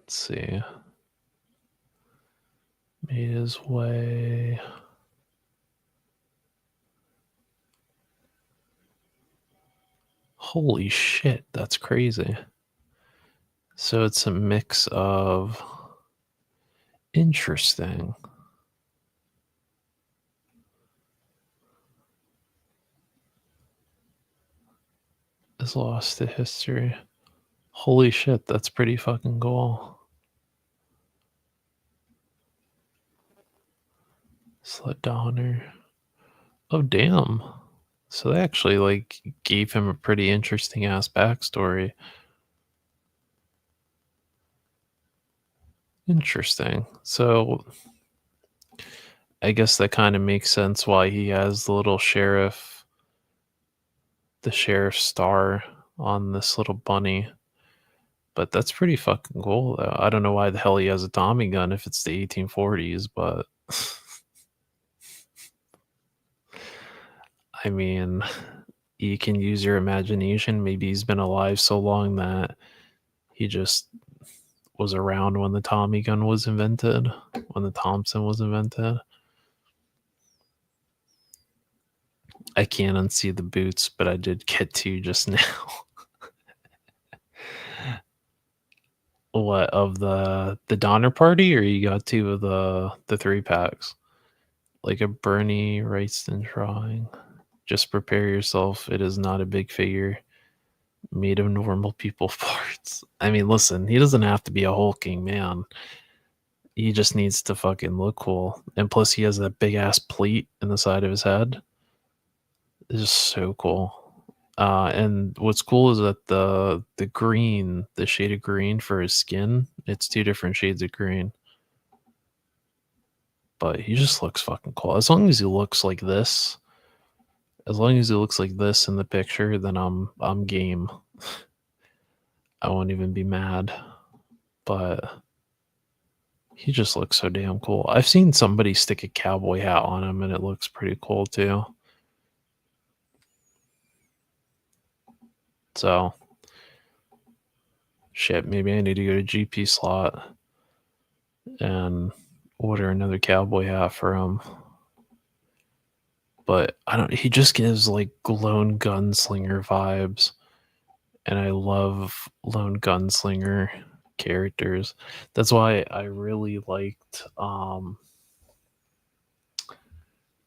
see. Made his way. Holy shit, that's crazy. So it's a mix of... Interesting. Is lost to history. Holy shit, that's pretty fucking cool. Slut Donner. Oh, damn. So they actually like gave him a pretty interesting ass backstory. Interesting. So I guess that kind of makes sense why he has the little sheriff, the sheriff's star on this little bunny. But that's pretty fucking cool, though. I don't know why the hell he has a Tommy gun if it's the 1840s, but I mean, you can use your imagination. Maybe he's been alive so long that he just was around when the Tommy gun was invented, when the Thompson was invented. I can't unsee the boots, but I did get to just now. What, of the Donner Party, or you got two of the 3-packs? Like a Bernie Wrightston drawing. Just prepare yourself. It is not a big figure made of normal people parts. I mean, listen, he doesn't have to be a hulking man. he just needs to fucking look cool. And plus, he has that big ass pleat in the side of his head. It's just so cool. And what's cool is that the green, the shade of green for his skin, it's two different shades of green. But he just looks fucking cool. As long as he looks like this, as long as he looks like this in the picture, then I'm game. I won't even be mad. But he just looks so damn cool. I've seen somebody stick a cowboy hat on him and it looks pretty cool too. So shit, maybe I need to go to GP slot and order another cowboy hat for him. But I don't, he just gives like lone gunslinger vibes. And I love lone gunslinger characters. That's why I really liked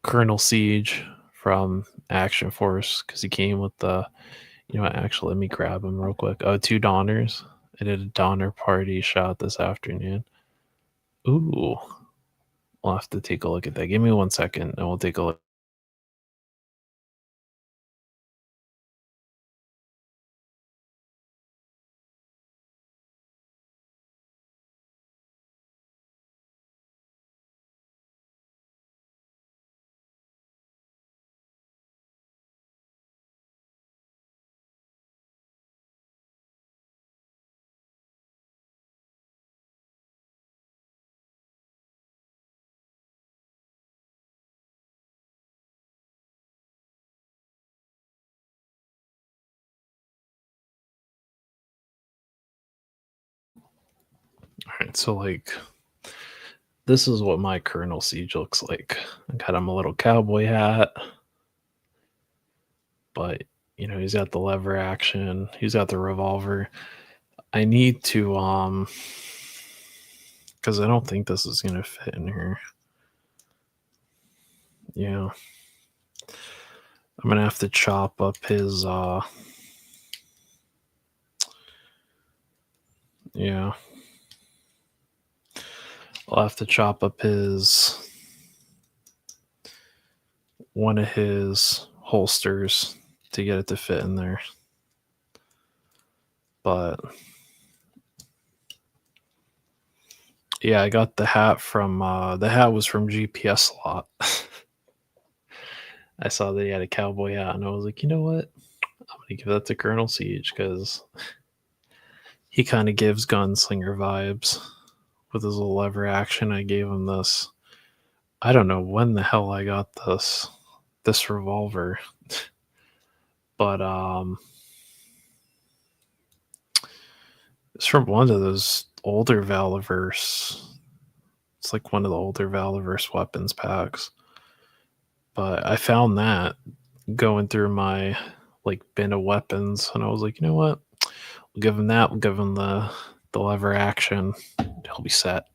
Colonel Siege from Action Force, because he came with the, you know what, actually, let me grab him real quick. Oh, 2 Donners. I did a Donner party shot this afternoon. Ooh, I'll have to take a look at that. Give me 1 second and we'll take a look. All right, so like this is what my Colonel Siege looks like. I got him a little cowboy hat, but you know, he's got the lever action, he's got the revolver. I need to because I don't think this is gonna fit in here. Yeah. I'm gonna have to chop up his yeah. I'll have to chop up his one of his holsters to get it to fit in there. But yeah, I got the hat from the hat was from GPS slot. I saw that he had a cowboy hat and I was like, you know what? I'm gonna give that to Colonel Siege because he kind of gives gunslinger vibes with his little lever action. I gave him this. I don't know when the hell I got this revolver, but it's from one of those older Valiverse. It's like one of the older Valiverse weapons packs. But I found that going through my like bin of weapons, and I was like, you know what? We'll give him that. We'll give him the lever action. He'll be set.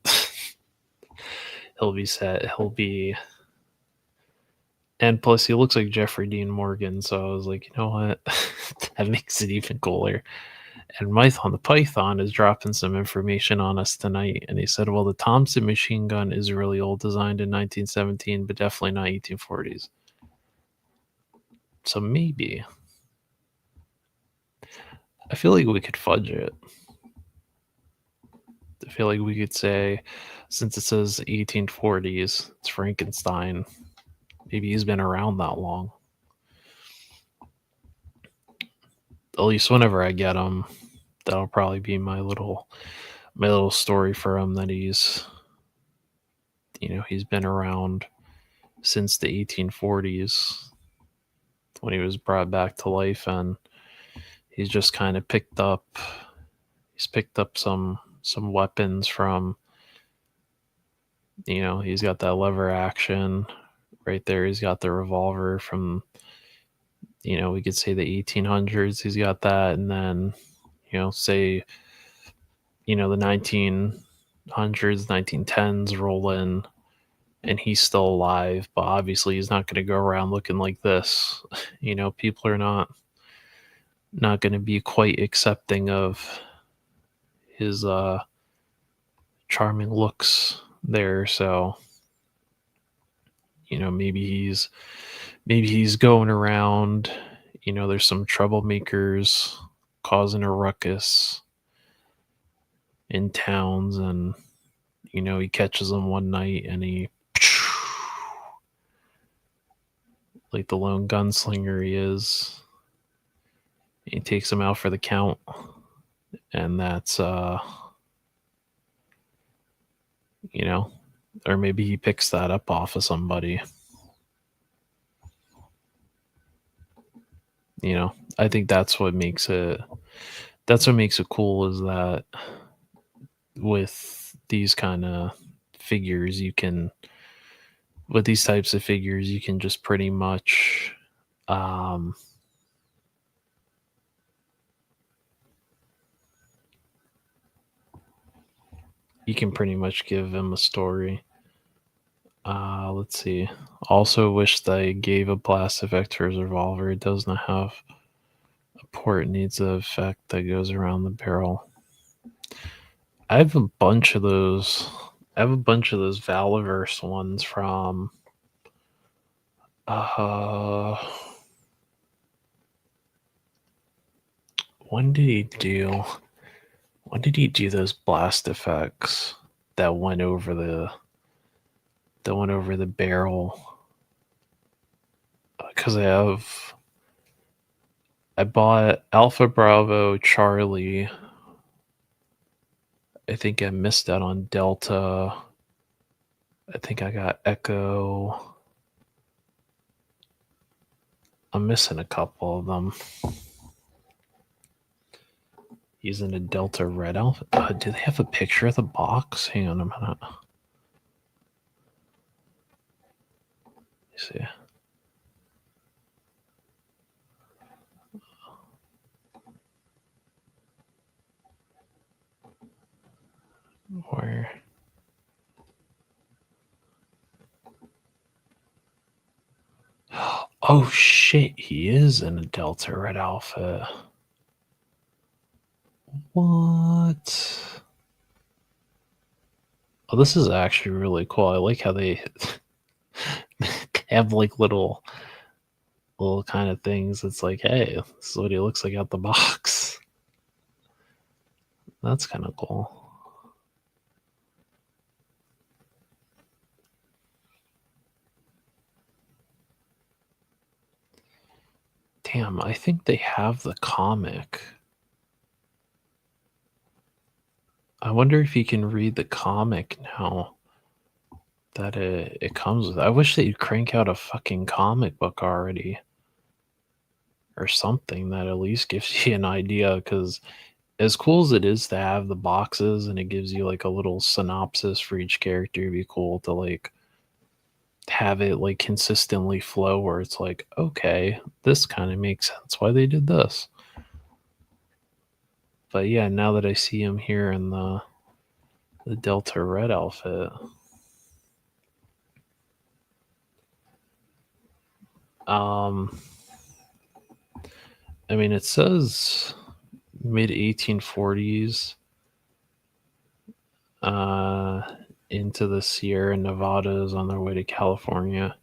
He'll be set. He'll be. And plus, he looks like Jeffrey Dean Morgan, so I was like, you know what? That makes it even cooler. And Mython the Python is dropping some information on us tonight, and he said, well, the Thompson machine gun is really old, designed in 1917, but definitely not 1840s. So maybe. I feel like we could fudge it. I feel like we could say, since it says 1840s, it's Frankenstein. Maybe he's been around that long. At least whenever I get him, that'll probably be my little story for him, that he's, you know, he's been around since the 1840s when he was brought back to life, and he's just kind of picked up some weapons from, you know, he's got that lever action right there, he's got the revolver from, you know, we could say the 1800s, he's got that, and then, you know, say, you know, the 1900s 1910s roll in and he's still alive, but obviously he's not going to go around looking like this. You know, people are not going to be quite accepting of his charming looks there. So, maybe he's going around, there's some troublemakers causing a ruckus in towns, and he catches them one night, and he like the lone gunslinger he is, he takes him out for the count, and that's you know or maybe he picks that up off of somebody. I think that's what makes it cool, is that with these kind of figures you can with these types of figures you can just pretty much um you can pretty much give him a story. Let's see. Also wish they gave a blast effect to his revolver. It does not have a port. It needs a effect that goes around the barrel. I have a bunch of those. I have a bunch of those Valiverse ones from uh when did he do those blast effects that went over the barrel? Because I bought Alpha Bravo Charlie. I think I missed out on Delta. I think I got Echo. I'm missing a couple of them. Using a Delta Red Alpha. Do they have a picture of the box? Hang on a minute. Let me see. Where? Oh shit, he is in a Delta Red outfit. What? Oh, this is actually really cool. I like how they have like little kind of things. It's like, hey, this is what he looks like out the box. That's kind of cool. Damn, I think they have the comic. I wonder if you can read the comic now that it comes with. I wish they'd crank out a fucking comic book already, or something that at least gives you an idea. Because as cool as it is to have the boxes and it gives you like a little synopsis for each character, it'd be cool to like have it like consistently flow where it's like, okay, this kind of makes sense why they did this. But yeah, now that I see him here in the Delta Red outfit, um, I mean, it says mid 1840s, uh, into the Sierra Nevadas on their way to California.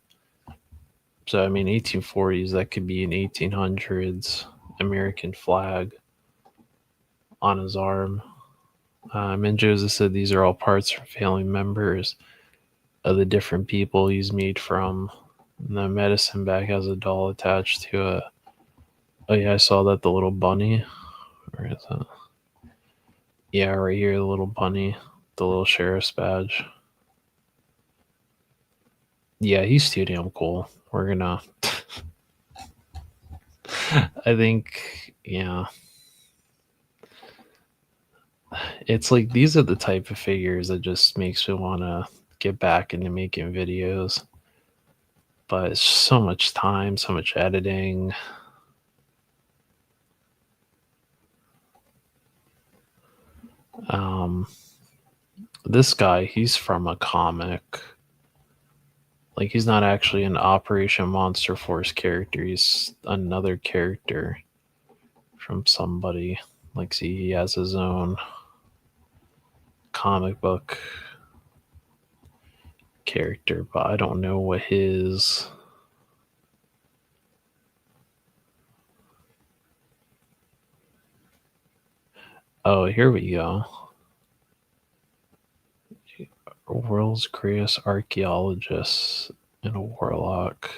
So I mean, 1840s, that could be an 1800s American flag on his arm. And Joseph said these are all parts from family members of the different people he's made from. And the medicine bag has a doll attached to it. Oh yeah, I saw that, the little bunny. Where is it? Yeah, right here, the little bunny, the little sheriff's badge. Yeah, he's too damn cool. We're gonna. I think, yeah. It's like these are the type of figures that just makes me want to get back into making videos. But it's so much time, so much editing. Um, this guy, he's from a comic. Like, he's not actually an Operation Monster Force character. He's another character from somebody. Like, see, he has his own comic book. character, but I don't know what his. Oh, here we go. World's greatest archaeologist and a warlock.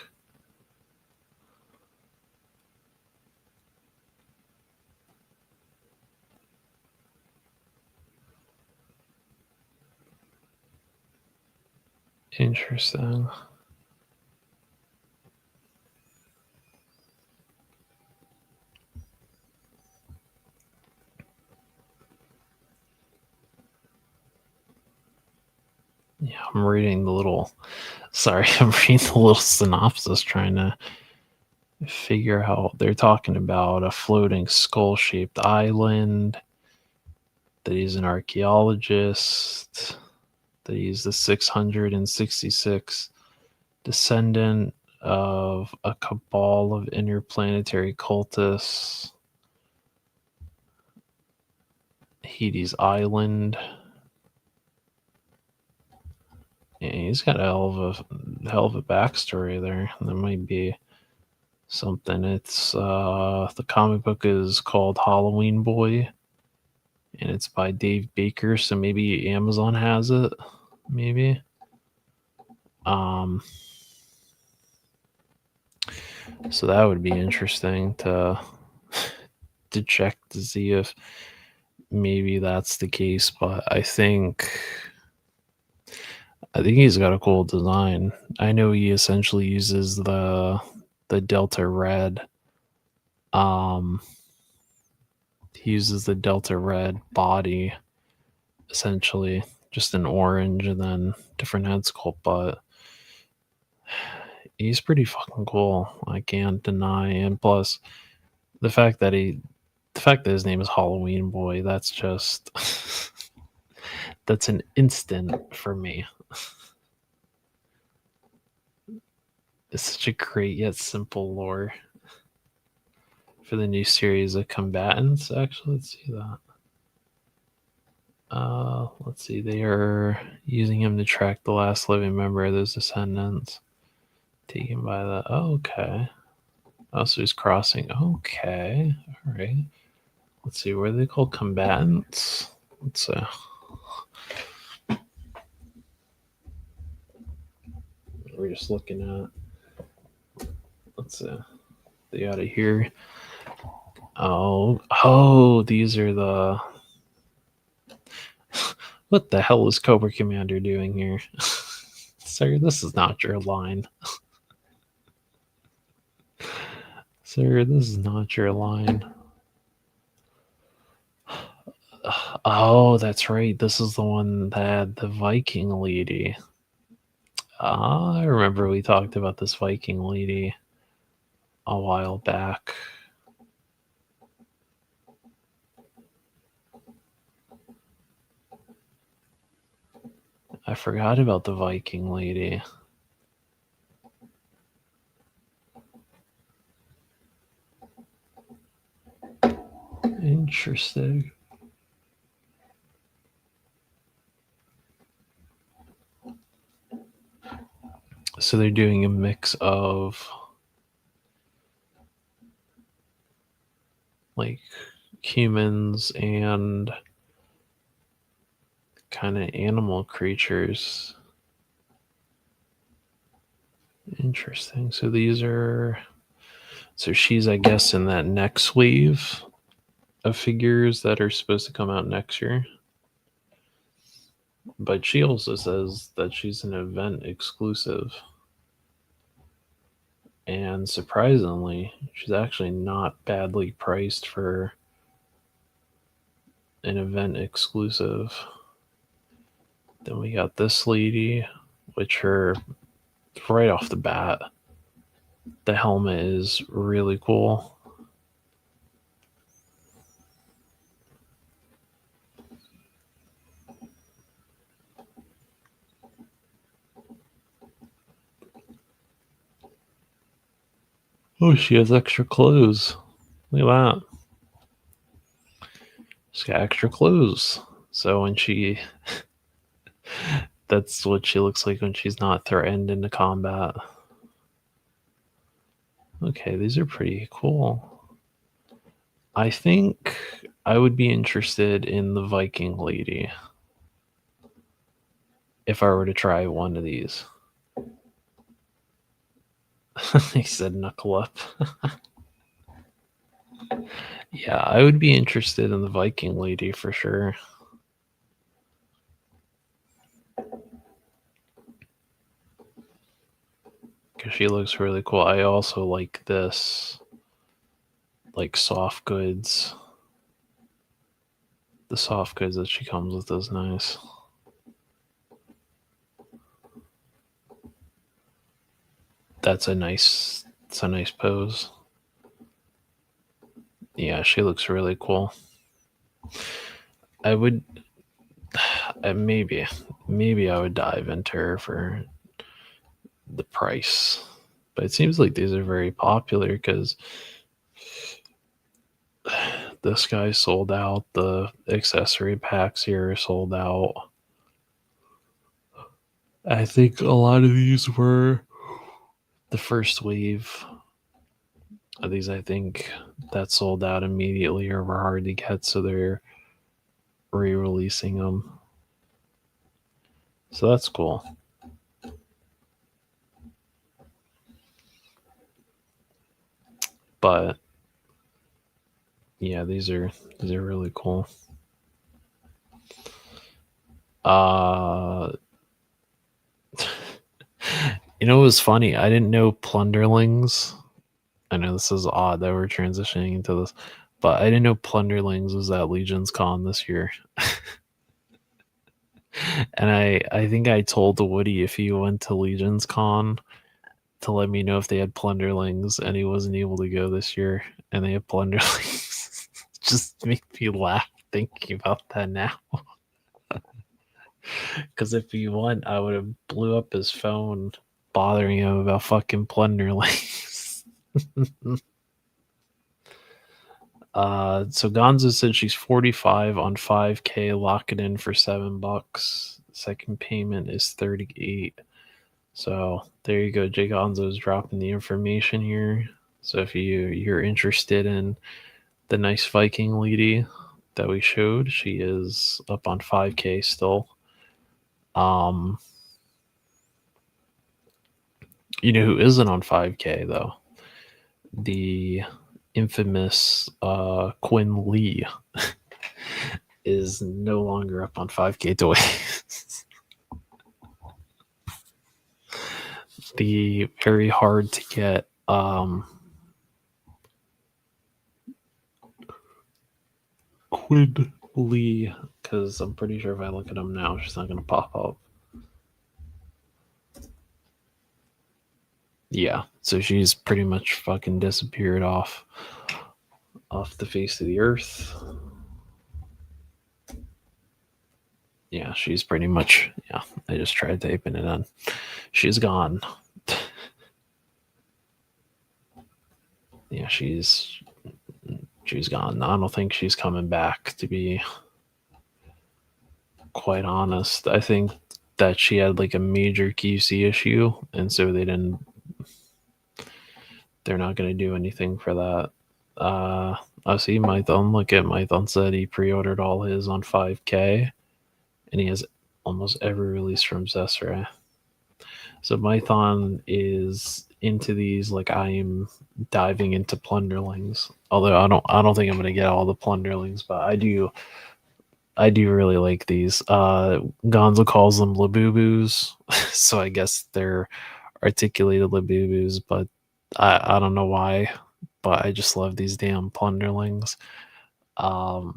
Interesting. Yeah, I'm reading the little. Sorry, I'm reading the little synopsis trying to figure out. They're talking about a floating skull shaped island, that he's an archaeologist, that he's the 666 descendant of a cabal of interplanetary cultists. Hades Island. Yeah, he's got a hell of a backstory there. That might be something. It's the comic book is called Halloween Boy, and it's by Dave Baker. So maybe Amazon has it. Maybe. So that would be interesting to check to see if maybe that's the case. But I think he's got a cool design. I know he essentially uses the Delta Red. He uses the Delta Red body, essentially just an orange and then different head sculpt, but he's pretty fucking cool. I can't deny. And plus, the fact that his name is Halloween Boy, that's just that's an instant for me. It's such a great yet simple lore for the new series of combatants. Actually, let's see that. Let's see. They are using him to track the last living member of those descendants. Taken by the. Oh, okay. Oh, so he's crossing. Okay. All right. Let's see. What are they called? Combatants? Let's see. We're just looking at. Let's see. They got it here. Oh, these are the. What the hell is Cobra Commander doing here? Sir, this is not your line. Sir, this is not your line. Oh, that's right. This is the one that had the Viking lady. I remember we talked about this Viking lady a while back. I forgot about the Viking lady. Interesting. So they're doing a mix of like humans and kind of animal creatures. Interesting. So these are. So she's, I guess, in that next wave of figures that are supposed to come out next year. But she also says that she's an event exclusive. And surprisingly, she's actually not badly priced for an event exclusive. Then we got this lady, which her right off the bat, the helmet is really cool. Oh, she has extra clothes. Look at that. She's got extra clothes. So when she That's what she looks like when she's not threatened into combat. Okay, these are pretty cool. I think I would be interested in the Viking lady if I were to try one of these. He said knuckle up. Yeah, I would be interested in the Viking lady for sure. Because she looks really cool. I also like this, like soft goods. The soft goods that she comes with is nice. That's a nice. It's a nice pose. Yeah, she looks really cool. I would maybe I would dive into her for the price, but it seems like these are very popular because this guy sold out. The accessory packs here are sold out. I think a lot of these were the first wave of these. I think that sold out immediately or were hard to get, so they're re-releasing them. So that's cool. But yeah, these are really cool. Uh you know, it was funny. I didn't know Plunderlings. I know this is odd that we're transitioning into this, but I didn't know Plunderlings was at Legion's Con this year. And I think I told Woody if he went to Legion's Con to let me know if they had Plunderlings, and he wasn't able to go this year, and they have Plunderlings. Just make me laugh thinking about that now. Because if he went, I would have blew up his phone bothering him about fucking Plunderlings. So Gonzo said she's 45 on 5K. Lock it in for $7. Second payment is 38. So there you go. Jay Gonzo's dropping the information here. So if you're interested in the nice Viking lady that we showed, she is up on 5K still. You know who isn't on 5K though? The infamous Quinn Lee is no longer up on 5K toys. The very hard to get Quinn Lee, because I'm pretty sure if I look at him now, she's not going to pop up. Yeah, so she's pretty much fucking disappeared off the face of the earth. Yeah, she's pretty much, yeah, I just tried typing it in. She's gone. Yeah, she's gone. I don't think she's coming back, to be quite honest. I think that she had like a major QC issue, and so they're not going to do anything for that. I see Mython. Look at Mython said he pre-ordered all his on 5K, and he has almost every release from Zesra. So Mython is into these like I am diving into Plunderlings. Although I don't think I'm gonna get all the Plunderlings, but I do really like these. Gonzo calls them Labubus, so I guess they're articulated Labubus, but I don't know why, but I just love these damn Plunderlings. I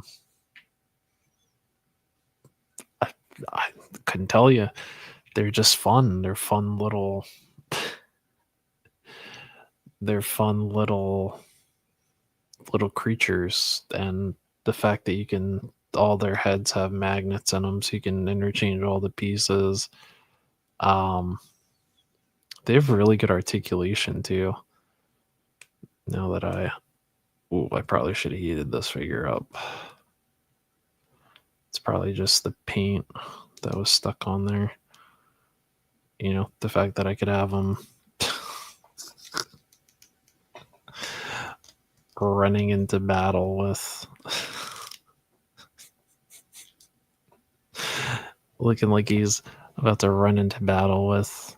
couldn't tell you. They're just fun. They're fun little creatures, and the fact that you can all their heads have magnets in them, so you can interchange all the pieces. They have really good articulation too. Now that I probably should have heated this figure up. It's probably just the paint that was stuck on there. the fact that I could have them running into battle with looking like he's about to run into battle with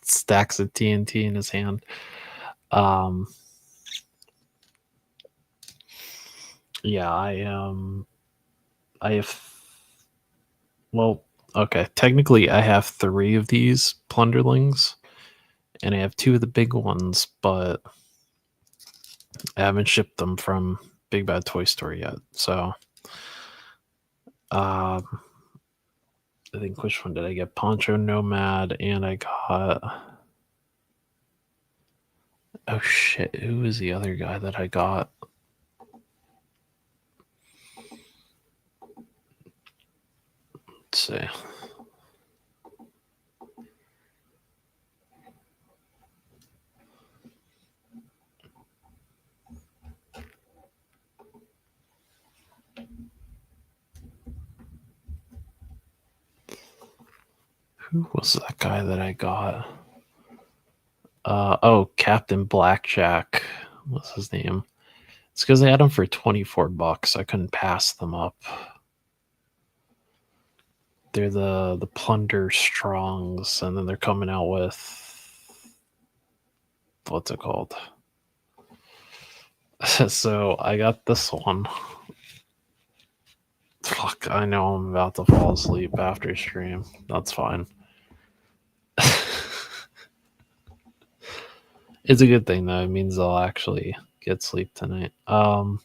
stacks of TNT in his hand. Yeah, I have, well, okay, technically I have 3 of these plunderlings and I have 2 of the big ones, but I haven't shipped them from Big Bad Toy Store yet. So I think, which one did I get? Poncho Nomad, and I got, oh shit, who was the other guy that I got? Let's see. Who was that guy that I got? Oh, Captain Blackjack was his name. It's because I had them for $24. I couldn't pass them up. They're the Plunder Strongs, and then they're coming out with, what's it called? So I got this one. Fuck, I know I'm about to fall asleep after stream. That's fine. It's a good thing though. It means I'll actually get sleep tonight. I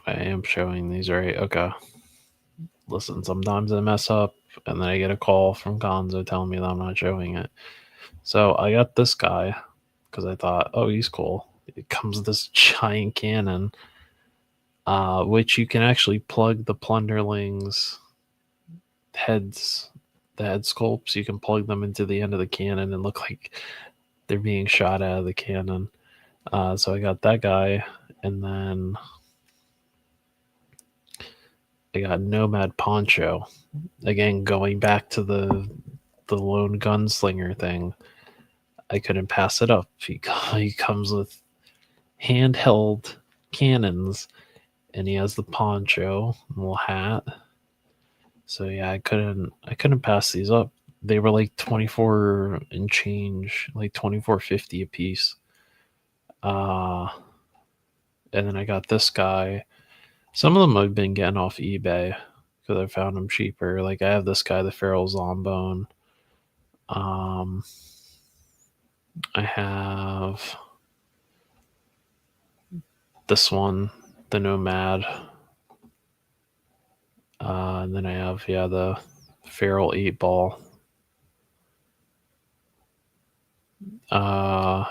am showing these right. Okay. Listen, sometimes I mess up and then I get a call from Gonzo telling me that I'm not showing it. So I got this guy because I thought, oh, he's cool. It comes with this giant cannon, which you can actually plug the plunderlings' heads, the head sculpts. You can plug them into the end of the cannon and look like they're being shot out of the cannon. So I got that guy, and then I got Nomad Poncho. Again, going back to the lone gunslinger thing, I couldn't pass it up. He comes with handheld cannons, and he has the poncho, little hat. So yeah, I couldn't pass these up. They were like 24 and change, like 24.50 a piece. And then I got this guy. Some of them I've been getting off eBay because I found them cheaper. Like I have this guy, the Feral Zombone. I have this one, the Nomad. And then I have, the Feral 8 Ball. And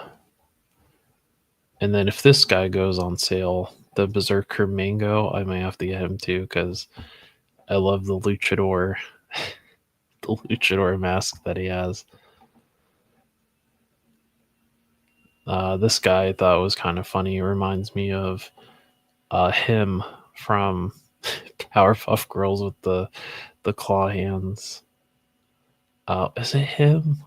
then if this guy goes on sale, the Berserker Mango, I might have to get him too because I love the luchador, the luchador mask that he has. This guy I thought was kind of funny. It reminds me of him from Powerpuff Girls with the claw hands. Is it him?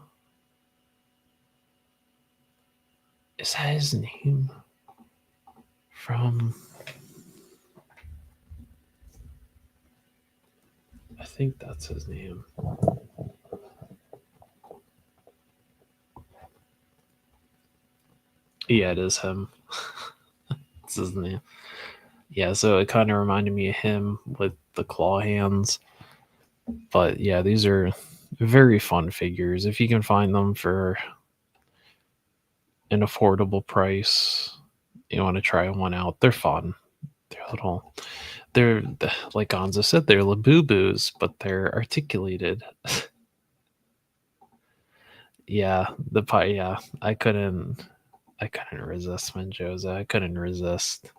Is that his name? From, I think that's his name. Yeah, it is him. That's his name. Yeah, so it kind of reminded me of him with the claw hands. But yeah, these are very fun figures. If you can find them for an affordable price, you want to try one out. They're fun. They're like Gonzo said, they're Labubu's, but they're articulated. Yeah, yeah, I couldn't resist Menjoza. I couldn't resist.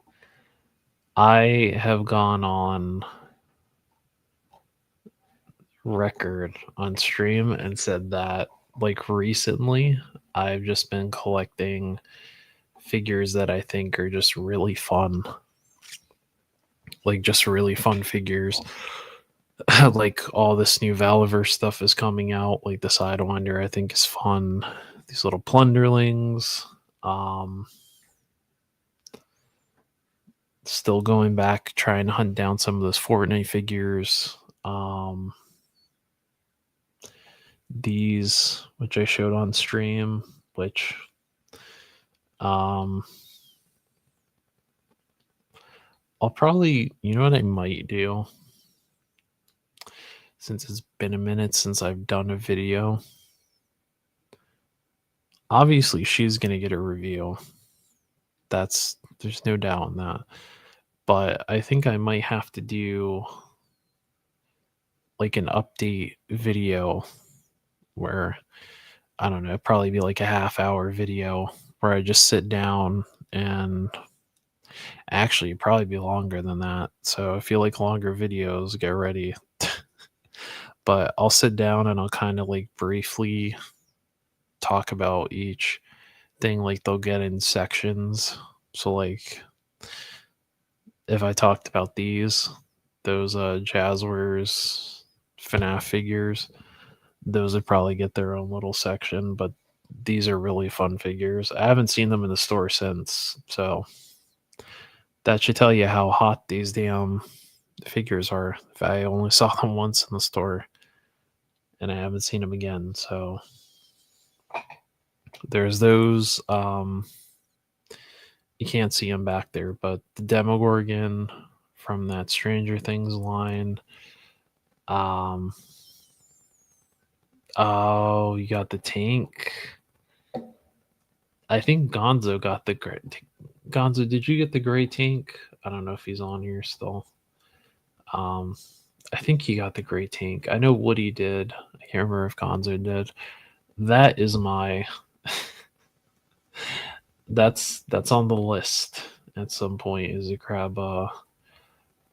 I have gone on record on stream and said that like recently I've just been collecting figures that I think are just really fun. Like just really fun figures. like all this new Valiverse stuff is coming out. Like the Sidewinder, I think is fun. These little plunderlings. Um, Still going back, trying to hunt down some of those Fortnite figures. These, which I showed on stream, which um, I'll probably, you know what I might do? Since it's been a minute since I've done a video. Obviously, she's going to get a review. There's no doubt in that. But I think I might have to do like an update video where, I don't know, probably be like a half-hour video where I just sit down, and actually probably be longer than that. So if you like longer videos, get ready. But I'll sit down and I'll kind of like briefly talk about each thing. Like they'll get in sections. So like if I talked about those Jazzwares FNAF figures, those would probably get their own little section. But these are really fun figures. I haven't seen them in the store since, so that should tell you how hot these damn figures are. If I only saw them once in the store and I haven't seen them again, so there's those. You can't see them back there, but the Demogorgon from that Stranger Things line. Oh, you got the tank. I think Gonzo got the great. Gonzo, did you get the gray tank? I don't know if he's on here still. I think he got the gray tank. I know Woody did. I can't remember if Gonzo did. That is my. that's on the list at some point. Is to grab a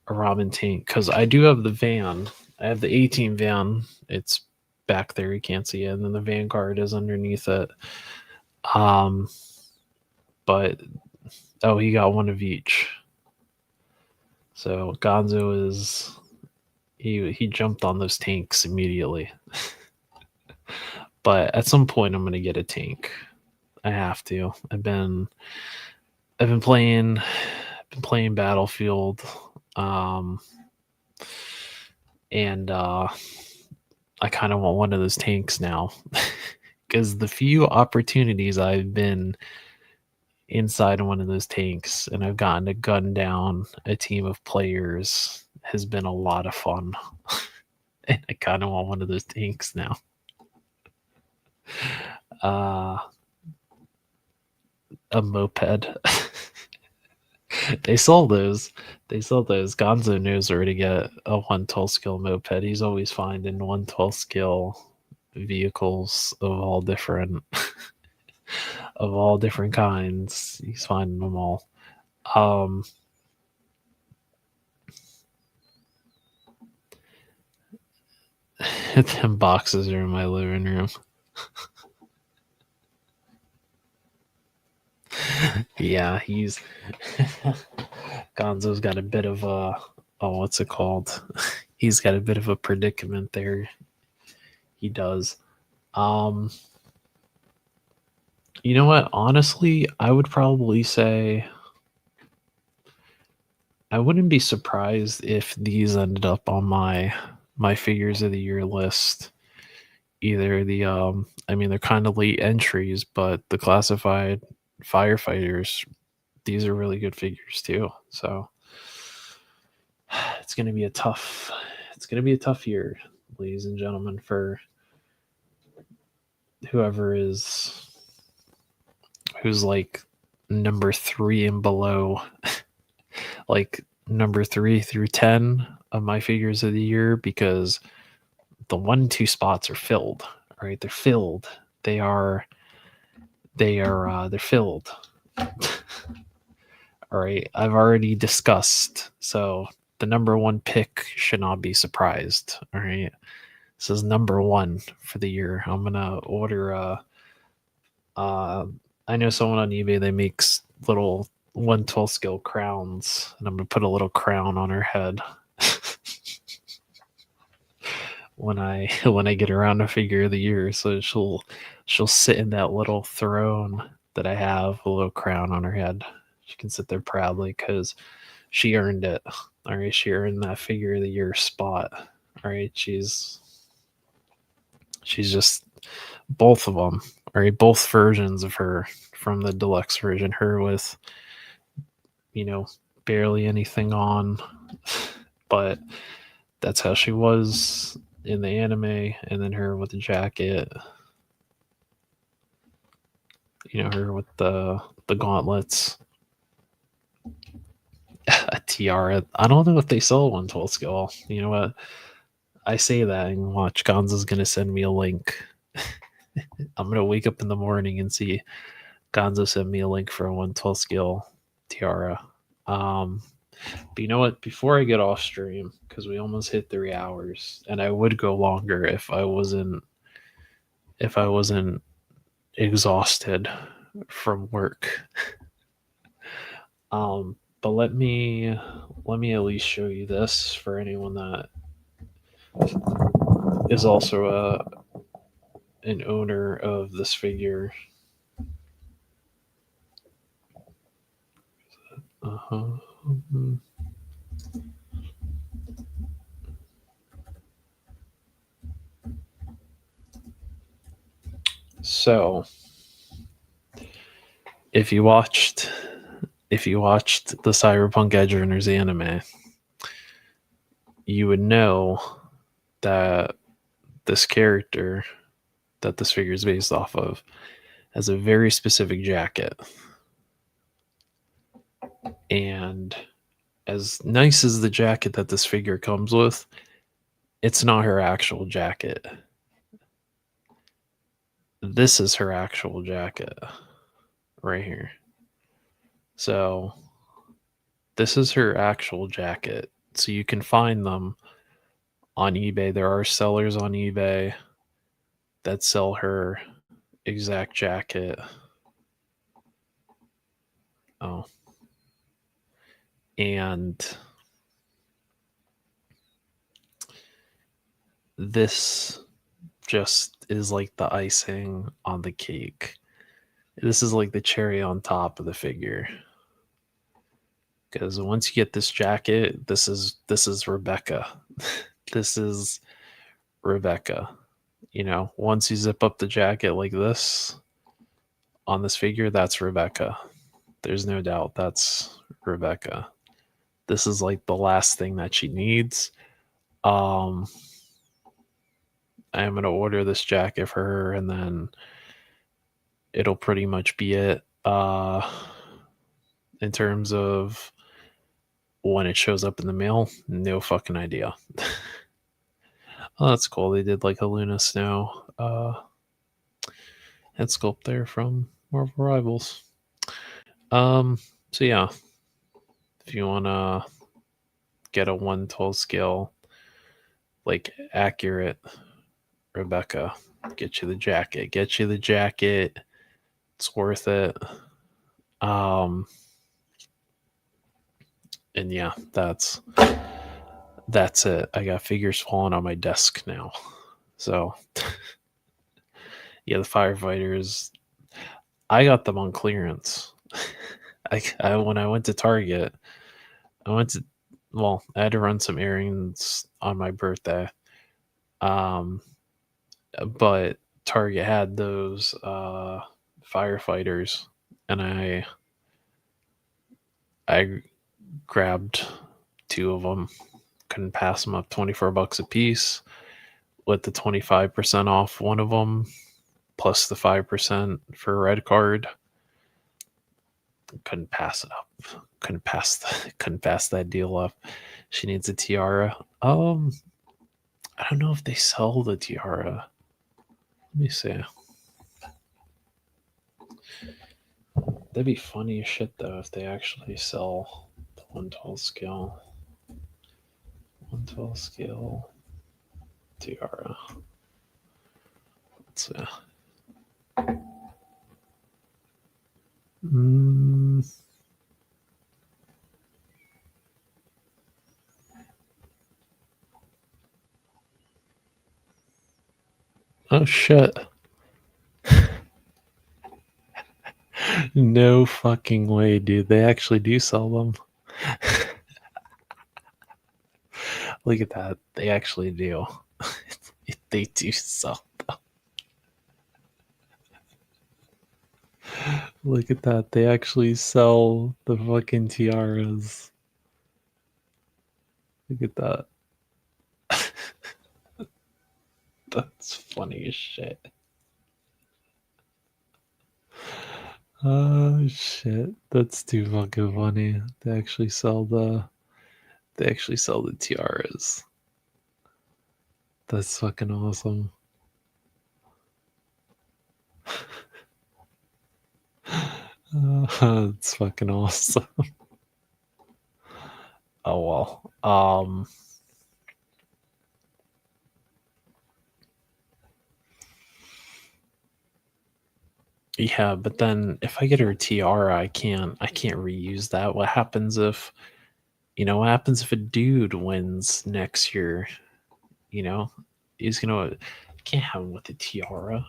Robin tank, because I do have the van. I have the 18 van. It's back there. You can't see it, and then the Vanguard is underneath it. But oh, he got one of each. So Gonzo is he jumped on those tanks immediately. But at some point I'm gonna get a tank. I have to. I've been playing Battlefield, and I kind of want one of those tanks now, because the few opportunities I've been inside one of those tanks and I've gotten to gun down a team of players has been a lot of fun. And I kind of want one of those tanks now. A moped. They sell those. Gonzo knows where to get a 112 skill moped. He's always finding 112 skill vehicles of all different kinds. He's finding them all. Them boxes are in my living room. Yeah, he's Gonzo's got a bit of a what's it called? He's got a bit of a predicament there. He does. You know what? Honestly, I would probably say I wouldn't be surprised if these ended up on my figures of the year list. Either the I mean, they're kind of late entries, but the classified firefighters, these are really good figures too. So it's gonna be a tough year, ladies and gentlemen, for who's like number 3 and below. Like number 3 through 10 of my figures of the year, because the 1-2 spots are filled. Right, they're filled. They're filled. All right, I've already discussed. So the number 1 pick should not be surprised. All right, this is number 1 for the year. I'm gonna order I know someone on eBay that makes little 112 skill crowns, and I'm gonna put a little crown on her head. when I when I get around to figure of the year. So she'll sit in that little throne that I have, a little crown on her head. She can sit there proudly because she earned it. All right, she earned that figure of the year spot. All right, she's just both of them. All right, both versions of her from the deluxe version. Her with barely anything on, but that's how she was in the anime, and then her with the jacket, her with the gauntlets, a tiara. I don't know if they sell 112 scale. You know what? I say that and watch. Gonza's gonna send me a link. I'm gonna wake up in the morning and see Gonzo send me a link for a 112 scale tiara. Um, but you know what? Before I get off stream, because we almost hit 3 hours, and I would go longer if I wasn't exhausted from work. But let me at least show you this for anyone that is also an owner of this figure. Uh-huh. So, if you watched the Cyberpunk Edgerunners anime, you would know that this character that this figure is based off of has a very specific jacket. And as nice as the jacket that this figure comes with, it's not her actual jacket. This is her actual jacket right here. So, this is her actual jacket. So, you can find them on eBay. There are sellers on eBay that sell her exact jacket. Oh. And this just is like the icing on the cake. This is like the cherry on top of the figure. Because once you get this jacket, this is Rebecca. This is Rebecca. Once you zip up the jacket like this on this figure, that's Rebecca. There's no doubt that's Rebecca. This is like the last thing that she needs. I am gonna order this jacket for her, and then it'll pretty much be it. In terms of when it shows up in the mail, no fucking idea. Oh, that's cool. They did like a Luna Snow head sculpt there from Marvel Rivals. So yeah, if you wanna get a 112 scale, like accurate Rebecca, get you the jacket. Get you the jacket. It's worth it. And yeah, that's it. I got figures falling on my desk now. So yeah, the firefighters, I got them on clearance. I when I went to Target, I went to I had to run some errands on my birthday. Um, but Target had those firefighters, and I grabbed two of them. Couldn't pass them up. $24 a piece with the 25% off one of them, plus the 5% for a red card. Couldn't pass it up. Couldn't pass that deal up. She needs a tiara. I don't know if they sell the tiara. Let me see. That'd be funny as shit though if they actually sell the 112 scale. 112 scale tiara. Let's see. Oh shit. No fucking way, dude. They actually do sell them. Look at that. They actually do. They do sell them. Look at that. They actually sell the fucking tiaras. Look at that. That's funny as shit. Oh shit. That's too fucking funny. They actually sell the tiaras. That's fucking awesome. It's fucking awesome. Oh well. Yeah, but then if I get her tiara, I can't reuse that. What happens if a dude wins next year? You know, he's gonna can't have him with the tiara.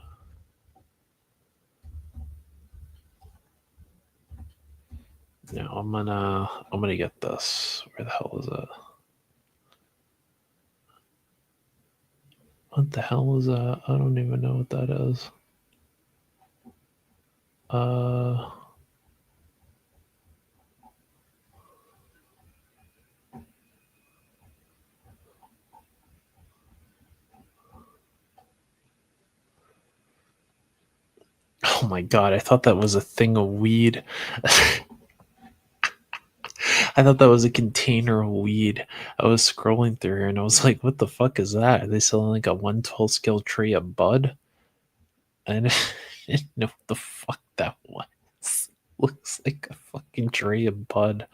No, I'm gonna get this. Where the hell is it? What the hell is that? I don't even know what that is. Uh oh my god, I thought that was a thing of weed. I thought that was a container of weed. I was scrolling through here and I was like, what the fuck is that? Are they selling like a 112 scale tray of bud? I didn't know what the fuck that was. Looks like a fucking tray of bud.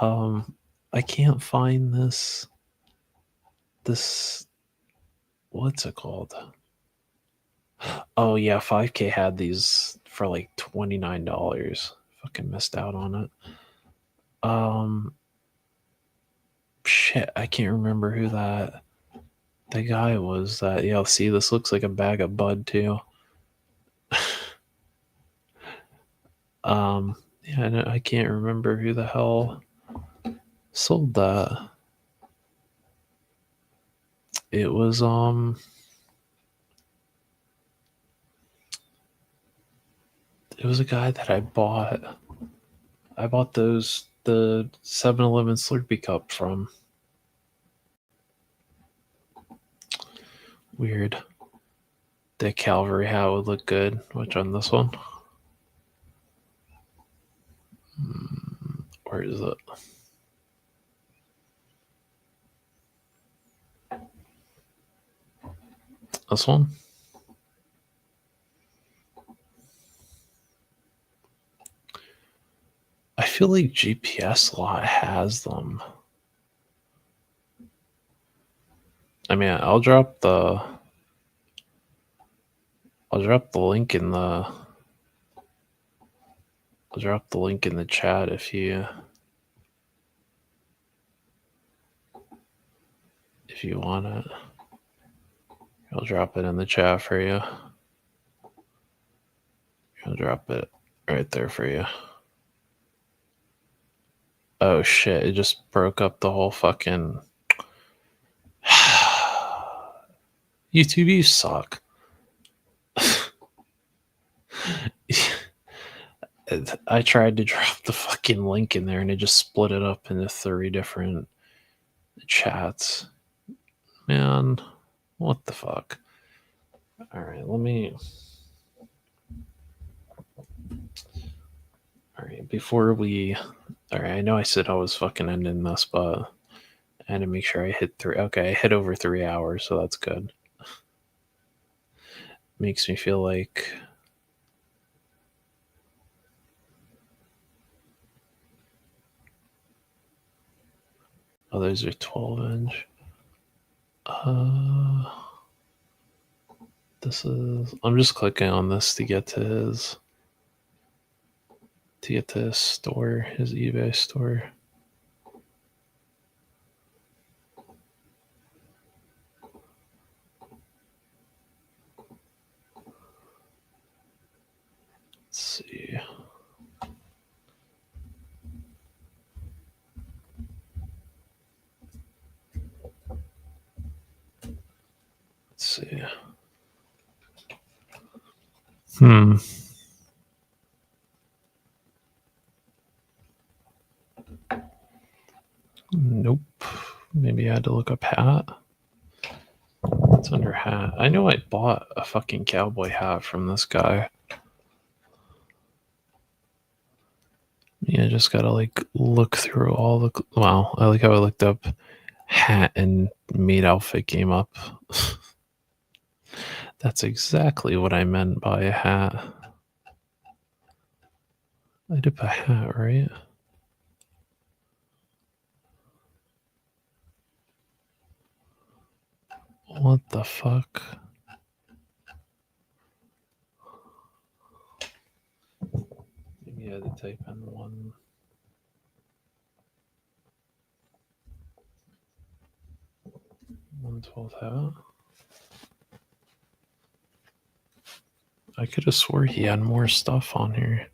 Um, I can't find this. What's it called? Oh yeah, 5K had these for like $29. Fucking missed out on it. Um, shit, I can't remember who that the guy was. That yeah, see, this looks like a bag of bud too. Yeah, I can't remember who the hell sold that. It was it was a guy that I bought. I bought the 7-Eleven Slurpee cup from. Weird. The Calvary hat would look good. Which on this one? Where is it? This one? I feel like GPS lot has them. I mean, I'll drop the link in the I'll drop the link in the chat if you want it. I'll drop it in the chat for you. I'll drop it right there for you. Oh shit, it just broke up the whole fucking YouTube, you suck. I tried to drop the fucking link in there and it just split it up into 3 different chats. Man, what the fuck? Alright, Alright, before we. Alright, I know I said I was fucking ending this, but I had to make sure I hit 3. Okay, I hit over 3 hours, so that's good. Makes me feel like. Oh, those are 12-inch. This is. I'm just clicking on this to get to his store, his eBay store. Nope. Maybe I had to look up hat. What's under hat? I know I bought a fucking cowboy hat from this guy. Yeah, I just gotta like look through all the. Wow, I like how I looked up hat and maid outfit came up. That's exactly what I meant by a hat. I did a hat, right? What the fuck? Maybe I had to type in 112 hat. I could have swore he had more stuff on here.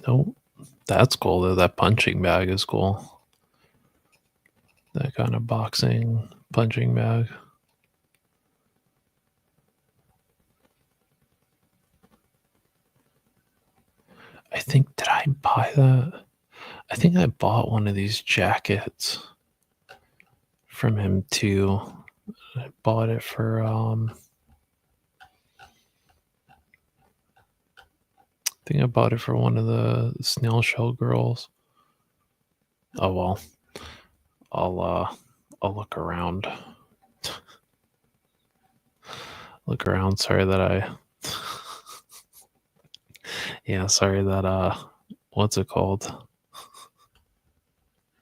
Nope. That's cool though. That punching bag is cool. That kind of boxing punching bag. I think, did I buy that? I think I bought one of these jackets from him too. I bought it for I think I bought it for one of the snail shell girls. Oh well. I'll look around. Look around. Sorry that I yeah, sorry that what's it called?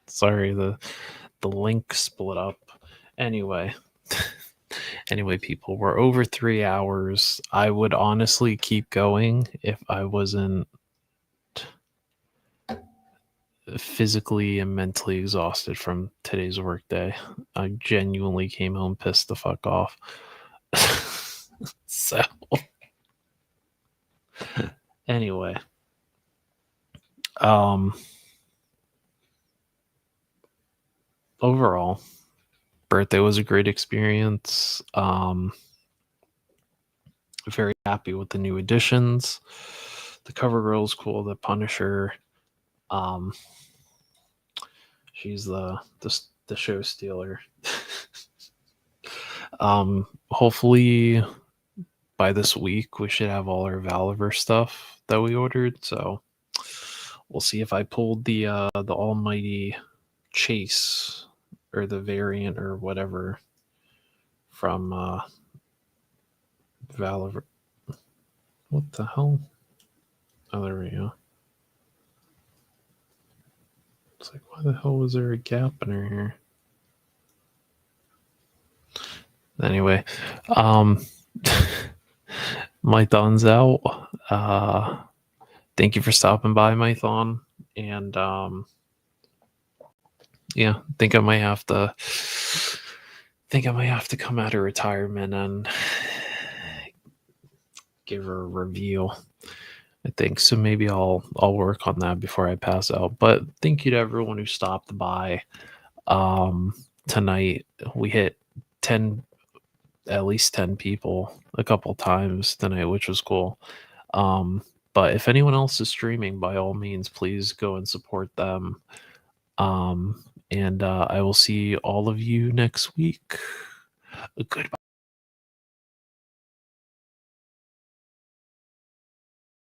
Sorry, the link split up. Anyway. Anyway, people, we're over 3 hours. I would honestly keep going if I wasn't physically and mentally exhausted from today's workday. I genuinely came home pissed the fuck off. So, anyway, overall, birthday was a great experience. Very happy with the new additions. The cover girl's cool. The Punisher, she's the show stealer. Hopefully by this week we should have all our Valiver stuff that we ordered. So we'll see if I pulled the almighty chase or the variant or whatever from Valiver. What the hell? Oh, there we go. It's like, why the hell was there a gap in her here? Anyway, my thon's out. Thank you for stopping by, my thon. And yeah, think I might have to come out of retirement and give her a review. I think so. Maybe I'll work on that before I pass out. But thank you to everyone who stopped by. Tonight we hit 10, at least 10 people a couple times tonight, which was cool. But if anyone else is streaming, by all means, please go and support them. And I will see all of you next week. Goodbye.